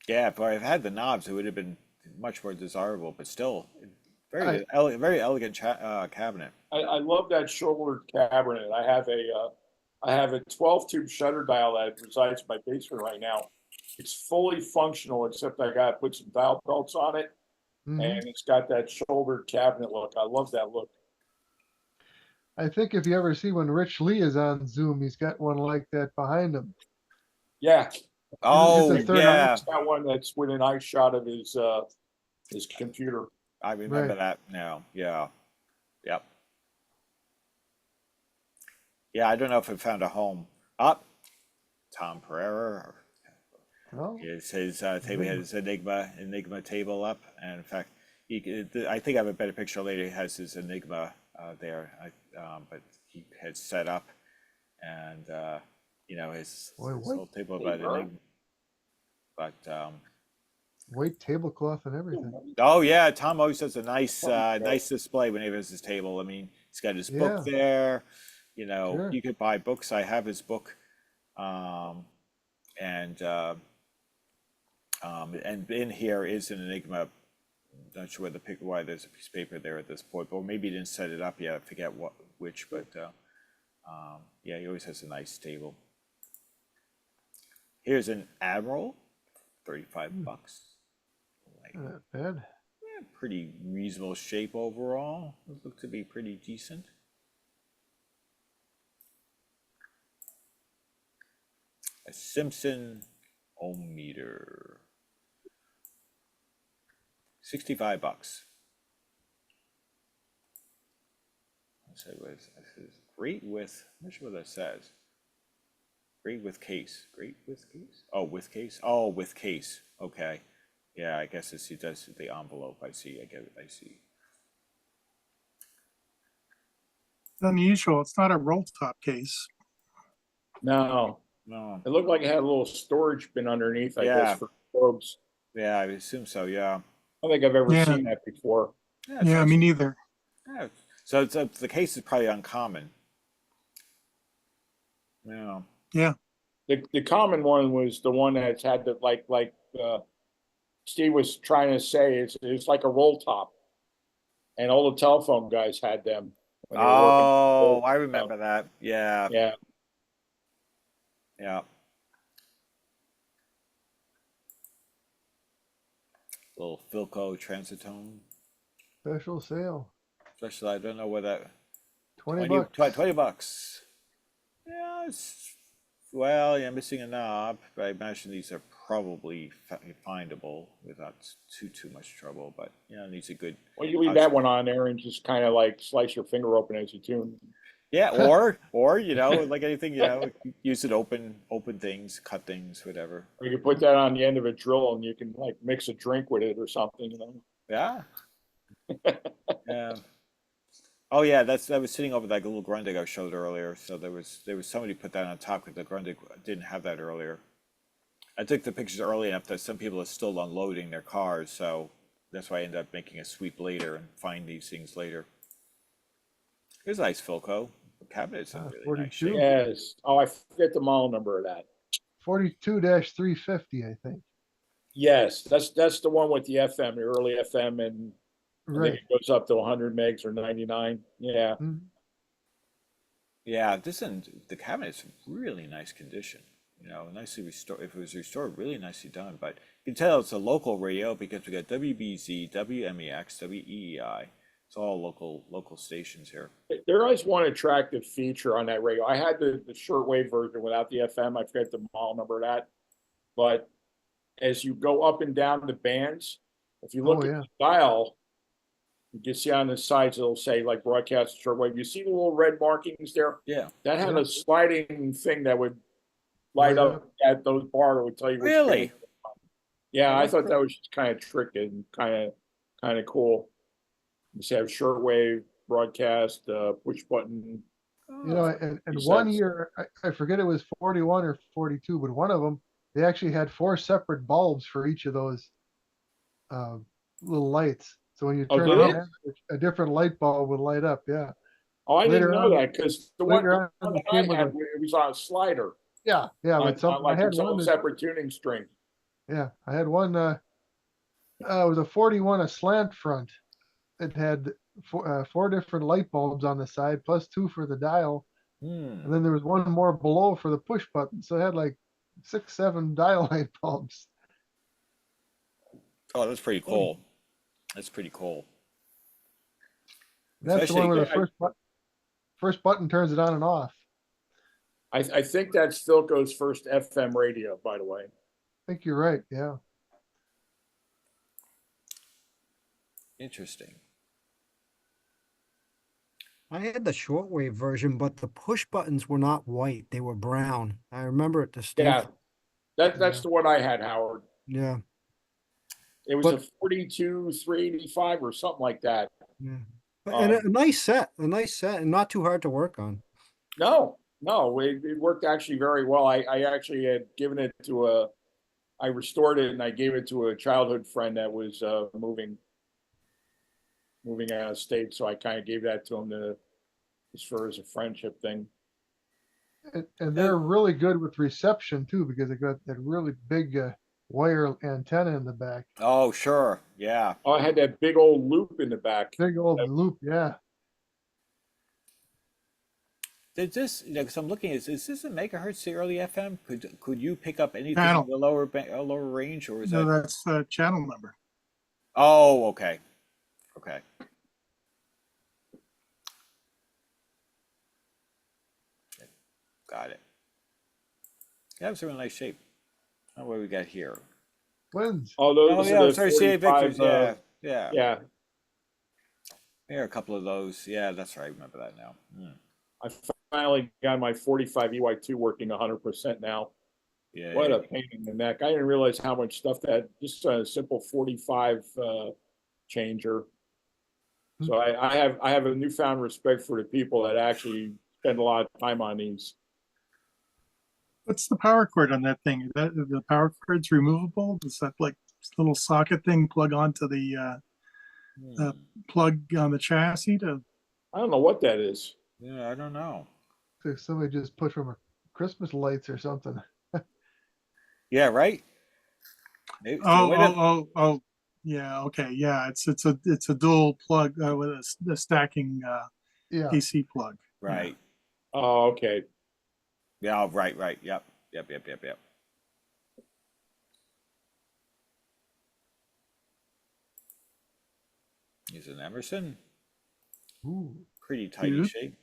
[SPEAKER 1] Yeah, if I had the knobs, it would have been much more desirable. But still,
[SPEAKER 8] I-
[SPEAKER 1] very elegant cabinet.
[SPEAKER 4] I love that shoulder cabinet. I have a 12-tube shutter dial that resides in my basement right now. It's fully functional, except I got to put some dial belts on it,
[SPEAKER 8] Mhm.
[SPEAKER 4] and it's got that shoulder cabinet look. I love that look.
[SPEAKER 8] I think if you ever see when Rich Lee is on Zoom, he's got one like that behind him.
[SPEAKER 4] Yeah,
[SPEAKER 1] Oh,
[SPEAKER 8] a third
[SPEAKER 1] yeah,
[SPEAKER 4] he's got one that's within eye shot of his computer.
[SPEAKER 1] I remember
[SPEAKER 8] Right.
[SPEAKER 1] that now. Yeah, yep. Yeah, I don't know if it found a home. Up, Tom Pereira.
[SPEAKER 8] Oh,
[SPEAKER 1] His table he had his Enigma table up, and in fact, I think I have a better picture later. He has his Enigma there, but he had set up, and his
[SPEAKER 8] Boy,
[SPEAKER 1] his
[SPEAKER 8] what-
[SPEAKER 1] whole table about Enigma. But
[SPEAKER 8] white tablecloth and everything.
[SPEAKER 1] oh yeah, Tom always does a nice display when he has his table. I mean, he's got his book
[SPEAKER 8] Yeah.
[SPEAKER 1] there.
[SPEAKER 8] Sure.
[SPEAKER 1] You could buy books. I have his book, and in here is an Enigma. Not sure why there's a piece of paper there at this point, but maybe he didn't set it up yet. I forget which, but yeah, he always has a nice table. Here's an Admiral, $35. Like,
[SPEAKER 8] Not bad.
[SPEAKER 1] pretty reasonable shape overall. Those look to be pretty decent. A Simpson ohm meter, $65. So it says great with. I'm not sure what that says. Great with case. Great with case. Oh, with case. Oh, with case. Okay. Yeah, I guess it does the envelope. I see. I get it. I see.
[SPEAKER 5] It's unusual. It's not a roll top case.
[SPEAKER 4] No,
[SPEAKER 1] No.
[SPEAKER 4] it looked like it had a little storage bin underneath. I
[SPEAKER 1] Yeah.
[SPEAKER 4] guess for probes.
[SPEAKER 1] Yeah, I assume so. Yeah.
[SPEAKER 4] I don't think I've ever
[SPEAKER 5] Yeah.
[SPEAKER 4] seen that before.
[SPEAKER 1] Yeah. It's
[SPEAKER 5] Yeah,
[SPEAKER 1] nice.
[SPEAKER 5] me neither.
[SPEAKER 1] Yeah. So the case is probably uncommon. Yeah.
[SPEAKER 5] Yeah.
[SPEAKER 4] The common one was the one that's had the like Steve was trying to say it's like a roll top, and all the telephone guys had them. When they were
[SPEAKER 1] Oh,
[SPEAKER 4] working.
[SPEAKER 1] I remember that. Yeah.
[SPEAKER 4] Yeah,
[SPEAKER 1] Yeah. Little Philco transitone.
[SPEAKER 8] Special sale.
[SPEAKER 1] Especially, I don't know what that.
[SPEAKER 8] 20 bucks.
[SPEAKER 1] $20. Yeah, well, yeah, missing a knob, but I imagine these are probably findable without too much trouble. But it needs a good.
[SPEAKER 4] well, you leave that one on there and just kind of like slice your finger open as you tune.
[SPEAKER 1] Yeah, or like anything, use it open things, cut things, whatever.
[SPEAKER 4] Or you put that on the end of a drill and you can like mix a drink with it or something.
[SPEAKER 1] Yeah. Yeah. Oh yeah, that was sitting over that little Grundig I showed earlier. So there was somebody put that on top because the Grundig didn't have that earlier. I took the pictures early enough that some people are still unloading their cars, so that's why I ended up making a sweep later and find these things later. Here's a nice Philco. The cabinet's in really nice
[SPEAKER 8] 42.
[SPEAKER 1] shape.
[SPEAKER 4] Yes. Oh, I forget the model number of that.
[SPEAKER 8] 42-350, I think.
[SPEAKER 4] Yes, that's the one with the FM, the early FM, and I
[SPEAKER 8] Right.
[SPEAKER 4] think it goes up to 100 megs or 99. Yeah.
[SPEAKER 8] Mhm.
[SPEAKER 1] Yeah, the cabinet's in really nice condition. Nicely restored. If it was restored, really nicely done. But You can tell it's a local radio because we got WBZ, WMEX, WEEI. It's all local stations here.
[SPEAKER 4] There is one attractive feature on that radio. I had the shortwave version without the FM. I forget the model number of that. But as you go up and down the bands, if you look
[SPEAKER 8] Oh,
[SPEAKER 4] at
[SPEAKER 8] yeah.
[SPEAKER 4] the dial, you can see on the sides it'll say like broadcast shortwave. You see the little red markings there?
[SPEAKER 1] Yeah.
[SPEAKER 4] That had
[SPEAKER 8] Yeah.
[SPEAKER 4] a sliding thing that would light up at those bars. It would tell you which
[SPEAKER 1] Really?
[SPEAKER 4] band. Yeah,
[SPEAKER 1] Oh,
[SPEAKER 4] I
[SPEAKER 1] that's
[SPEAKER 4] thought that was just kind of tricky and kind of cool. You see, have shortwave broadcast, push button.
[SPEAKER 8] You know, and
[SPEAKER 4] Makes
[SPEAKER 8] one
[SPEAKER 4] sense.
[SPEAKER 8] year, I forget it was 41 or 42, but one of them, they actually had 4 separate bulbs for each of those uh, little lights. So when you
[SPEAKER 4] Oh,
[SPEAKER 8] turn
[SPEAKER 4] did
[SPEAKER 8] it
[SPEAKER 4] it?
[SPEAKER 8] on, a different light bulb would light up. Yeah.
[SPEAKER 4] Oh, I didn't
[SPEAKER 8] Later
[SPEAKER 4] know
[SPEAKER 8] on,
[SPEAKER 4] that because the
[SPEAKER 8] later on,
[SPEAKER 4] one
[SPEAKER 8] it
[SPEAKER 4] that I
[SPEAKER 8] came with
[SPEAKER 4] had,
[SPEAKER 8] a,
[SPEAKER 4] it was on a slider,
[SPEAKER 8] yeah, but
[SPEAKER 4] on
[SPEAKER 8] I
[SPEAKER 4] like
[SPEAKER 8] had
[SPEAKER 4] its own
[SPEAKER 8] one that,
[SPEAKER 4] separate tuning string.
[SPEAKER 8] yeah, I had one, it was a 41, a slant front. It had 4 different light bulbs on the side, plus 2 for the dial.
[SPEAKER 1] Hmm.
[SPEAKER 8] And then there was one more below for the push button. So it had like 6, 7 dial light bulbs.
[SPEAKER 1] Oh, that's pretty cool. That's pretty cool.
[SPEAKER 8] That's the one where the
[SPEAKER 4] Especially-
[SPEAKER 8] first button turns it on and off.
[SPEAKER 4] I think that still goes first FM radio, by the way.
[SPEAKER 8] I think you're right. Yeah.
[SPEAKER 1] Interesting.
[SPEAKER 7] I had the shortwave version, but the push buttons were not white; they were brown. I remember it distinctly.
[SPEAKER 4] Yeah, that's the one I had, Howard.
[SPEAKER 7] Yeah,
[SPEAKER 4] It was
[SPEAKER 7] But-
[SPEAKER 4] a 42 385 or something like that.
[SPEAKER 7] yeah. And
[SPEAKER 4] Um,
[SPEAKER 7] a nice set, and not too hard to work on.
[SPEAKER 4] No, it worked actually very well. I actually had given it to I restored it and I gave it to a childhood friend that was moving out of state. So I kind of gave that to him just for as a friendship thing.
[SPEAKER 8] And they're really good with reception too, because they got that really big wire antenna in the back.
[SPEAKER 1] Oh, sure. Yeah.
[SPEAKER 4] Oh, I had that big old loop in the back.
[SPEAKER 8] Big old loop. Yeah.
[SPEAKER 1] Did this, because I'm looking, is this a megahertz, the early FM? Could you pick up anything
[SPEAKER 5] Channel.
[SPEAKER 1] in the lower range, or is
[SPEAKER 5] No,
[SPEAKER 1] that?
[SPEAKER 5] that's the channel number.
[SPEAKER 1] Oh, okay. Okay. Got it. Yeah, it's a really nice shape. Oh, what do we got here?
[SPEAKER 8] Twins.
[SPEAKER 4] Oh, those
[SPEAKER 1] Oh,
[SPEAKER 4] are
[SPEAKER 1] yeah,
[SPEAKER 4] the
[SPEAKER 1] sorry, CA
[SPEAKER 4] 45,
[SPEAKER 1] Victors. Yeah, yeah.
[SPEAKER 4] yeah.
[SPEAKER 1] There are a couple of those. Yeah, that's right. I remember that now. Hmm.
[SPEAKER 4] I finally got my 45 EY2 working 100% now.
[SPEAKER 1] Yeah.
[SPEAKER 4] What a pain in the neck. I didn't realize how much stuff that just a simple 45 changer. So I have a newfound respect for the people that actually spend a lot of time on these.
[SPEAKER 5] What's the power cord on that thing? That the power cord's removable? Does that like little socket thing plug onto the
[SPEAKER 1] Hmm.
[SPEAKER 5] plug on the chassis to?
[SPEAKER 4] I don't know what that is.
[SPEAKER 1] Yeah, I don't know.
[SPEAKER 8] So somebody just put from a Christmas lights or something.
[SPEAKER 1] Yeah, right. Maybe,
[SPEAKER 5] Oh, yeah. Okay, yeah. It's a dual plug with a stacking
[SPEAKER 8] Yeah.
[SPEAKER 5] AC plug.
[SPEAKER 1] right.
[SPEAKER 4] Oh, okay.
[SPEAKER 1] Yeah, right. Yep. He's an Emerson.
[SPEAKER 8] Ooh.
[SPEAKER 1] Pretty tidy
[SPEAKER 5] Mhm.
[SPEAKER 1] shape.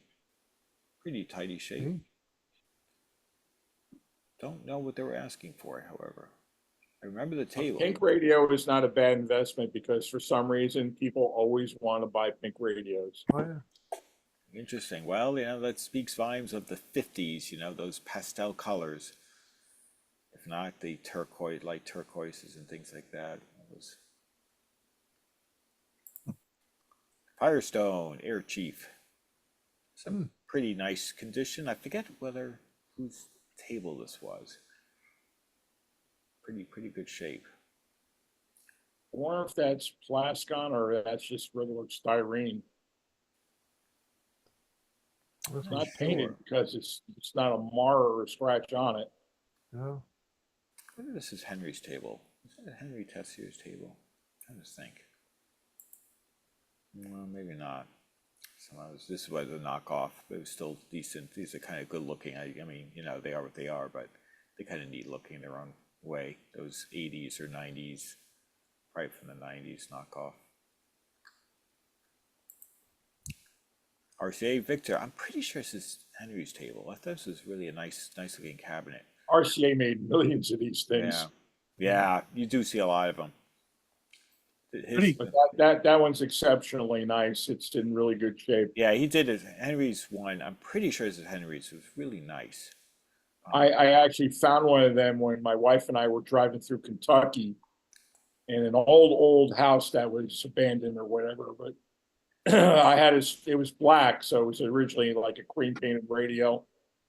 [SPEAKER 1] Pretty tidy shape.
[SPEAKER 8] Okay.
[SPEAKER 1] Don't know what they were asking for, however. I remember the table.
[SPEAKER 4] Pink radio is not a bad investment because for some reason people always want to buy pink radios.
[SPEAKER 8] Oh, yeah.
[SPEAKER 1] Interesting. Well, that speaks volumes of the 50s, those pastel colors. If not the turquoise, light turquoises and things like that. Those... Firestone, Air Chief. Some pretty nice condition. I forget whose table this was. Pretty good shape.
[SPEAKER 4] I wonder if that's plascon or that's just regular styrene. It's not painted because it's not a mar or a scratch on it.
[SPEAKER 8] No.
[SPEAKER 1] Maybe this is Henry's table. Is that Henry Tessier's table? I'm trying to think. Well, maybe not. This was a knockoff, but it was still decent. These are kind of good looking. I mean, they are what they are, but they're kind of neat looking. Their own away. Those 80s or 90s, right from the 90s knockoff. RCA Victor, I'm pretty sure this is Henry's table. I thought this was really a nice looking cabinet.
[SPEAKER 4] RCA made millions of these things.
[SPEAKER 1] Yeah, you do see a lot of them.
[SPEAKER 4] But that one's exceptionally nice. It's in really good shape.
[SPEAKER 1] Yeah, he did it. Henry's one. I'm pretty sure this is Henry's. It was really nice.
[SPEAKER 4] I actually found one of them when my wife and I were driving through Kentucky in an old house that was abandoned or whatever. But it was black, so it was originally like a cream painted radio.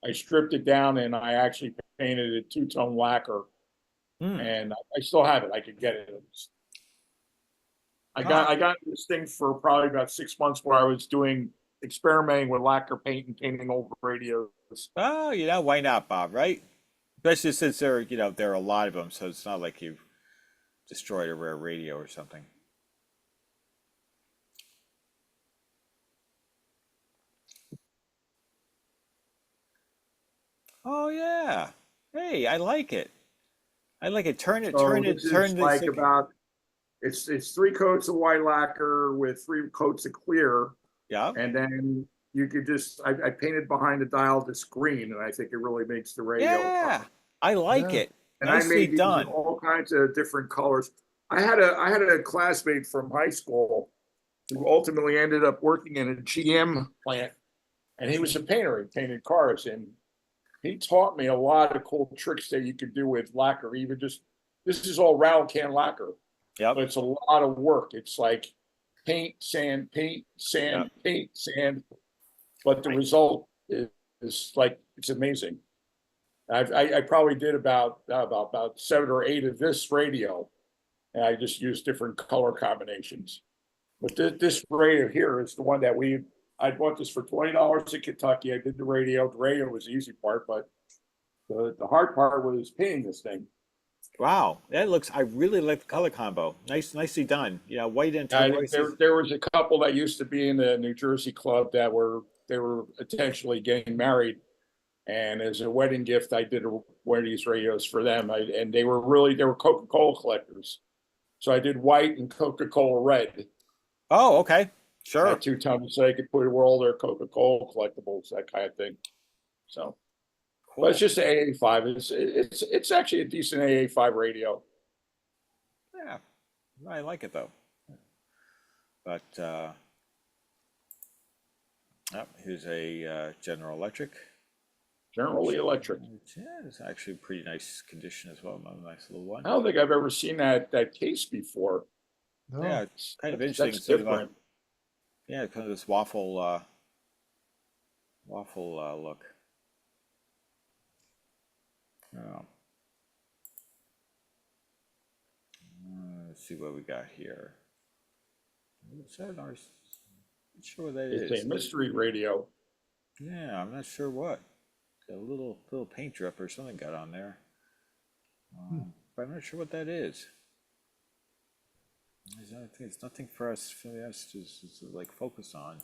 [SPEAKER 4] I stripped it down and I actually painted it two-tone lacquer. And I still have it. I could get it. I got this thing for probably about 6 months where I was experimenting with lacquer paint and painting over radios.
[SPEAKER 1] Oh, why not, Bob, right? Especially since there are a lot of them, so it's not like you've destroyed a rare radio or something. Oh yeah. Hey, I like it. Turn it.
[SPEAKER 4] It's 3 coats of white lacquer with 3 coats of clear.
[SPEAKER 1] Yeah.
[SPEAKER 4] And then you could I painted behind the dial this green, and I think it really makes the radio.
[SPEAKER 1] Yeah, I like it.
[SPEAKER 4] And
[SPEAKER 1] Nicely
[SPEAKER 4] I made
[SPEAKER 1] done.
[SPEAKER 4] all kinds of different colors. I had a classmate from high school who ultimately ended up working in a GM plant, and he was a painter. He painted cars, and he taught me a lot of cool tricks that you could do with lacquer. This is all rattle can lacquer.
[SPEAKER 1] Yeah,
[SPEAKER 4] but it's a lot of work. It's like paint, sand, paint, sand, paint, sand. But the result is like, it's amazing. I probably did about 7 or 8 of this radio, and I just used different color combinations. But this radio here is the one that I bought this for $20 in Kentucky. I did the radio. The radio was the easy part, but the hard part was painting this thing.
[SPEAKER 1] Wow, I really like the color combo. Nicely done. White and turquoise.
[SPEAKER 4] There was a couple that used to be in the New Jersey club that were potentially getting married, and as a wedding gift, I did one of these radios for them. And they were Coca-Cola collectors, so I did white and Coca-Cola red.
[SPEAKER 1] Oh, okay, sure.
[SPEAKER 4] 2 tones, so they could put all their Coca-Cola collectibles, that kind of thing. So. Cool. But it's just an AA5. It's actually a decent AA5 radio.
[SPEAKER 1] Yeah, I like it though. But here's a General Electric.
[SPEAKER 4] General Electric.
[SPEAKER 1] Yeah, it's actually pretty nice condition as well. A nice little one.
[SPEAKER 4] I don't think I've ever seen that case before.
[SPEAKER 8] No.
[SPEAKER 1] Yeah, it's kind of interesting.
[SPEAKER 4] That's different.
[SPEAKER 1] Yeah, kind of this waffle look. Oh. Let's see what we got here. Is that not sure what that is.
[SPEAKER 4] It's a mystery radio.
[SPEAKER 1] Yeah, I'm not sure what. Got a little paint drip or something got on there. But I'm not sure what that is. It's nothing for us to like focus on.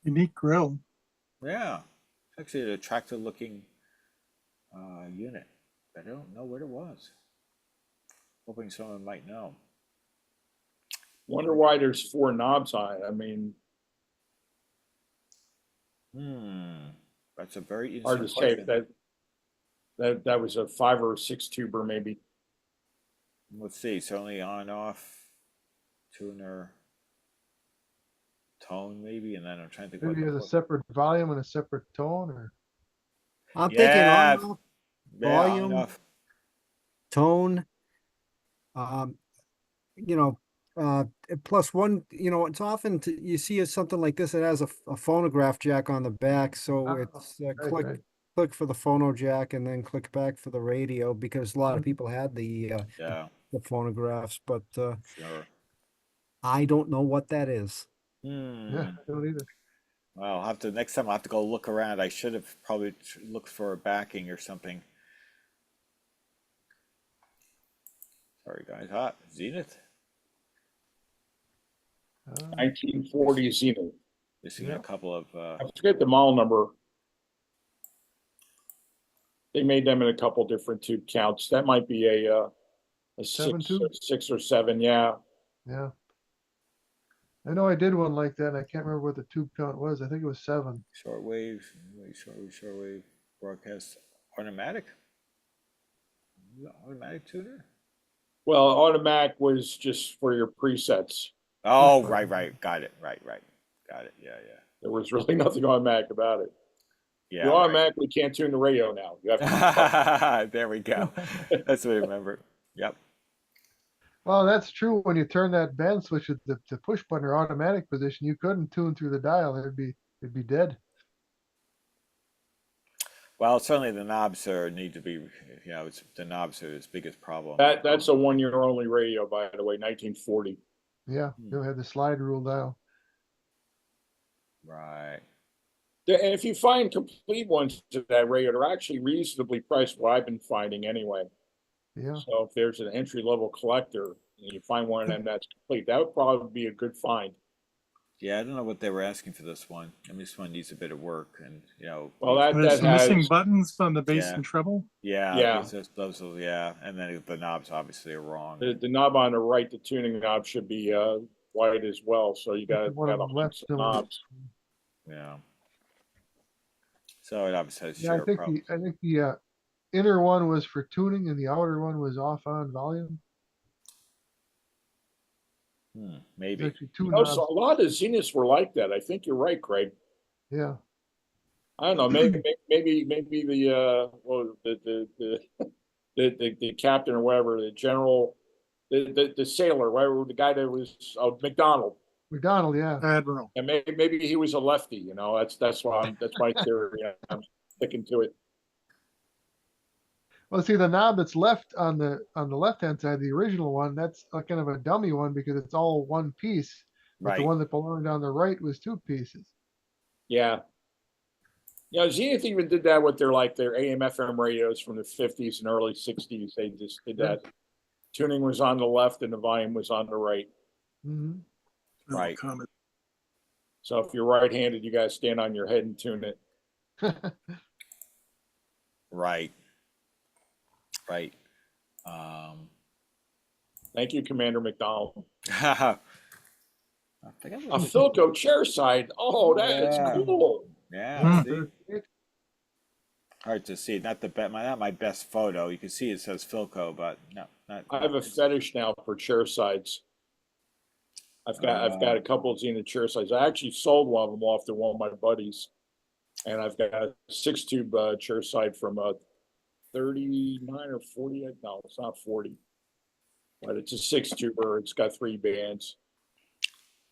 [SPEAKER 5] Unique grill.
[SPEAKER 1] Yeah, it's actually an attractive looking unit. I don't know what it was. Hoping someone might know.
[SPEAKER 4] Wonder why there's 4 knobs on it. I mean,
[SPEAKER 1] that's a very
[SPEAKER 4] hard to say. That was a 5 or 6 tuber maybe.
[SPEAKER 1] Let's see. It's only on off tuner tone maybe, and then I'm trying to think.
[SPEAKER 8] Maybe it has a separate volume and a separate tone, or
[SPEAKER 7] I'm thinking on off,
[SPEAKER 1] yeah,
[SPEAKER 7] volume,
[SPEAKER 1] on off.
[SPEAKER 7] tone, plus one, it's often you see something like this, it has a phonograph jack on the back, so it's
[SPEAKER 8] right.
[SPEAKER 7] click for the phono jack and then click back for the radio, because a lot of people had the phonographs, but
[SPEAKER 1] Sure.
[SPEAKER 7] I don't know what that is.
[SPEAKER 8] Yeah, I don't either.
[SPEAKER 1] Well, next time I'll have to go look around. I should have probably looked for a backing or something. Sorry, guys. Zenith.
[SPEAKER 4] 1940 Zenith.
[SPEAKER 1] Missing a couple of.
[SPEAKER 4] I forget the model number. They made them in a couple different tube counts. That might be a
[SPEAKER 8] 7 tube?
[SPEAKER 4] 6 or 7. Yeah.
[SPEAKER 8] Yeah. I know I did one like that. I can't remember what the tube count was. I think it was 7.
[SPEAKER 1] Shortwave, shortwave broadcast automatic? Automatic tuner?
[SPEAKER 4] Well, automatic was just for your presets.
[SPEAKER 1] Oh, right. Got it. Got it. Yeah.
[SPEAKER 4] There was really nothing automatic about it.
[SPEAKER 1] Yeah.
[SPEAKER 4] You automatically can't tune the radio now. You have to
[SPEAKER 1] There we go. That's what I remember. Yep.
[SPEAKER 8] Well, that's true. When you turn that band switch to the push button or automatic position, you couldn't tune through the dial. It'd be dead.
[SPEAKER 1] Well, certainly the knobs need to be, the knobs are its biggest problem.
[SPEAKER 4] That's a 1 year only radio, by the way, 1940.
[SPEAKER 8] Yeah, you have the slide rule dial.
[SPEAKER 1] Right.
[SPEAKER 4] And if you find complete ones to that radio, they're actually reasonably priced, what I've been finding anyway.
[SPEAKER 8] Yeah.
[SPEAKER 4] So if there's an entry level collector and you find one of them that's complete, that would probably be a good find.
[SPEAKER 1] Yeah, I don't know what they were asking for this one. I mean, this one needs a bit of work, and
[SPEAKER 4] Well,
[SPEAKER 5] There's
[SPEAKER 4] that has
[SPEAKER 5] missing buttons on the bass
[SPEAKER 1] Yeah.
[SPEAKER 5] and treble.
[SPEAKER 4] Yeah.
[SPEAKER 1] And then the knobs obviously are wrong.
[SPEAKER 4] the knob on the right, the tuning knob should be white as well. So you got
[SPEAKER 8] One of
[SPEAKER 4] to
[SPEAKER 8] them left still.
[SPEAKER 4] knobs.
[SPEAKER 1] Yeah. So it obviously has
[SPEAKER 8] Yeah, I
[SPEAKER 1] zero
[SPEAKER 8] think
[SPEAKER 1] problems.
[SPEAKER 8] the inner one was for tuning and the outer one was off on volume.
[SPEAKER 1] Maybe.
[SPEAKER 8] There's actually 2
[SPEAKER 4] You know,
[SPEAKER 8] knobs.
[SPEAKER 4] so a lot of Zeniths were like that. I think you're right, Craig.
[SPEAKER 8] Yeah.
[SPEAKER 4] I don't know. Maybe the captain or whatever, the general, the sailor, whatever, the guy that was McDonald,
[SPEAKER 8] McDonald, yeah.
[SPEAKER 5] Admiral.
[SPEAKER 4] and maybe he was a lefty. That's why that's my theory. I'm sticking to it.
[SPEAKER 8] Well, see, the knob that's left on the left-hand side, the original one, that's a kind of a dummy one because it's all one piece. But the
[SPEAKER 1] Right.
[SPEAKER 8] one that belonged on the right was 2 pieces.
[SPEAKER 4] Yeah. Zenith even did that with their AM/FM radios from the 50s and early 60s. They just did that. Tuning was on the left and the volume was on the right.
[SPEAKER 8] Hmm.
[SPEAKER 1] Right.
[SPEAKER 5] Comment.
[SPEAKER 4] So if you're right-handed, you got to stand on your head and tune it.
[SPEAKER 1] Right.
[SPEAKER 4] Thank you, Commander McDonald.
[SPEAKER 1] I forget
[SPEAKER 4] A
[SPEAKER 1] what
[SPEAKER 4] Philco chair side. Oh, that is
[SPEAKER 1] Yeah.
[SPEAKER 4] cool.
[SPEAKER 1] Yeah.
[SPEAKER 5] Hmm.
[SPEAKER 1] See? Hard to see. Not my best photo. You can see it says Philco, but no, not.
[SPEAKER 4] I have a fetish now for chair sides. I've got a couple of Zenith chair sides. I actually sold one of them off to one of my buddies, and I've got a 6-tube chair side from 39 or 40. No, it's not 40, but it's a 6-tuber. It's got 3 bands.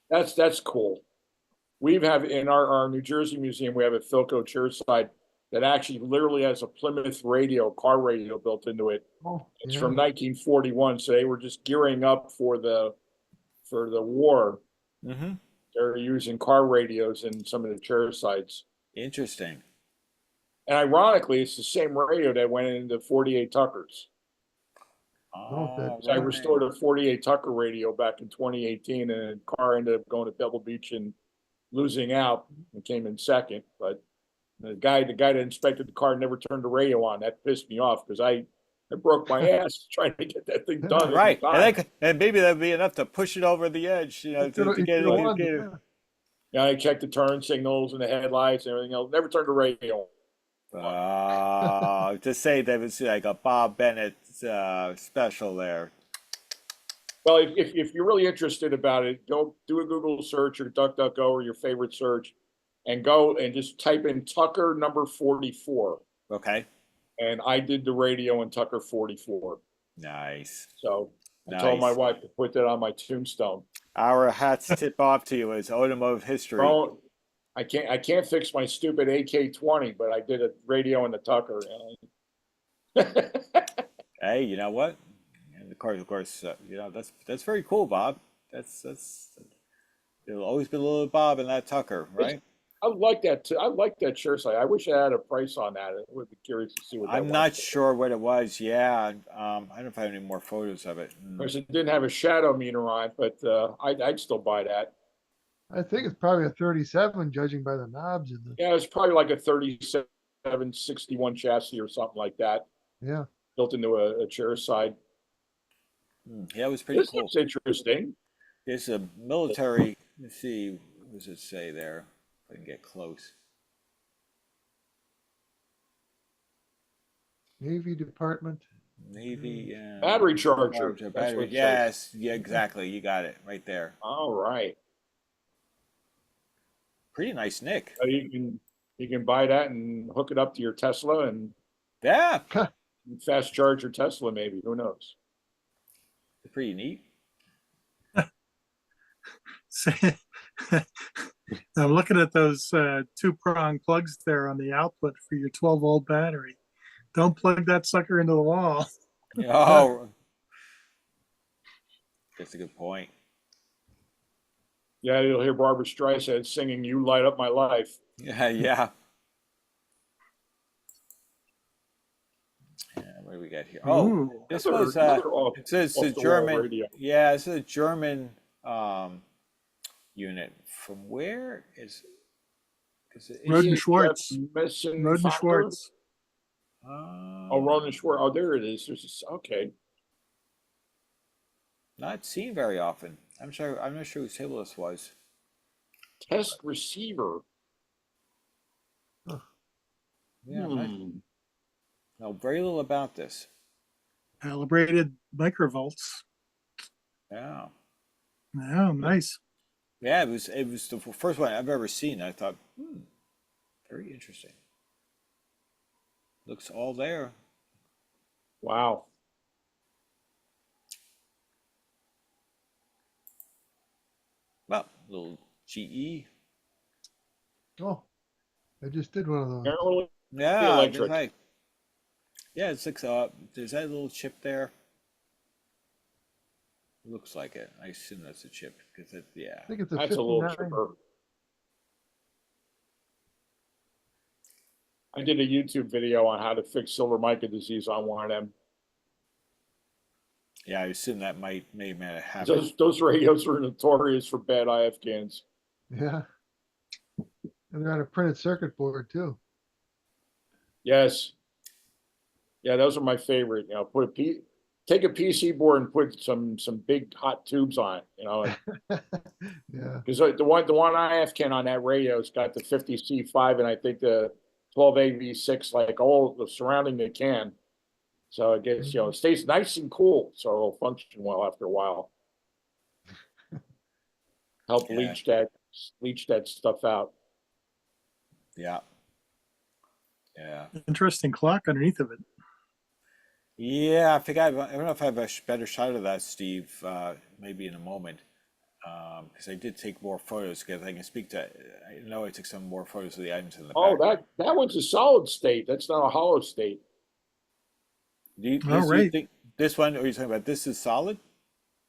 [SPEAKER 4] That's cool. We have in our New Jersey museum, we have a Philco chair side that actually literally has a Plymouth radio, car radio built into it.
[SPEAKER 8] Oh,
[SPEAKER 4] It's
[SPEAKER 8] yeah.
[SPEAKER 4] from 1941, so they were just gearing up for the war.
[SPEAKER 1] Mm-hmm.
[SPEAKER 4] They're using car radios in some of the chair sides.
[SPEAKER 1] Interesting.
[SPEAKER 4] And ironically, it's the same radio that went into 48 Tuckers.
[SPEAKER 1] Oh,
[SPEAKER 4] So I restored a 48 Tucker radio back in 2018, and the car ended up going to Pebble Beach and losing out and came in second. But the guy that inspected the car never turned the radio on. That pissed me off because I broke my ass trying to get that thing done.
[SPEAKER 1] Right, and maybe that'd be enough to push it over the edge, to get it.
[SPEAKER 4] Yeah, I checked the turn signals and the headlights and everything else. Never turned the radio on.
[SPEAKER 1] To say that it's like a Bob Bennett special there.
[SPEAKER 4] Well, if you're really interested about it, go do a Google search or DuckDuckGo or your favorite search, and go and just type in Tucker number 44.
[SPEAKER 1] Okay.
[SPEAKER 4] And I did the radio in Tucker 44.
[SPEAKER 1] Nice.
[SPEAKER 4] So I told my
[SPEAKER 1] Nice.
[SPEAKER 4] wife to put that on my tombstone.
[SPEAKER 1] Our hats tip off to you as automotive history.
[SPEAKER 4] Oh, I can't fix my stupid AK-20, but I did a radio in the Tucker.
[SPEAKER 1] Hey, you know what? And of course, that's very cool, Bob. That's there'll always be a little Bob in that Tucker, right?
[SPEAKER 4] I like that too. I like that chair side. I wish I had a price on that. I would be curious to see what that
[SPEAKER 1] I'm
[SPEAKER 4] was.
[SPEAKER 1] not sure what it was. Yeah, I don't know if I have any more photos of it.
[SPEAKER 4] Of course, it didn't have a shadow meter on it, but I'd still buy that.
[SPEAKER 8] I think it's probably a 37, judging by the knobs.
[SPEAKER 4] Yeah, it's probably like a 37 761 chassis or something like that,
[SPEAKER 8] Yeah.
[SPEAKER 4] built into a chair side.
[SPEAKER 1] Yeah, it was pretty
[SPEAKER 4] This
[SPEAKER 1] cool.
[SPEAKER 4] looks interesting.
[SPEAKER 1] There's a military, let's see, what does it say there? If I can get close.
[SPEAKER 8] Navy Department.
[SPEAKER 1] Navy, yeah.
[SPEAKER 4] Battery charger.
[SPEAKER 1] Charger,
[SPEAKER 4] That's
[SPEAKER 1] battery.
[SPEAKER 4] what it says.
[SPEAKER 1] Yes, yeah, exactly. You got it right there.
[SPEAKER 4] All right.
[SPEAKER 1] Pretty nice nick.
[SPEAKER 4] So you can buy that and hook it up to your Tesla and
[SPEAKER 1] Yeah,
[SPEAKER 4] fast charge your Tesla. Maybe, who knows?
[SPEAKER 1] pretty neat.
[SPEAKER 5] I'm looking at those two-prong plugs there on the output for your 12-volt battery. Don't plug that sucker into the wall.
[SPEAKER 1] Oh, that's a good point.
[SPEAKER 4] Yeah, you'll hear Barbara Streisand singing "You Light Up My Life."
[SPEAKER 1] Yeah, yeah. Yeah, what do we got here? Oh,
[SPEAKER 5] Ooh.
[SPEAKER 1] this
[SPEAKER 4] Another-
[SPEAKER 1] was
[SPEAKER 4] another off-
[SPEAKER 1] it says
[SPEAKER 4] off
[SPEAKER 1] the
[SPEAKER 4] the wall
[SPEAKER 1] German.
[SPEAKER 4] radio.
[SPEAKER 1] Yeah, it's a German unit. From where is?
[SPEAKER 5] Roden Schwartz.
[SPEAKER 4] Messen
[SPEAKER 5] Roden
[SPEAKER 4] Factor?
[SPEAKER 5] Schwartz.
[SPEAKER 4] Oh, Roden Schwartz. Oh, there it is. Okay.
[SPEAKER 1] Not seen very often. I'm sorry. I'm not sure whose table this was.
[SPEAKER 4] Test receiver.
[SPEAKER 1] Yeah, know very little about this.
[SPEAKER 5] Calibrated microvolts.
[SPEAKER 1] Yeah.
[SPEAKER 5] Yeah, nice.
[SPEAKER 1] Yeah, it was the first one I've ever seen. I thought, very interesting. Looks all there.
[SPEAKER 4] Wow.
[SPEAKER 1] Well, little GE.
[SPEAKER 8] Oh, I just did one of those.
[SPEAKER 4] Apparently,
[SPEAKER 1] Yeah,
[SPEAKER 4] electric.
[SPEAKER 1] right. Yeah, it's like there's that little chip there. Looks like it. I assume that's a chip because it. Yeah.
[SPEAKER 8] I think it's a
[SPEAKER 4] that's a little
[SPEAKER 8] 59.
[SPEAKER 4] chipper. I did a YouTube video on how to fix silver mica disease on one of them.
[SPEAKER 1] Yeah, I assume that may have happened.
[SPEAKER 4] Those radios are notorious for bad IF cans.
[SPEAKER 8] Yeah. And they're on a printed circuit board too.
[SPEAKER 4] Yes. Yeah, those are my favorite. You know, take a PC board and put some big hot tubes on it. You know,
[SPEAKER 8] Yeah.
[SPEAKER 4] because the one IF can on that radio's got the 50C5 and I think the 12AV6 like all the surrounding the can. So it gets, it stays nice and cool, so it'll function well after a while. Help
[SPEAKER 1] Yeah.
[SPEAKER 4] leach that stuff out.
[SPEAKER 1] Yeah. Yeah.
[SPEAKER 5] Interesting clock underneath of it.
[SPEAKER 1] Yeah, I think I don't know if I have a better shot of that, Steve. Maybe in a moment, because I did take more photos. Because I can speak to. I know I took some more photos of the items in the
[SPEAKER 4] Oh,
[SPEAKER 1] back.
[SPEAKER 4] that one's a solid state. That's not a hollow state.
[SPEAKER 1] Do you
[SPEAKER 5] right.
[SPEAKER 1] think this one? Or are you talking about this is solid?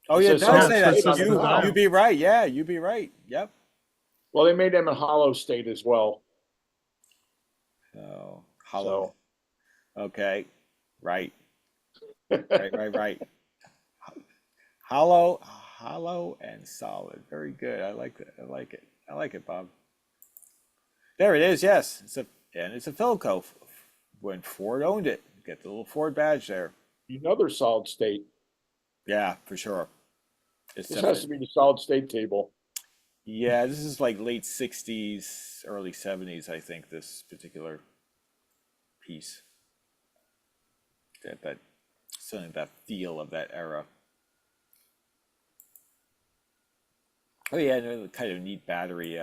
[SPEAKER 1] Oh
[SPEAKER 4] It
[SPEAKER 1] yeah, it
[SPEAKER 4] says
[SPEAKER 1] does
[SPEAKER 4] solid
[SPEAKER 1] say that.
[SPEAKER 4] state
[SPEAKER 1] So
[SPEAKER 4] on the
[SPEAKER 1] you
[SPEAKER 4] dial.
[SPEAKER 1] be right. Yeah, you be right. Yep.
[SPEAKER 4] Well, they made them in hollow state as well.
[SPEAKER 1] So hollow. Okay. Right. Right. Hollow and solid. Very good. I like that. I like it, Bob. There it is. Yes, it's a Philco. When Ford owned it, get the little Ford badge there.
[SPEAKER 4] Another solid state.
[SPEAKER 1] Yeah, for sure. It's
[SPEAKER 4] This has to be the solid state table.
[SPEAKER 1] Yeah, this is like late 60s, early 70s, I think, this particular piece. That something, that feel of that era. Oh yeah, and a kind of neat battery,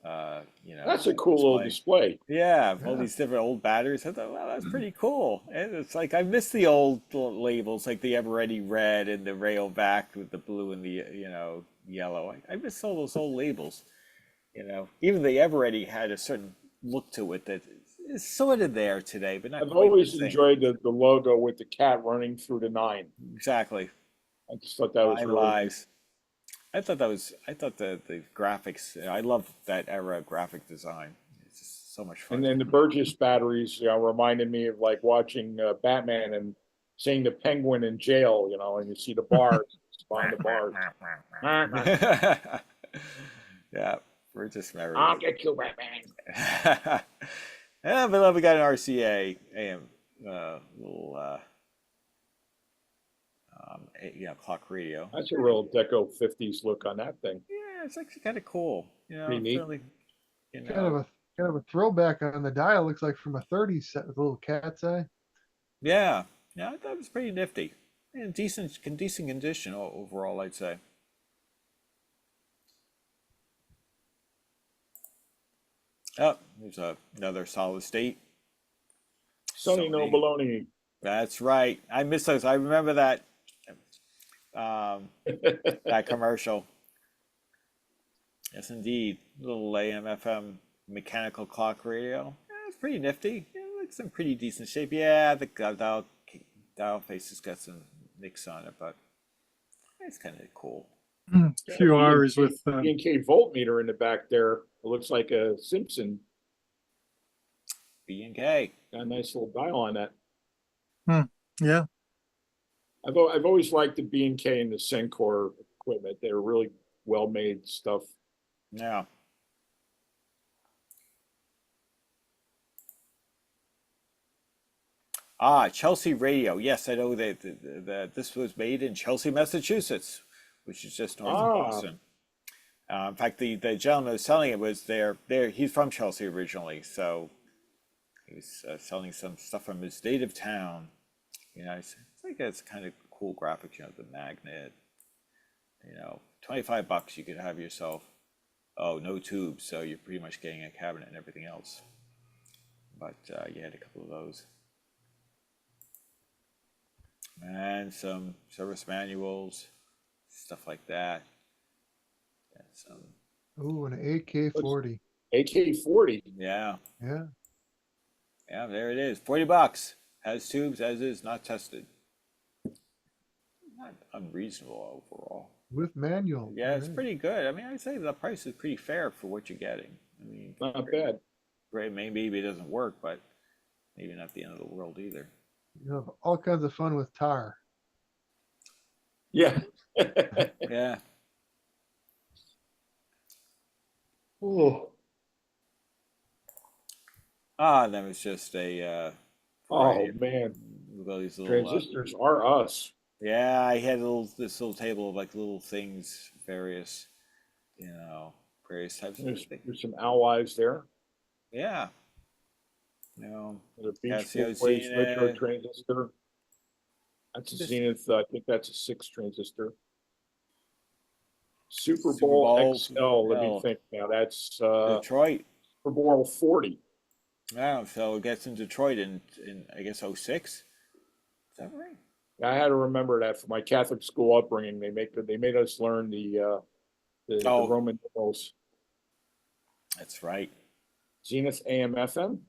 [SPEAKER 4] That's a cool little display.
[SPEAKER 1] Yeah, all these different old batteries. I thought, wow, that's pretty cool. And it's like I miss the old labels, like the Eveready red and the Rayovac with the blue and the yellow. I miss all those old labels. Even the Eveready had a certain look to it that is sort of there today, but not
[SPEAKER 4] I've
[SPEAKER 1] quite
[SPEAKER 4] always
[SPEAKER 1] the same.
[SPEAKER 4] enjoyed the logo with the cat running through the 9.
[SPEAKER 1] Exactly.
[SPEAKER 4] I just thought that was
[SPEAKER 1] My
[SPEAKER 4] really
[SPEAKER 1] lives. I thought the graphics. I love that era graphic design. It's just so much fun.
[SPEAKER 4] And then the Burgess batteries, reminded me of like watching Batman and seeing the Penguin in jail, and you see the bars behind the bars.
[SPEAKER 1] Yeah, we're just married.
[SPEAKER 4] I'll get you, Batman.
[SPEAKER 1] Yeah, but we got an RCA AM little clock radio.
[SPEAKER 4] That's a real deco 50s look on that thing.
[SPEAKER 1] Yeah, it's actually kind of cool. You know,
[SPEAKER 4] Pretty neat.
[SPEAKER 1] certainly, you know.
[SPEAKER 8] Kind of a throwback on the dial. Looks like from a 30s set with a little cat's eye.
[SPEAKER 1] Yeah, yeah, I thought it was pretty nifty. And decent condition overall, I'd say. Oh, there's another solid state.
[SPEAKER 4] Sonny no
[SPEAKER 1] Sony.
[SPEAKER 4] baloney.
[SPEAKER 1] That's right. I miss those. I remember that that commercial. Yes, indeed. Little AM FM mechanical clock radio. Yeah, it's pretty nifty. Yeah, it looks in pretty decent shape. Yeah, the dial face has got some nicks on it, but it's kind of cool.
[SPEAKER 5] A few hours with
[SPEAKER 4] B&K voltmeter in the back there. It looks like a Simpson.
[SPEAKER 1] B&K.
[SPEAKER 4] Got a nice little dial on that.
[SPEAKER 5] yeah.
[SPEAKER 4] I've always liked the B&K and the Sencor equipment. They're really well made stuff.
[SPEAKER 1] Yeah. Chelsea Radio. Yes, I know that this was made in Chelsea, Massachusetts, which is just north of Boston. In fact, the gentleman who was selling it was there. He's from Chelsea originally, so he was selling some stuff from his native town. You know, it's like it's kind of cool graphics. You know, the magnet. You know, $25 you could have yourself. Oh, no tubes, so you're pretty much getting a cabinet and everything else. But you had a couple of those. And some service manuals, stuff like that. And some.
[SPEAKER 8] Ooh, an AK-40.
[SPEAKER 4] AK-40.
[SPEAKER 1] Yeah.
[SPEAKER 8] Yeah.
[SPEAKER 1] Yeah, there it is. $40. Has tubes, as is, not tested. Not unreasonable overall.
[SPEAKER 8] With manual.
[SPEAKER 1] Yeah, it's
[SPEAKER 8] Right.
[SPEAKER 1] pretty good. I mean, I'd say the price is pretty fair for what you're getting. I mean,
[SPEAKER 4] Not bad.
[SPEAKER 1] great. Maybe it doesn't work, but maybe not the end of the world either.
[SPEAKER 8] You have all kinds of fun with tar.
[SPEAKER 4] Yeah.
[SPEAKER 1] Yeah.
[SPEAKER 4] Oh.
[SPEAKER 1] That was just a
[SPEAKER 4] Oh
[SPEAKER 1] variety of-
[SPEAKER 4] man.
[SPEAKER 1] with all these little
[SPEAKER 4] Transistors are us.
[SPEAKER 1] yeah, I had this little table of like little things, various various types of things.
[SPEAKER 4] There's some allies there.
[SPEAKER 1] Yeah. You know,
[SPEAKER 4] The
[SPEAKER 1] Casio
[SPEAKER 4] Beach Boys retro
[SPEAKER 1] Zenith.
[SPEAKER 4] transistor. That's a
[SPEAKER 1] Just-
[SPEAKER 4] Zenith. I think that's a 6 transistor. Super
[SPEAKER 1] Super
[SPEAKER 4] Bowl
[SPEAKER 1] Bowl
[SPEAKER 4] XL. Let me
[SPEAKER 1] XL.
[SPEAKER 4] think now. That's
[SPEAKER 1] Detroit.
[SPEAKER 4] Super Bowl 40.
[SPEAKER 1] Yeah, so it gets in Detroit in I guess 06. Is that right?
[SPEAKER 4] I had to remember that for my Catholic school upbringing. They made us learn the
[SPEAKER 1] Oh.
[SPEAKER 4] Roman numerals.
[SPEAKER 1] That's right.
[SPEAKER 4] Zenith AM FM,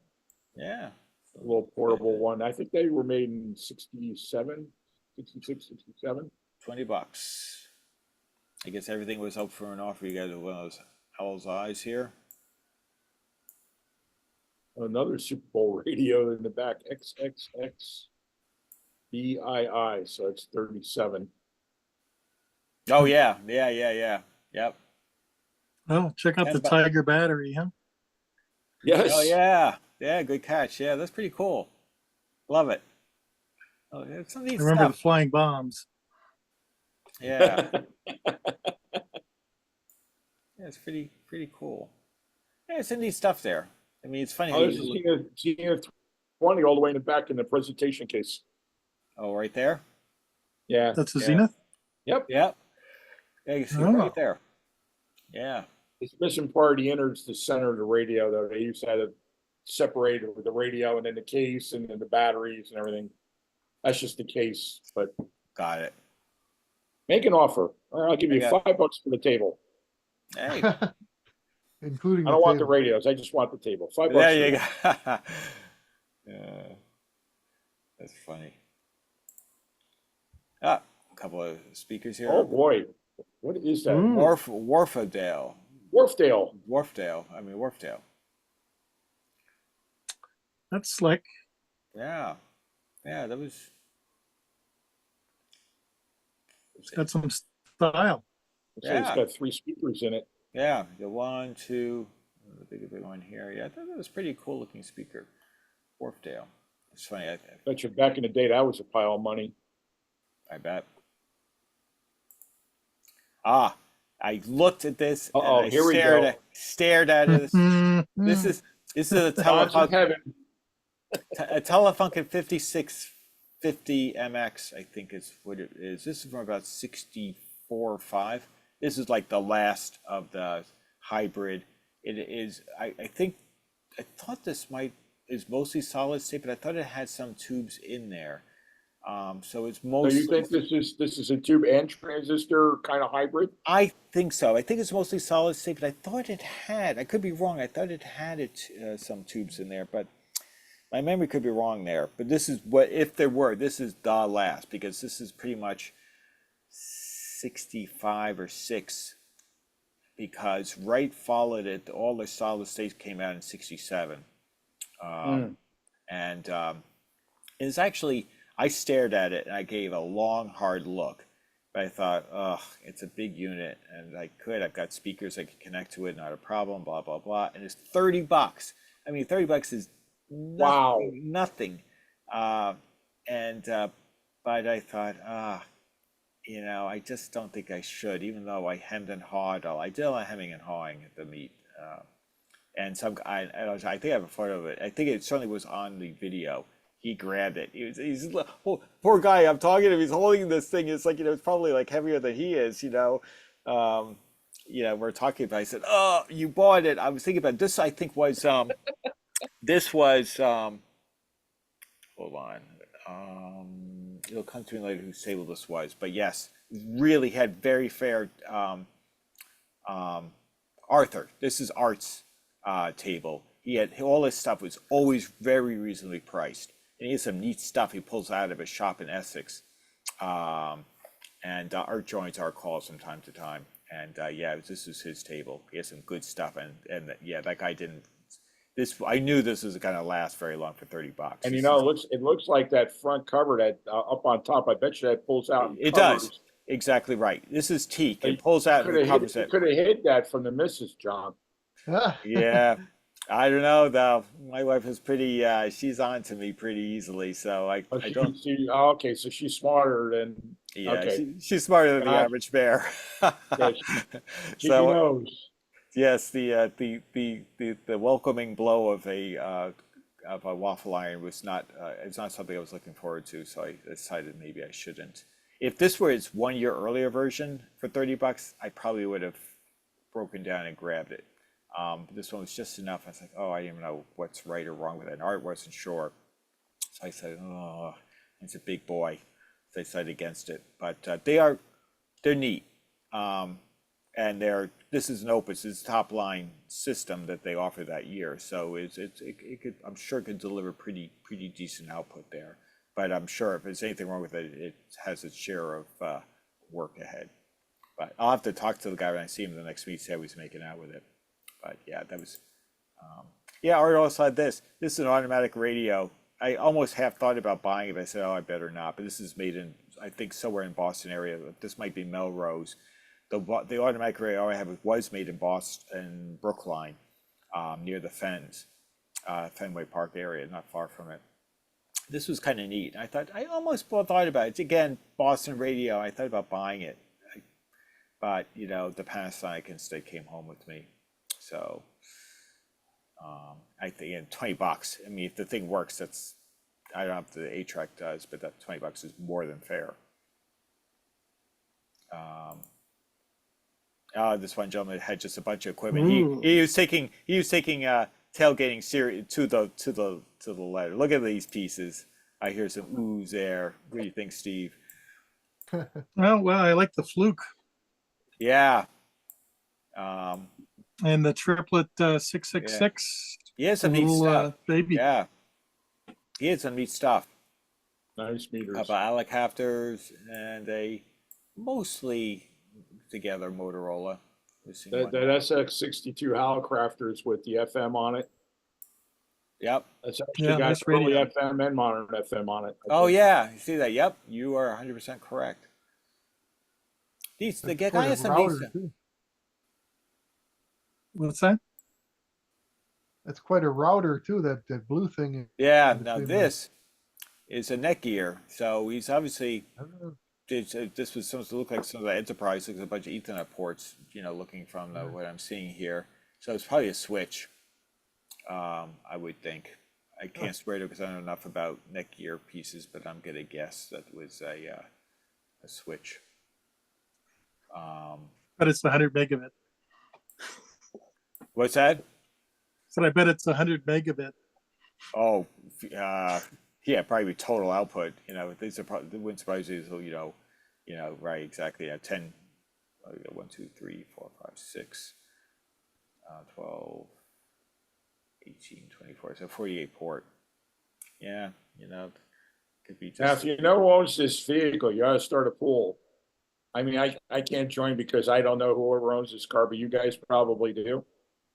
[SPEAKER 1] Yeah.
[SPEAKER 4] a little portable one. I think they were made in 67, 66, 67.
[SPEAKER 1] $20. I guess everything was up for an offer. You guys have one of those owl's eyes here.
[SPEAKER 4] Another Super Bowl radio in the back, XXX BII, so it's 37.
[SPEAKER 1] Oh yeah. Yep.
[SPEAKER 5] Oh, check out the
[SPEAKER 1] $10.
[SPEAKER 5] Tiger battery, huh?
[SPEAKER 4] Yes.
[SPEAKER 1] Oh yeah. Yeah, good catch. Yeah, that's pretty cool. Love it. Oh, it's some neat
[SPEAKER 5] Remember the
[SPEAKER 1] stuff.
[SPEAKER 5] flying bombs.
[SPEAKER 1] Yeah. Yeah, it's pretty cool. Yeah, it's some neat stuff there. I mean, it's funny.
[SPEAKER 4] Oh, there's a Zenith 20 all the way in the back in the presentation case.
[SPEAKER 1] Oh, right there.
[SPEAKER 4] Yeah.
[SPEAKER 5] That's a
[SPEAKER 1] Yeah.
[SPEAKER 5] Zenith?
[SPEAKER 4] Yep.
[SPEAKER 1] Yep. Yeah, you see it
[SPEAKER 5] Oh.
[SPEAKER 1] right there. Yeah.
[SPEAKER 4] It's missing part. He enters the center of the radio, though. They used to have it separated with the radio and then the case and then the batteries and everything. That's just the case, but
[SPEAKER 1] Got it.
[SPEAKER 4] make an offer. All right, I'll give you
[SPEAKER 1] Yeah.
[SPEAKER 4] $5 for the table.
[SPEAKER 1] Hey,
[SPEAKER 8] Including
[SPEAKER 4] I don't want the
[SPEAKER 8] table.
[SPEAKER 4] radios. I just want the table. $5.
[SPEAKER 1] there you go. Yeah, that's funny. A couple of speakers here.
[SPEAKER 4] Oh boy, what is that?
[SPEAKER 5] Ooh.
[SPEAKER 1] Wharfedale.
[SPEAKER 4] Wharfdale.
[SPEAKER 1] I mean Wharfdale.
[SPEAKER 5] That's slick.
[SPEAKER 1] Yeah. Yeah, that was.
[SPEAKER 5] It's got some style.
[SPEAKER 4] So it's got 3 speakers in it.
[SPEAKER 1] Yeah, the 1, 2, the big one here. Yeah, I thought that was a pretty cool looking speaker. Wharfdale. It's funny.
[SPEAKER 4] Bet you back in the day that was a pile of money.
[SPEAKER 1] I bet. Ah, I looked at this and
[SPEAKER 4] Uh-oh,
[SPEAKER 1] I
[SPEAKER 4] here we go.
[SPEAKER 1] stared at it. This is a
[SPEAKER 4] God's in
[SPEAKER 1] Telefunken,
[SPEAKER 4] heaven.
[SPEAKER 1] a Telefunken 5650 MX, I think is what it is. This is from about 64 or 5. This is like the last of the hybrid. It is, I thought this is mostly solid state, but I thought it had some tubes in there. So it's
[SPEAKER 4] So
[SPEAKER 1] mostly.
[SPEAKER 4] you think this is a tube and transistor kind of hybrid?
[SPEAKER 1] I think so. I think it's mostly solid state, but I thought it had. I could be wrong. I thought it had some tubes in there, but my memory could be wrong there. But this is what, if there were, this is the last, because this is pretty much 65 or 6, because Wright followed it. All the solid states came out in 67, and it's actually. I stared at it and I gave a long, hard look, but I thought, oh, it's a big unit, and I've got speakers I could connect to it, not a problem, blah, blah, blah. And it's $30. I mean, $30 is nothing,
[SPEAKER 4] Wow.
[SPEAKER 1] nothing. But I thought, I just don't think I should, even though I hemmed and hawed. I did a lot of hemming and hawing at the meet. And I think I have a photo of it. I think it certainly was on the video. He grabbed it. He's poor guy. I'm talking to him. He's holding this thing. It's like, it's probably like heavier than he is, we're talking about, I said, oh, you bought it. I was thinking about this. I think was, this was, hold on. It'll come to me later whose table this was, but yes, really had very fair, Arthur. This is Art's, table. He had, all his stuff was always very reasonably priced. And he has some neat stuff he pulls out of his shop in Essex. And Art joins our calls from time to time. And this is his table. He has some good stuff. And that guy didn't. I knew this was going to last very long for $30.
[SPEAKER 4] And it looks like that front cover that up on top. I bet you that pulls out.
[SPEAKER 1] It does. Exactly right. This is teak. It pulls out and covers it.
[SPEAKER 4] Could have hid that from the missus, John.
[SPEAKER 1] Yeah. I don't know though. My wife is pretty. She's on to me pretty easily, so I don't.
[SPEAKER 4] Okay, so she's smarter than.
[SPEAKER 1] Yeah,
[SPEAKER 4] okay.
[SPEAKER 1] she's smarter than the average bear.
[SPEAKER 4] Yeah, she
[SPEAKER 1] So
[SPEAKER 4] knows.
[SPEAKER 1] yes, the welcoming blow of a waffle iron was not. It's not something I was looking forward to. So I decided maybe I shouldn't. If this were its 1 year earlier version for $30, I probably would have broken down and grabbed it. This one was just enough. I was like, oh, I didn't even know what's right or wrong with it. And Art wasn't sure. So I said, oh, it's a big boy. So I decided against it. But they're neat. And this is an Opus, it's a top line system that they offer that year. So it could, I'm sure it could deliver pretty decent output there. But I'm sure if there's anything wrong with it, it has its share of work ahead. But I'll have to talk to the guy when I see him the next week, see how he's making out with it. But yeah, that was, Art also had this. This is an automatic radio. I almost half thought about buying it, but I said, oh, I better not. But this is made in, I think, somewhere in Boston area. This might be Melrose. The automatic radio I have was made in Boston, Brookline, near the Fenway Park area, not far from it. This was kind of neat. I almost thought about it. Again, Boston radio. I thought about buying it, but the Panasonic instead came home with me. So I think $20. I mean, if the thing works, I don't know if the A-Track does, but that $20 is more than fair. This one gentleman had just a bunch of equipment. He was taking tailgating series to the letter. Look at these pieces. I hear some oohs there. What do you think, Steve?
[SPEAKER 5] Well, I like the Fluke.
[SPEAKER 1] Yeah.
[SPEAKER 5] And the triplet 666.
[SPEAKER 1] He has some neat stuff.
[SPEAKER 5] Baby.
[SPEAKER 1] Yeah. He had some neat stuff.
[SPEAKER 4] Nice meters.
[SPEAKER 1] About Alec Hafters and a mostly together Motorola.
[SPEAKER 4] That SX62 Halcrafters with the FM on it.
[SPEAKER 1] Yep.
[SPEAKER 4] That's actually got early FM and modern FM on it.
[SPEAKER 1] Oh yeah, you see that? Yep, you are 100% correct. The guy has some decent.
[SPEAKER 5] What's that?
[SPEAKER 8] That's quite a router too, that blue thing.
[SPEAKER 1] Yeah,
[SPEAKER 8] in
[SPEAKER 1] now
[SPEAKER 8] between there.
[SPEAKER 1] this is a Netgear, so he's obviously,
[SPEAKER 8] I don't know.
[SPEAKER 1] this was supposed to look like some of the enterprise, looks like a bunch of Ethernet ports, looking from what I'm seeing here. So it's probably a switch, I would think. I can't swear to it because I don't know enough about Netgear pieces, but I'm gonna guess that was a switch.
[SPEAKER 5] But it's 100 megabit.
[SPEAKER 1] What's that?
[SPEAKER 5] So I bet it's 100 megabit.
[SPEAKER 1] Oh, yeah, probably total output. These are probably, it wouldn't surprise you. So, right, exactly. 10, 1, 2, 3, 4, 5, 6, 12, 18, 24. So 48 port. Yeah, could be
[SPEAKER 4] Now,
[SPEAKER 1] just.
[SPEAKER 4] if you know who owns this vehicle, you ought to start a pool. I mean, I can't join because I don't know whoever owns this car, but you guys probably do.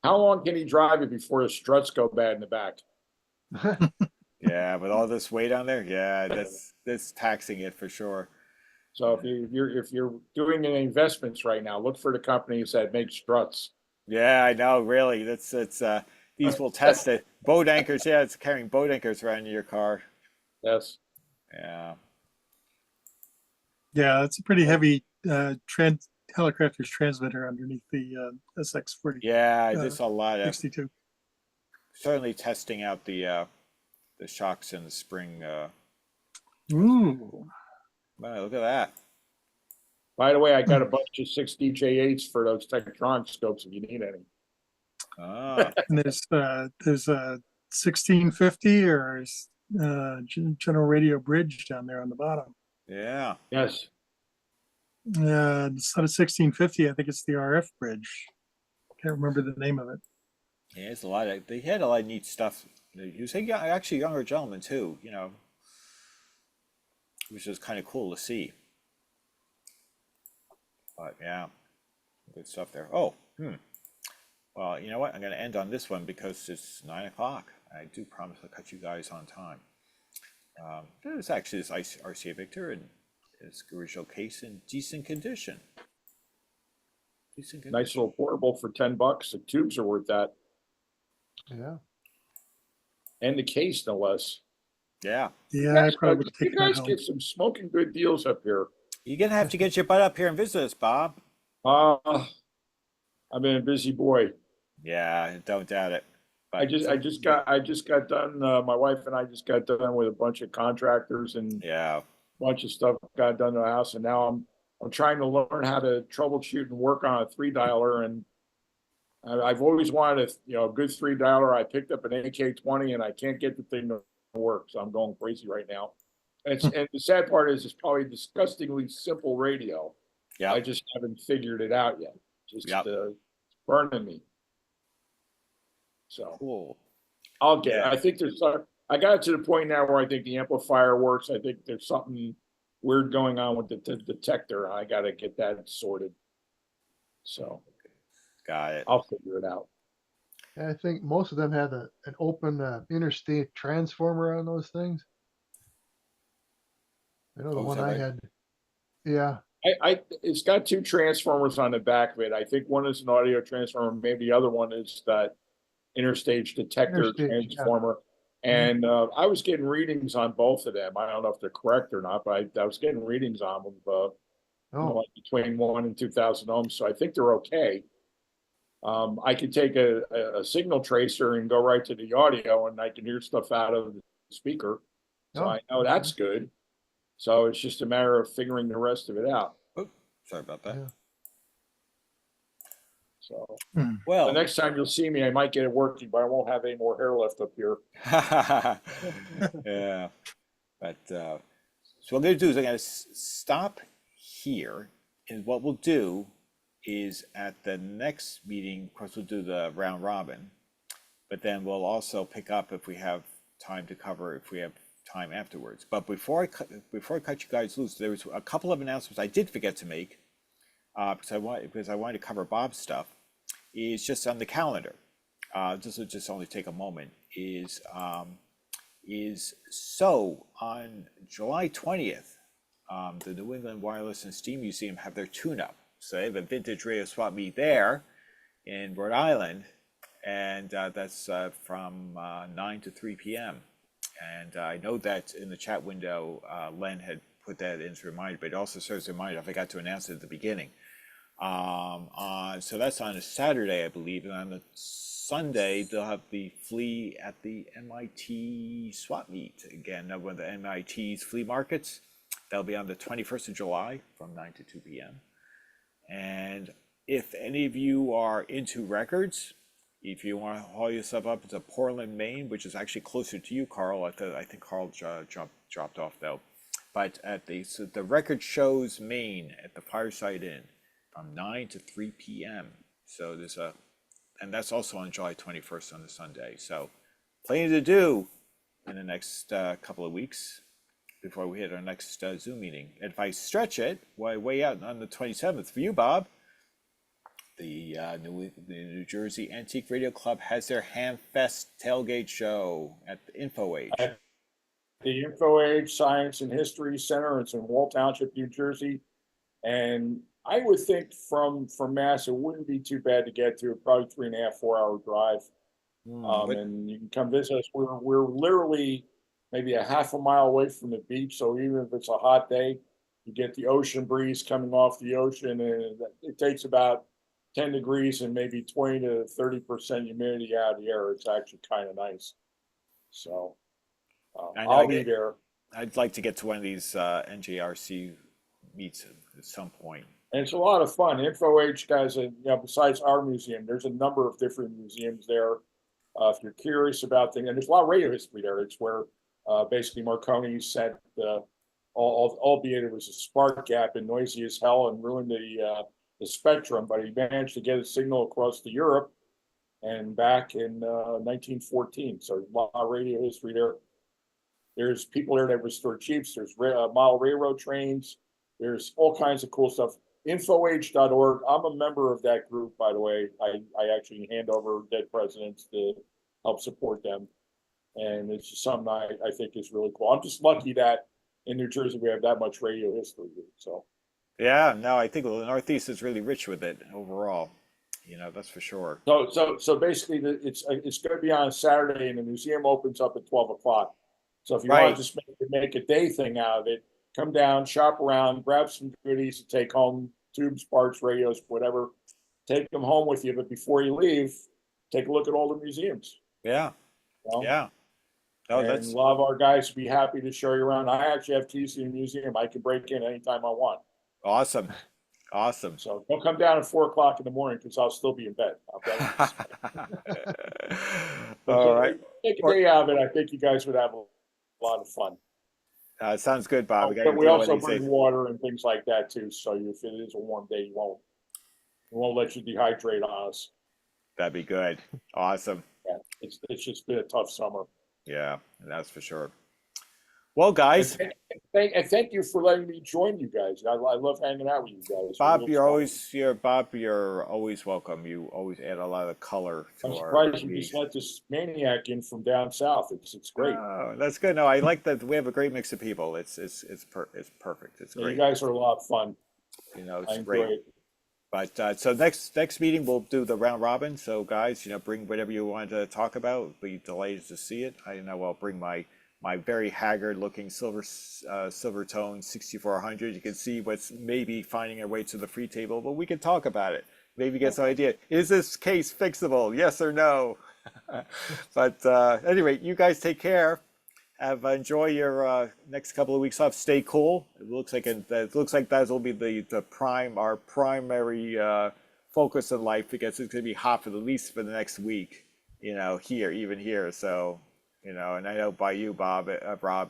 [SPEAKER 4] How long can he drive it before his struts go bad in the back?
[SPEAKER 1] Yeah, with all this weight on there, yeah, that's taxing it for sure.
[SPEAKER 4] So if you're doing any investments right now, look for the companies that make struts.
[SPEAKER 1] Yeah, I know, really. That's these will test it. Boat anchors, yeah, it's carrying boat anchors around in your car.
[SPEAKER 4] Yes.
[SPEAKER 1] Yeah.
[SPEAKER 5] Yeah, it's a pretty heavy helicopter's transmitter underneath the SX40.
[SPEAKER 1] Yeah, there's a lot of
[SPEAKER 5] 62.
[SPEAKER 1] certainly testing out the shocks and the spring.
[SPEAKER 5] Ooh.
[SPEAKER 1] Wow, look at that.
[SPEAKER 4] By the way, I got a bunch of 6 DJ8s for those Tektronix scopes if you need any.
[SPEAKER 1] Ah,
[SPEAKER 5] And there's a 1650 or General Radio Bridge down there on the bottom.
[SPEAKER 1] yeah.
[SPEAKER 4] Yes.
[SPEAKER 5] It's not a 1650. I think it's the RF bridge. Can't remember the name of it.
[SPEAKER 1] Yeah, it's a lot of. They had a lot of neat stuff. He was actually a younger gentleman too. Which was kind of cool to see. But yeah, good stuff there. Oh, well, you know what? I'm going to end on this one because it's 9 o'clock. I do promise I'll cut you guys on time. There's actually this RCA Victor in its original case in decent condition.
[SPEAKER 4] Nice little portable for $10. The tubes are worth that.
[SPEAKER 8] Yeah.
[SPEAKER 4] And the case, no less.
[SPEAKER 1] Yeah.
[SPEAKER 5] Yeah, I probably would take
[SPEAKER 4] You
[SPEAKER 5] that
[SPEAKER 4] guys
[SPEAKER 5] home.
[SPEAKER 4] get some smoking good deals up here.
[SPEAKER 1] You're going to have to get your butt up here and visit us, Bob.
[SPEAKER 4] I've been a busy boy.
[SPEAKER 1] Yeah, don't doubt it.
[SPEAKER 4] I just got done. My wife and I just got done with a bunch of contractors and
[SPEAKER 1] yeah,
[SPEAKER 4] a bunch of stuff got done to the house, and now I'm trying to learn how to troubleshoot and work on a 3-dialer. And I've always wanted a good 3-dialer. I picked up an AK-20 and I can't get the thing to work, so I'm going crazy right now. And the sad part is it's probably a disgustingly simple radio.
[SPEAKER 1] yeah.
[SPEAKER 4] I just haven't figured it out yet. Just burning me. So
[SPEAKER 1] Cool.
[SPEAKER 4] I'll get it. I think I got to the point now where I think the amplifier works. I think there's something weird going on with the detector. I got to get that sorted. So
[SPEAKER 1] Got it.
[SPEAKER 4] I'll figure it out.
[SPEAKER 8] And I think most of them have an open interstate transformer on those things. I know the one I had. Yeah.
[SPEAKER 4] It's got 2 transformers on the back of it. I think one is an audio transformer. Maybe the other one is that interstage detector transformer.
[SPEAKER 8] Yeah.
[SPEAKER 4] And I was getting readings on both of them. I don't know if they're correct or not, but I was getting readings on them like between 1 and 2,000 ohms. So I think they're okay. I could take a signal tracer and go right to the audio, and I can hear stuff out of the speaker. So I know that's good. So it's just a matter of figuring the rest of it out.
[SPEAKER 1] Oh, sorry about that.
[SPEAKER 8] Yeah.
[SPEAKER 4] So
[SPEAKER 1] Well,
[SPEAKER 4] the next time you'll see me, I might get it working, but I won't have any more hair left up here.
[SPEAKER 1] yeah. But so what I'm going to do is I'm going to stop here, and what we'll do is at the next meeting, of course, we'll do the round robin, but then we'll also pick up if we have time to cover, if we have time afterwards. But before I cut you guys loose, there was a couple of announcements I did forget to make because I wanted to cover Bob's stuff. Is just on the calendar. This will just only take a moment. Is so on July 20th, the New England Wireless and Steam Museum have their tune-up. So they have a vintage radio swap meet there in Rhode Island. and that's from 9 to 3 p.m. And I know that in the chat window, Len had put that in as a reminder, but it also serves as a reminder. I forgot to announce it at the beginning. So that's on a Saturday, I believe, and on the Sunday they'll have the flea at the MIT swap meet again. One of the MIT's flea markets. That'll be on the 21st of July from 9 to 2 p.m. And if any of you are into records, if you want to haul yourself up to Portland, Maine, which is actually closer to you, Carl. I think Carl dropped off though. But at the Record Shows Maine at the Fireside Inn from 9 to 3 p.m. So and that's also on July 21st on the Sunday. So plenty to do in the next couple of weeks before we hit our next Zoom meeting. And if I stretch it, way out on the 27th for you, Bob, the New Jersey Antique Radio Club has their Hamfest tailgate show at the Info Age.
[SPEAKER 4] The Info Age Science and History Center. It's in Wall Township, New Jersey. And I would think from Mass, it wouldn't be too bad to get to. Probably 3.5, 4 hour drive. And you can come visit us. We're literally maybe a half a mile away from the beach. So even if it's a hot day, you get the ocean breeze coming off the ocean, and it takes about 10 degrees and maybe 20 to 30% humidity out of the air. It's actually kind of nice. So I'll be there.
[SPEAKER 1] I'd like to get to one of these NJRC meets at some point.
[SPEAKER 4] And it's a lot of fun. Info Age guys, besides our museum, there's a number of different museums there. If you're curious about things, and there's a lot of radio history there. It's where basically Marconi sent, albeit it was a spark gap and noisy as hell and ruined the spectrum, but he managed to get a signal across to Europe and back in 1914. So a lot of radio history there. There's people there that restore Jeeps. There's model railroad trains. There's all kinds of cool stuff. Infoage.org. I'm a member of that group, by the way. I actually hand over dead presidents to help support them. And it's just something I think is really cool. I'm just lucky that in New Jersey we have that much radio history. So.
[SPEAKER 1] Yeah, no, I think the Northeast is really rich with it overall. That's for sure.
[SPEAKER 4] So basically, it's going to be on a Saturday, and the museum opens up at 12 o'clock. So if you want to just make a day thing out of it, come down, shop around, grab some goodies to take home, tubes, parts, radios, whatever. Take them home with you, but before you leave, take a look at all the museums.
[SPEAKER 1] Yeah, yeah. No,
[SPEAKER 4] and a lot of our guys would be happy to show you around. I actually have keys to the museum. I can break in anytime I want.
[SPEAKER 1] Awesome.
[SPEAKER 4] So don't come down at 4 o'clock in the morning because I'll still be in bed.
[SPEAKER 1] All right.
[SPEAKER 4] Take a day out of it. I think you guys would have a lot of fun.
[SPEAKER 1] Sounds good, Bob.
[SPEAKER 4] But we also bring water and things like that too. So if it is a warm day, we won't let you dehydrate on us.
[SPEAKER 1] That'd be good. Awesome.
[SPEAKER 4] Yeah, it's just been a tough summer.
[SPEAKER 1] Yeah, that's for sure. Well, guys,
[SPEAKER 4] thank you for letting me join you guys. I love hanging out with you guys.
[SPEAKER 1] Bob, you're always welcome. You always add a lot of color to
[SPEAKER 4] I'm
[SPEAKER 1] our.
[SPEAKER 4] surprised you just let this maniac in from down south. It's great.
[SPEAKER 1] Oh, that's good. No, I like that we have a great mix of people. It's perfect. It's great.
[SPEAKER 4] You guys are a lot of fun.
[SPEAKER 1] It's great. But so next meeting we'll do the round robin. So guys, bring whatever you want to talk about. Be delighted to see it. I know I'll bring my very haggard looking silver tone 6400. You can see what's maybe finding their way to the free table, but we can talk about it. Maybe get some idea. Is this case fixable? Yes or no? But anyway, you guys take care. Enjoy your next couple of weeks off. Stay cool. It looks like that will be our primary focus in life, because it's going to be hot for at least the next week. Here. So. And I know by you, Rob,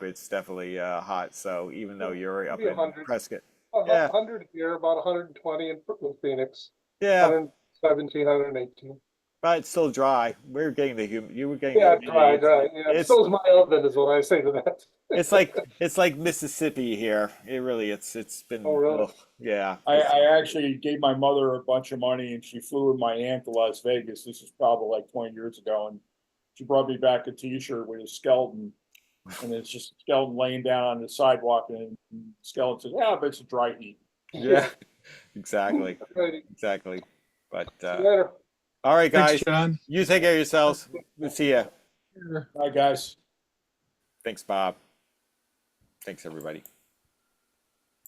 [SPEAKER 1] it's definitely hot. So even though you're up in Prescott,
[SPEAKER 9] 100 here, about 120 in Phoenix.
[SPEAKER 1] Yeah,
[SPEAKER 9] 117, 118.
[SPEAKER 1] But it's still dry. We're getting the humid. You were getting
[SPEAKER 9] dry. Yeah, so's my oven, is what I say to that.
[SPEAKER 1] it's like Mississippi here. It's been.
[SPEAKER 9] Oh, really?
[SPEAKER 1] Yeah.
[SPEAKER 4] I actually gave my mother a bunch of money, and she flew with my aunt to Las Vegas. This is probably like 20 years ago, and she brought me back a T-shirt with a skeleton, and it's just a skeleton laying down on the sidewalk, and the skeleton says, "Yeah, but it's a dry heat."
[SPEAKER 1] Yeah, exactly. Exactly. But
[SPEAKER 9] See you later.
[SPEAKER 1] All right, guys.
[SPEAKER 5] Thanks, John.
[SPEAKER 1] You take care of yourselves. We'll see ya.
[SPEAKER 8] Sure.
[SPEAKER 4] Bye, guys.
[SPEAKER 1] Thanks, Bob. Thanks, everybody.